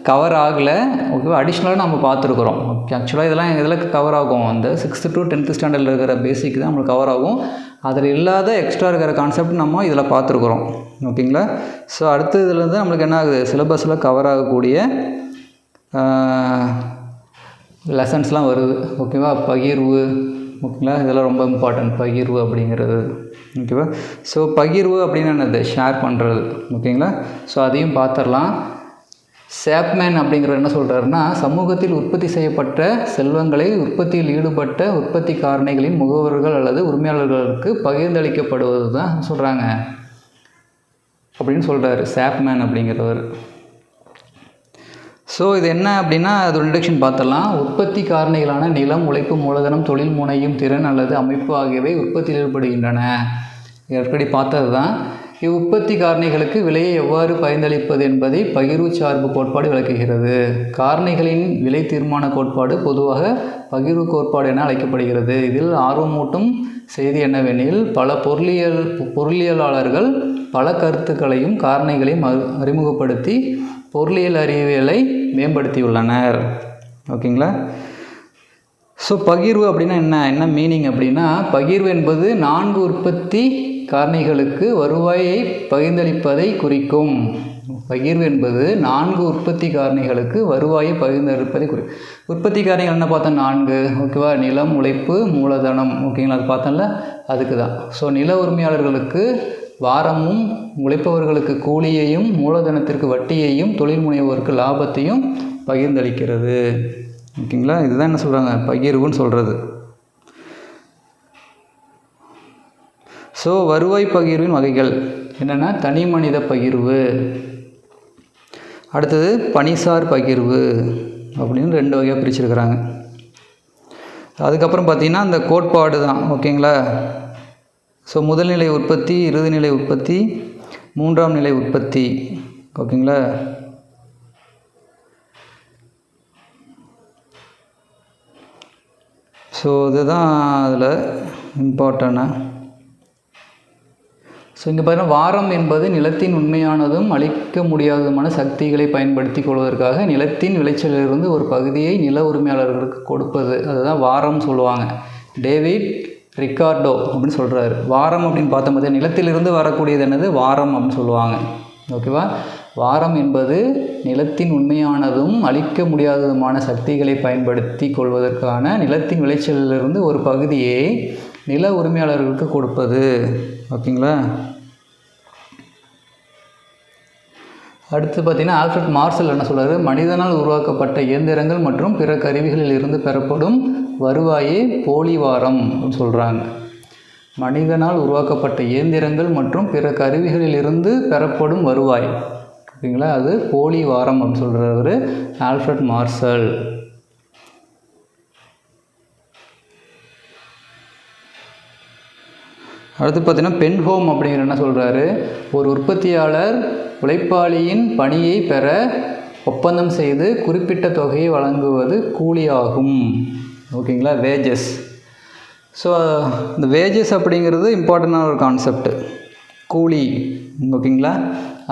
கவர் ஆகலை, ஓகேவா, அடிஷ்னலாக நம்ம பார்த்துருக்குறோம். ஓகே, ஆக்சுவலாக இதெல்லாம் இதில் கவர் ஆகும். அந்த 6th to 10th ஸ்டாண்டர்டில் இருக்கிற பேசிக் தான் நம்மளுக்கு கவர் ஆகும். அதில் இல்லாத எக்ஸ்ட்ரா இருக்கிற கான்செப்ட் நம்ம இதில் பார்த்துருக்குறோம். ஓகேங்களா. ஸோ அடுத்த இதில் இருந்து நம்மளுக்கு என்ன ஆகுது, சிலபஸில் கவர் ஆகக்கூடிய லெசன்ஸ்லாம் வருது. ஓகேவா. பகிர்வு, ஓகேங்களா, இதெல்லாம் ரொம்ப இம்பார்ட்டன்ட், பகிர்வு அப்படிங்கிறது. ஓகேவா. ஸோ பகிர்வு அப்படின்னு என்னது, ஷேர் பண்ணுறது. ஓகேங்களா. ஸோ அதையும் பார்த்துடலாம். சேப்மேன் அப்படிங்கிறவர் என்ன சொல்கிறாருன்னா, சமூகத்தில் உற்பத்தி செய்யப்பட்ட செல்வங்களை உற்பத்தியில் ஈடுபட்ட உற்பத்தி காரணிகளின் முகவர்கள் அல்லது உரிமையாளர்களுக்கு பகிர்ந்தளிக்கப்படுவது தான் சொல்கிறாங்க அப்படின்னு சொல்கிறாரு சேப்மேன் அப்படிங்கிறவர். ஸோ இது என்ன அப்படின்னா, அதோட இன்ட்ரடக்ஷன் பார்த்துடலாம். உற்பத்தி காரணிகளான நிலம், உழைப்பு, மூலதனம், தொழில் முனையும் திறன் அல்லது அமைப்பு ஆகியவை உற்பத்தியில் ஈடுபடுகின்றன. ஏற்கனவே பார்த்தது தான். இவ்வுற்பத்தி காரணிகளுக்கு விலையை எவ்வாறு பகிர்ந்தளிப்பது என்பதை பகிர்வு சார்பு கோட்பாடு விளக்குகிறது. காரணிகளின் விலை தீர்மான கோட்பாடு பொதுவாக பகிர்வு கோட்பாடு என அழைக்கப்படுகிறது. இதில் ஆர்வமூட்டும் செய்தி என்னவெனில், பல பொருளியலாளர்கள் பல கருத்துக்களையும் காரணிகளையும் அறிமுகப்படுத்தி பொருளியல் அறிவியலை மேம்படுத்தியுள்ளனர். ஓகேங்களா. ஸோ பகிர்வு அப்படின்னா என்ன மீனிங் அப்படின்னா, பகிர்வு என்பது 4 உற்பத்தி காரணிகளுக்கு வருவாயை பகிர்ந்தளிப்பதை குறிக்கும். பகிர்வு என்பது 4 உற்பத்தி காரணிகளுக்கு வருவாயை பகிர்ந்தளிப்பதை குறிக்கும். உற்பத்தி காரணிகள் என்ன பார்த்தோம், 4. ஓகேவா. நிலம், உழைப்பு, மூலதனம். ஓகேங்களா. அது பார்த்தோம்ல, அதுக்கு தான். ஸோ நில உரிமையாளர்களுக்கு வாரமும், உழைப்பவர்களுக்கு கூலியையும், மூலதனத்திற்கு வட்டியையும், தொழில் முனைவோருக்கு லாபத்தையும் பகிர்ந்தளிக்கிறது. ஓகேங்களா. இதுதான் என்ன சொல்கிறாங்க, பகிர்வுன்னு சொல்கிறது. ஸோ வருவாய் பகிர்வின் வகைகள் என்னென்னா, தனி மனித பகிர்வு, அடுத்தது பணிசார் பகிர்வு அப்படின்னு 2 வகையாக பிரிச்சிருக்கிறாங்க. அதுக்கப்புறம் பார்த்திங்கன்னா அந்த கோட்பாடு தான். ஓகேங்களா. ஸோ முதல்நிலை உற்பத்தி, இறுதிநிலை உற்பத்தி, 3ஆம் நிலை உற்பத்தி. ஓகேங்களா. ஸோ இதுதான் அதில் இம்பார்ட்டன்ட். ஸோ இங்கே பார்த்தீங்கன்னா, வாரம் என்பது நிலத்தின் உண்மையானதும் அழிக்க முடியாததுமான சக்திகளை பயன்படுத்தி கொள்வதற்காக நிலத்தின் விளைச்சலிலிருந்து ஒரு பகுதியை நில உரிமையாளர்களுக்கு கொடுப்பது, அதுதான் வாரம் சொல்லுவாங்க. டேவிட் ரிக்கார்டோ அப்படின்னு சொல்கிறாரு. வாரம் அப்படின்னு பார்த்தோம், நிலத்திலிருந்து வரக்கூடியது என்னது, வாரம் அப்படின்னு சொல்லுவாங்க. ஓகேவா. வாரம் என்பது நிலத்தின் உண்மையானதும் அழிக்க முடியாததுமான சக்திகளை பயன்படுத்தி கொள்வதற்கான நிலத்தின் விளைச்சலிலிருந்து ஒரு பகுதியை நில உரிமையாளர்களுக்கு கொடுப்பது. ஓகேங்களா. அடுத்து பார்த்திங்கன்னா, ஆல்ஃபிரட் மார்சல் என்ன சொல்கிறாரு, மனிதனால் உருவாக்கப்பட்ட இயந்திரங்கள் மற்றும் பிற கருவிகளில் இருந்து பெறப்படும் வருவாயே போலி வாரம் அப்படின்னு சொல்கிறாங்க. மனிதனால் உருவாக்கப்பட்ட இயந்திரங்கள் மற்றும் பிற கருவிகளில் இருந்து பெறப்படும் வருவாய், ஓகேங்களா, அது போலி வாரம் அப்படின்னு சொல்கிறவர் ஆல்ஃபிரட் மார்சல். அடுத்து பார்த்திங்கன்னா, பென்ஹோம் அப்படிங்கிற என்ன சொல்கிறாரு, ஒரு உற்பத்தியாளர் உழைப்பாளியின் பணியை பெற ஒப்பந்தம் செய்து குறிப்பிட்ட தொகையை வழங்குவது கூலியாகும். ஓகேங்களா. வேஜஸ். ஸோ இந்த வேஜஸ் அப்படிங்கிறது இம்பார்ட்டண்டான ஒரு கான்செப்ட், கூலி. ஓகேங்களா.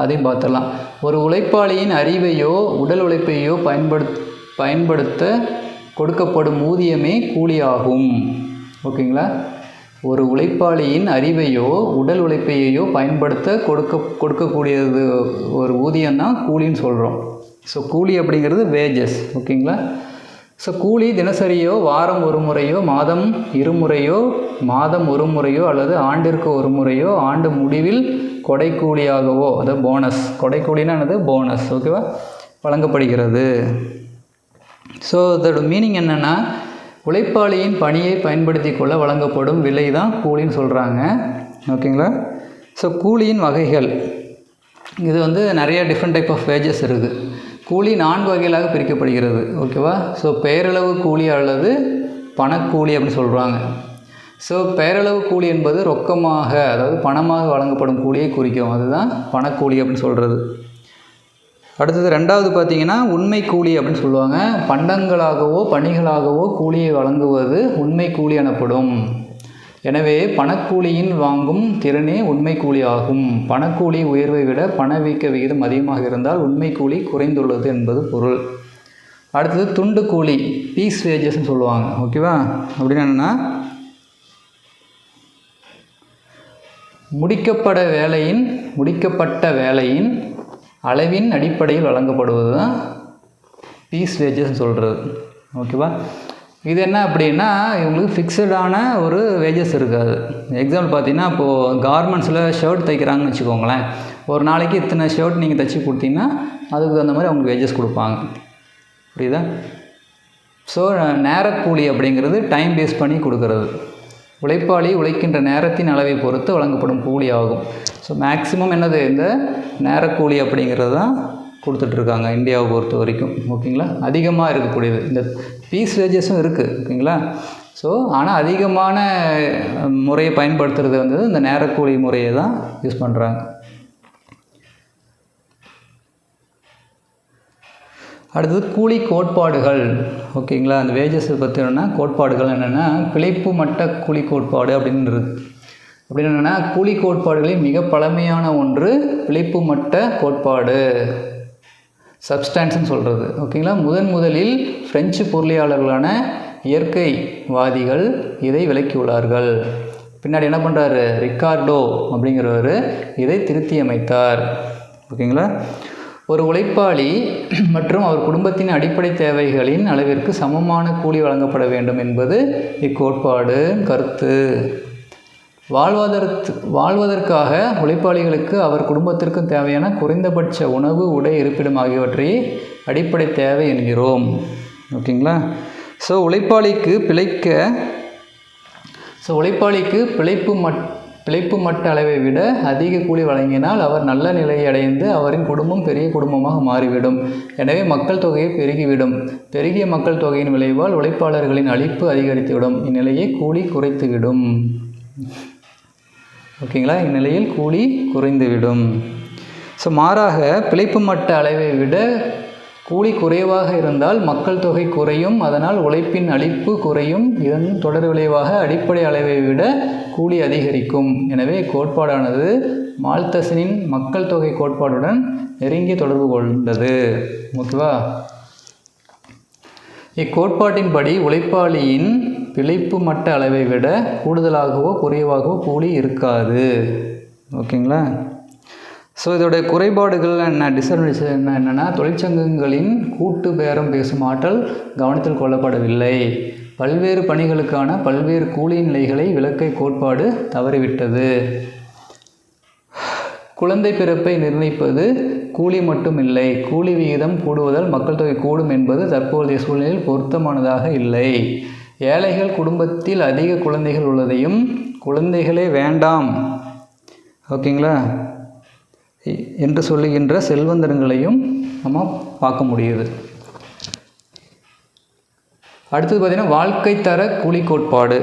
அதையும் பார்த்துடலாம். ஒரு உழைப்பாளியின் அறிவையோ உடல் உழைப்பையோ பயன்படுத்த கொடுக்கப்படும் ஊதியமே கூலியாகும். ஓகேங்களா. ஒரு உழைப்பாளியின் அறிவையோ உடல் உழைப்பையோ பயன்படுத்த கொடுக்கக்கூடியது ஒரு ஊதியம் தான் கூலின்னு சொல்கிறோம். ஸோ கூலி அப்படிங்கிறது வேஜஸ். ஓகேங்களா. ஸோ கூலி தினசரியோ, வாரம் ஒரு முறையோ, மாதம் 2 முறையோ, மாதம் 1 முறையோ அல்லது ஆண்டிற்கு 1 முறையோ, ஆண்டு முடிவில் கொடைக்கூலியாகவோ, அதாவது போனஸ், கொடைக்கூலினா என்னது, போனஸ், ஓகேவா, வழங்கப்படுகிறது. ஸோ இதோட மீனிங் என்னென்னா, உழைப்பாளியின் பணியை பயன்படுத்தி கொள்ள வழங்கப்படும் விலை தான் கூலின்னு சொல்கிறாங்க. ஓகேங்களா. ஸோ கூலியின் வகைகள், இது வந்து நிறைய டிஃப்ரெண்ட் டைப் ஆஃப் வேஜஸ் இருக்குது. கூலி 4 வகைகளாக பிரிக்கப்படுகிறது. ஓகேவா. ஸோ பெயரளவு கூலி அல்லது பணக்கூலி அப்படின்னு சொல்கிறாங்க. ஸோ பெயரளவு கூலி என்பது ரொக்கமாக, அதாவது பணமாக வழங்கப்படும் கூலியை குறிக்கும், அதுதான் பணக்கூலி அப்படின்னு சொல்கிறது. அடுத்தது 2வது பார்த்திங்கன்னா, உண்மை கூலி அப்படின்னு சொல்லுவாங்க. பண்டங்களாகவோ பணிகளாகவோ கூலியை வழங்குவது உண்மை கூலி எனப்படும். எனவே பணக்கூலியின் வாங்கும் திறனே உண்மை கூலி ஆகும். பணக்கூலி உயர்வை விட பணவீக்க விகிதம் அதிகமாக இருந்தால் உண்மை கூலி குறைந்துள்ளது என்பது பொருள். அடுத்தது துண்டு கூலி, பீஸ் வேஜஸ்ன்னு சொல்லுவாங்க. ஓகேவா? அப்படின்னு என்னென்னா முடிக்கப்பட்ட வேலையின் அளவின் அடிப்படையில் வழங்கப்படுவது தான் பீஸ் வேஜஸ்ன்னு சொல்கிறது. ஓகேவா? இது என்ன அப்படின்னா இவங்களுக்கு ஃபிக்ஸடான ஒரு வேஜஸ் இருக்காது. எக்ஸாம்பிள் பார்த்தீங்கன்னா இப்போது கார்மெண்ட்ஸில் ஷர்ட் தைக்கிறாங்கன்னு வச்சுக்கோங்களேன். ஒரு நாளைக்கு இத்தனை ஷர்ட் நீங்கள் தைச்சி கொடுத்தீங்கன்னா அதுக்கு தகுந்த மாதிரி அவங்களுக்கு வேஜஸ் கொடுப்பாங்க. புரியுதா? ஸோ நேரக்கூலி அப்படிங்கிறது டைம் பேஸ் பண்ணி கொடுக்கறது. உழைப்பாளி உழைக்கின்ற நேரத்தின் அளவை பொறுத்து வழங்கப்படும் கூலி ஆகும். ஸோ மேக்ஸிமம் என்னது இந்த நேரக்கூலி அப்படிங்கிறது தான் கொடுத்துட்ருக்காங்க இந்தியாவை பொறுத்த வரைக்கும். ஓகேங்களா? அதிகமாக இருக்கக்கூடியது இந்த பீஸ் வேஜஸும் இருக்குது. ஓகேங்களா? ஸோ ஆனால் அதிகமான முறையை பயன்படுத்துறது வந்து இந்த நேரக்கூலி முறையை தான் யூஸ் பண்ணுறாங்க. அடுத்தது கூலி கோட்பாடுகள். ஓகேங்களா? அந்த வேஜஸை பற்றி என்னென்னா கோட்பாடுகள் என்னென்னா பிழைப்பு மட்ட கூலி கோட்பாடு அப்படின்றது. அப்படின்னு என்னென்னா கூலி கோட்பாடுகளில் மிக பழமையான ஒன்று பிழைப்பு மட்ட கோட்பாடு, சப்ஸ்டான்ஸ்ன்னு சொல்கிறது. ஓகேங்களா? முதலில் பிரெஞ்சு பொருளியாளர்களான இயற்கைவாதிகள் இதை விளக்கியுள்ளார்கள். பின்னாடி என்ன பண்ணுறாரு, ரிக்கார்டோ அப்படிங்கிறவர் இதை திருத்தி அமைத்தார். ஓகேங்களா? ஒரு உழைப்பாளி மற்றும் அவர் குடும்பத்தின் அடிப்படை தேவைகளின் அளவிற்கு சமமான கூலி வழங்கப்பட வேண்டும் என்பது இக்கோட்பாடு கருத்து. வாழ்வதற்காக உழைப்பாளிகளுக்கு அவர் குடும்பத்திற்கும் தேவையான குறைந்தபட்ச உணவு, உடை, இருப்பிடம் ஆகியவற்றை அடிப்படை தேவை என்கிறோம். ஓகேங்களா? ஸோ உழைப்பாளிக்கு பிழைப்பு மட்ட அளவை விட அதிக கூலி வழங்கினால் அவர் நல்ல நிலையை அடைந்து அவரின் குடும்பம் பெரிய குடும்பமாக மாறிவிடும். எனவே மக்கள் தொகையை பெருகிவிடும். பெருகிய மக்கள் தொகையின் விளைவால் உழைப்பாளர்களின் அளிப்பு அதிகரித்துவிடும். இந்நிலையை கூலி குறைத்துவிடும். ஓகேங்களா? இந்நிலையில் கூலி குறைந்துவிடும். ஸோ மாறாக பிழைப்பு மட்ட அளவை விட கூலி குறைவாக இருந்தால் மக்கள் தொகை குறையும், அதனால் உழைப்பின் அளிப்பு குறையும். இதன் தொடர் விளைவாக அடிப்படை அளவை விட கூலி அதிகரிக்கும். எனவே கோட்பாடானது மால்தஸின் மக்கள் தொகை கோட்பாடுடன் நெருங்கிய தொடர்பு கொண்டது. ஓகேவா? இக்கோட்பாட்டின்படி உழைப்பாளியின் பிழைப்பு மட்ட அளவை விட கூடுதலாகவோ குறைவாகவோ கூலி இருக்காது. ஓகேங்களா? ஸோ இதோடைய குறைபாடுகள் என்ன, டிஸ்அட்வான்டேஜ் என்னென்னா தொழிற்சங்கங்களின் கூட்டு பேரம் பேசும் ஆற்றல் கவனத்தில் கொள்ளப்படவில்லை. பல்வேறு பணிகளுக்கான பல்வேறு கூலி நிலைகளை விளக்க கோட்பாடு தவறிவிட்டது. குழந்தை பிறப்பை நிர்ணயிப்பது கூலி மட்டும் இல்லை, கூலி விகிதம் கூடுவதால் மக்கள் தொகை கூடும் என்பது தற்போதைய சூழ்நிலையில் பொருத்தமானதாக இல்லை. ஏழைகள் குடும்பத்தில் அதிக குழந்தைகள் உள்ளதையும் குழந்தைகளே வேண்டாம் ஓகேங்களா என்று சொல்லுகின்ற செல்வந்தர்களையும் நம்ம பார்க்க முடியுது. அடுத்தது பார்த்திங்கன்னா வாழ்க்கை தர கூலி கோட்பாடு.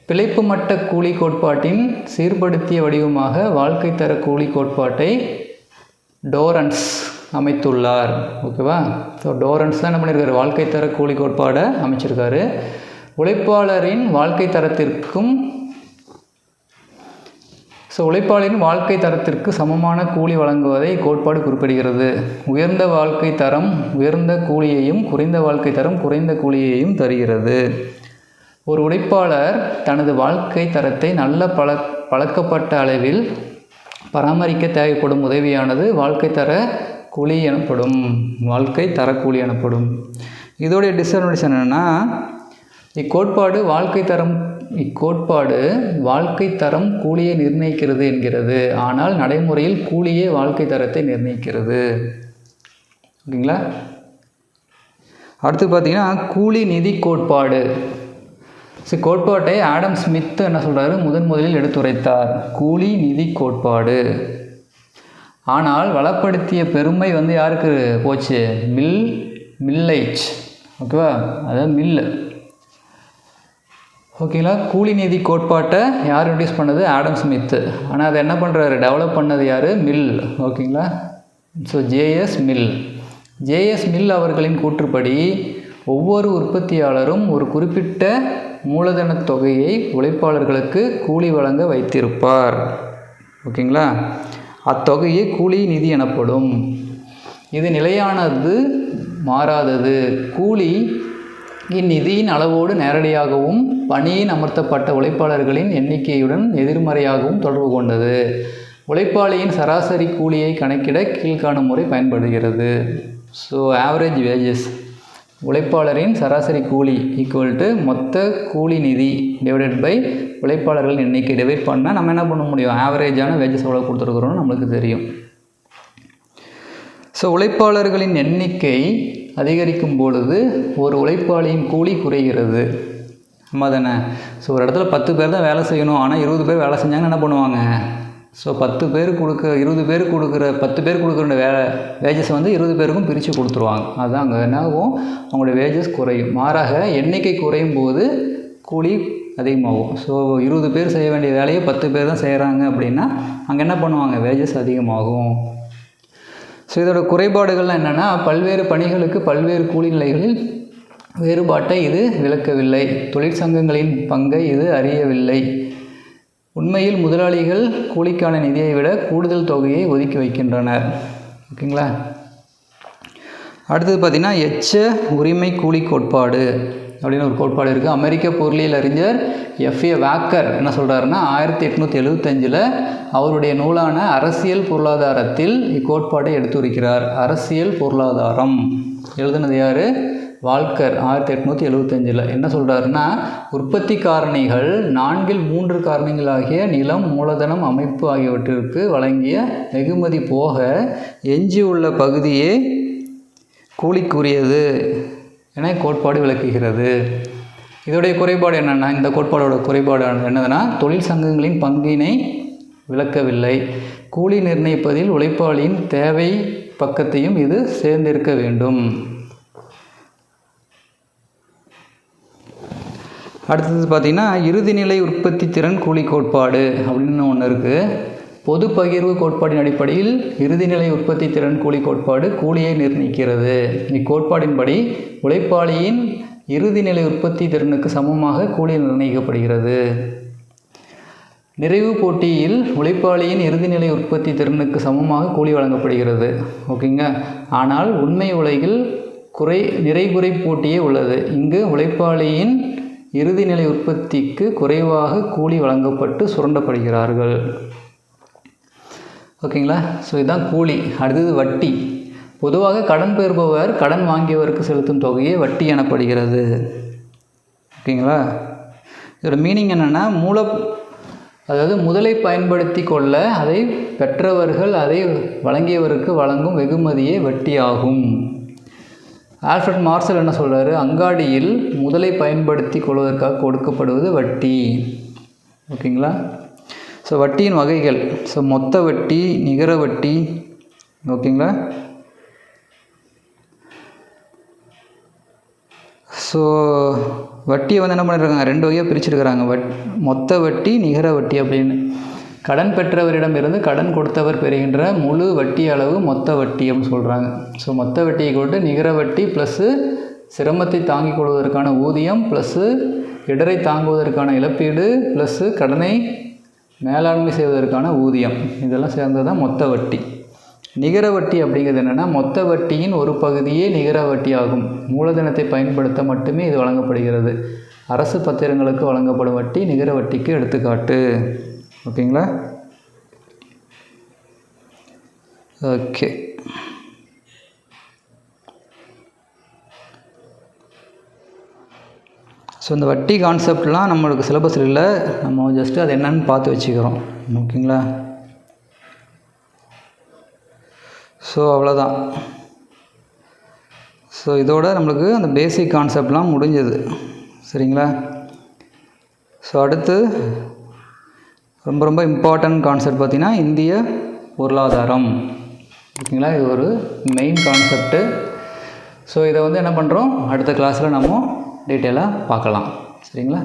பிழைப்பு மட்ட கூலி கோட்பாட்டின் சீர்படுத்திய வடிவமாக வாழ்க்கை தர கூலி கோட்பாட்டை டோரன்ஸ் அமைத்துள்ளார். ஓகேவா? ஸோ டோரன்ஸ் தான் என்ன பண்ணியிருக்காரு, வாழ்க்கை தர கூலி கோட்பாடை அமைச்சிருக்காரு. உழைப்பாளரின் வாழ்க்கை தரத்திற்கு சமமான கூலி வழங்குவதை கோட்பாடு குறிப்பிடுகிறது. உயர்ந்த வாழ்க்கை தரம் உயர்ந்த கூலியையும் குறைந்த வாழ்க்கை தரம் குறைந்த கூலியையும் தருகிறது. ஒரு உழைப்பாளர் தனது வாழ்க்கை தரத்தை நல்ல பழக்கப்பட்ட அளவில் பராமரிக்க தேவைப்படும் உதவியானது வாழ்க்கை தர கூலி எனப்படும். இதோடைய டிஸ்அட்வான்டேஜ் என்னென்னா இக்கோட்பாடு வாழ்க்கை தரம் கூலியை நிர்ணயிக்கிறது என்கிறது. ஆனால் நடைமுறையில் கூலியே வாழ்க்கை தரத்தை நிர்ணயிக்கிறது. ஓகேங்களா? அடுத்து பார்த்தீங்கன்னா கூலி நிதி கோட்பாடு. கோட்பாட்டை ஆடம் ஸ்மித் என்ன சொல்கிறாரு, முதலில் எடுத்துரைத்தார். கூலி நிதி கோட்பாடு. ஆனால் வளப்படுத்திய பெருமை யாருக்கு போச்சு, மில்லைச். ஓகேவா? அதாவது மில்லு. ஓகேங்களா? கூலி நிதி கோட்பாட்டை யார் இன்ட்ரடியூஸ் பண்ணது, ஆடம் ஸ்மித்து. ஆனால் அதை என்ன பண்ணுறாரு, டெவலப் பண்ணது யார், மில். ஓகேங்களா? ஸோ ஜேஎஸ் மில் அவர்களின் கூற்றுப்படி ஒவ்வொரு உற்பத்தியாளரும் ஒரு குறிப்பிட்ட மூலதனத் தொகையை உழைப்பாளர்களுக்கு கூலி வழங்க வைத்திருப்பார். ஓகேங்களா? அத்தொகையே கூலி நிதி எனப்படும். இது நிலையானது, மாறாதது. கூலி இந்நிதியின் அளவோடு நேரடியாகவும் பணியின் அமர்த்தப்பட்ட உழைப்பாளர்களின் எண்ணிக்கையுடன் எதிர்மறையாகவும் தொடர்பு கொண்டது. உழைப்பாளியின் சராசரி கூலியை கணக்கிட கீழ்காணும் முறை பயன்படுகிறது. ஸோ ஆவரேஜ் வேஜஸ், உழைப்பாளரின் சராசரி கூலி ஈக்குவல் டு மொத்த கூலி நிதி டிவைடட் பை உழைப்பாளர்களின் எண்ணிக்கை டிவைட் பண்ணால் நம்ம என்ன பண்ண முடியும்? ஆவரேஜான வேஜஸ் எவ்வளோ கொடுத்துருக்குறோன்னு நம்மளுக்கு தெரியும். ஸோ உழைப்பாளர்களின் எண்ணிக்கை அதிகரிக்கும் பொழுது ஒரு உழைப்பாளியின் கூலி குறைகிறது. ஆமாம் தானே? ஸோ ஒரு இடத்துல 10 பேர் தான் வேலை செய்யணும், ஆனால் 20 பேர் வேலை செஞ்சாங்கன்னா என்ன பண்ணுவாங்க? ஸோ 10 பேர் கொடுக்குற 20 பேர் கொடுக்குற 10 பேர் கொடுக்குற வேஜஸ் வந்து 20 பேருக்கும் பிரித்து கொடுத்துருவாங்க. அதுதான் அங்கே என்னாகும்? அவங்களுடைய வேஜஸ் குறையும். மாறாக எண்ணிக்கை குறையும் போது கூலி அதிகமாகும். ஸோ 20 பேர் செய்ய வேண்டிய வேலையை 10 பேர் தான் செய்கிறாங்க அப்படின்னா அங்கே என்ன பண்ணுவாங்க? வேஜஸ் அதிகமாகும். ஸோ இதோட குறைபாடுகள்லாம் என்னென்னா, பல்வேறு பணிகளுக்கு பல்வேறு கூலி நிலைகளில் வேறுபாட்டை இது விளக்கவில்லை. தொழிற்சங்கங்களின் பங்கை இது அறியவில்லை. உண்மையில் முதலாளிகள் கூலிக்கான நிதியை விட கூடுதல் தொகையை ஒதுக்கி வைக்கின்றனர். ஓகேங்களா? அடுத்தது பார்த்திங்கன்னா எச்ச உரிமை கூலி கோட்பாடு அப்படின்னு ஒரு கோட்பாடு இருக்குது. அமெரிக்க பொருளியல் அறிஞர் எஃப்ஏ வாக்கர் என்ன சொல்கிறாருன்னா, 1875 அவருடைய நூலான அரசியல் பொருளாதாரத்தில் இக்கோட்பாட்டை எடுத்துரைக்கிறார். அரசியல் பொருளாதாரம் எழுதுனது யார்? வால்கர். 1875 என்ன சொல்கிறாருன்னா, உற்பத்தி காரணிகள் 4/3 காரணிகளாகிய நிலம், மூலதனம், அமைப்பு ஆகியவற்றிற்கு வழங்கிய வெகுமதி போக எஞ்சியுள்ள பகுதியே கூலிக்குரியது என கோட்பாடு விளக்குகிறது. இதோடைய குறைபாடு என்னென்னா, இந்த கோட்பாடோட குறைபாடு என்னதுன்னா, தொழில் சங்கங்களின் பங்கினை விளக்கவில்லை. கூலி நிர்ணயிப்பதில் உழைப்பாளியின் தேவை பக்கத்தையும் இது சேர்ந்திருக்க வேண்டும். அடுத்தது பார்த்திங்கன்னா இறுதிநிலை உற்பத்தி திறன் கூலி கோட்பாடு அப்படின்னு ஒன்று இருக்குது. பொது பகிர்வு கோட்பாட்டின் அடிப்படையில் இறுதிநிலை உற்பத்தி திறன் கூலி கோட்பாடு கூலியை நிர்ணயிக்கிறது. இக்கோட்பாடின்படி உழைப்பாளியின் இறுதிநிலை உற்பத்தி திறனுக்கு சமமாக கூலி நிர்ணயிக்கப்படுகிறது. நிறைவு போட்டியில் உழைப்பாளியின் இறுதிநிலை உற்பத்தி திறனுக்கு சமமாக கூலி வழங்கப்படுகிறது. ஓகேங்க. ஆனால் உண்மை உலகில் நிறைகுறை போட்டியே உள்ளது. இங்கு உழைப்பாளியின் இறுதிநிலை உற்பத்திக்கு குறைவாக கூலி வழங்கப்பட்டு சுரண்டப்படுகிறார்கள். ஓகேங்களா? ஸோ இதுதான் கூலி. அடுத்தது வட்டி. பொதுவாக கடன் பெறுபவர் கடன் வாங்கியவருக்கு செலுத்தும் தொகையே வட்டி எனப்படுகிறது. ஓகேங்களா? இதோட மீனிங் என்னென்னா, அதாவது முதலை பயன்படுத்தி கொள்ள அதை பெற்றவர்கள் அதை வழங்கியவருக்கு வழங்கும் வெகுமதியே வட்டி ஆகும். ஆல்ஃபிரட் மார்சல் என்ன சொல்கிறாரு? அங்காடியில் முதலை பயன்படுத்தி கொள்வதற்காக கொடுக்கப்படுவது வட்டி. ஓகேங்களா? ஸோ வட்டியின் வகைகள். ஸோ மொத்த வட்டி, நிகர வட்டி. ஓகேங்களா? ஸோ வட்டியை வந்து என்ன பண்ணியிருக்காங்க? 2 வகையாக பிரிச்சுருக்கிறாங்க. மொத்த வட்டி, நிகர வட்டி அப்படின்னு. கடன் பெற்றவரிடமிருந்து கடன் கொடுத்தவர் பெறுகின்ற முழு வட்டி அளவு மொத்த வட்டி அப்படின்னு சொல்கிறாங்க. ஸோ மொத்த வட்டியை கொண்டு நிகர வட்டி ப்ளஸ்ஸு சிரமத்தை தாங்கிக் கொள்வதற்கான ஊதியம் ப்ளஸ்ஸு இடரை தாங்குவதற்கான இழப்பீடு ப்ளஸ்ஸு கடனை மேலாண்மை செய்வதற்கான ஊதியம், இதெல்லாம் சேர்ந்தது தான் மொத்த வட்டி. நிகர வட்டி அப்படிங்கிறது என்னென்னா, மொத்த வட்டியின் ஒரு பகுதியே நிகர வட்டி ஆகும். மூலதனத்தை பயன்படுத்த மட்டுமே இது வழங்கப்படுகிறது. அரசு பத்திரங்களுக்கு வழங்கப்படும் வட்டி நிகர வட்டிக்கு எடுத்துக்காட்டு. ஓகேங்களா? ஓகே. ஸோ இந்த வட்டி கான்செப்ட்லாம் நம்மளுக்கு சிலபஸ் இல்லை, நம்ம ஜஸ்ட்டு அது என்னன்னு பார்த்து வச்சுக்கிறோம். ஓகேங்களா? ஸோ அவ்வளோதான். ஸோ இதோட நம்மளுக்கு அந்த பேசிக் கான்செப்ட்லாம் முடிஞ்சது. சரிங்களா? ஸோ அடுத்து ரொம்ப ரொம்ப இம்பார்ட்டன்ட் கான்செப்ட் பார்த்திங்கன்னா இந்திய பொருளாதாரம். ஓகேங்களா? இது ஒரு மெயின் கான்செப்ட்டு. ஸோ இதை வந்து என்ன பண்ணுறோம், அடுத்த கிளாஸில் நம்ம டீட்டெயிலாக பார்க்கலாம். சரிங்களா?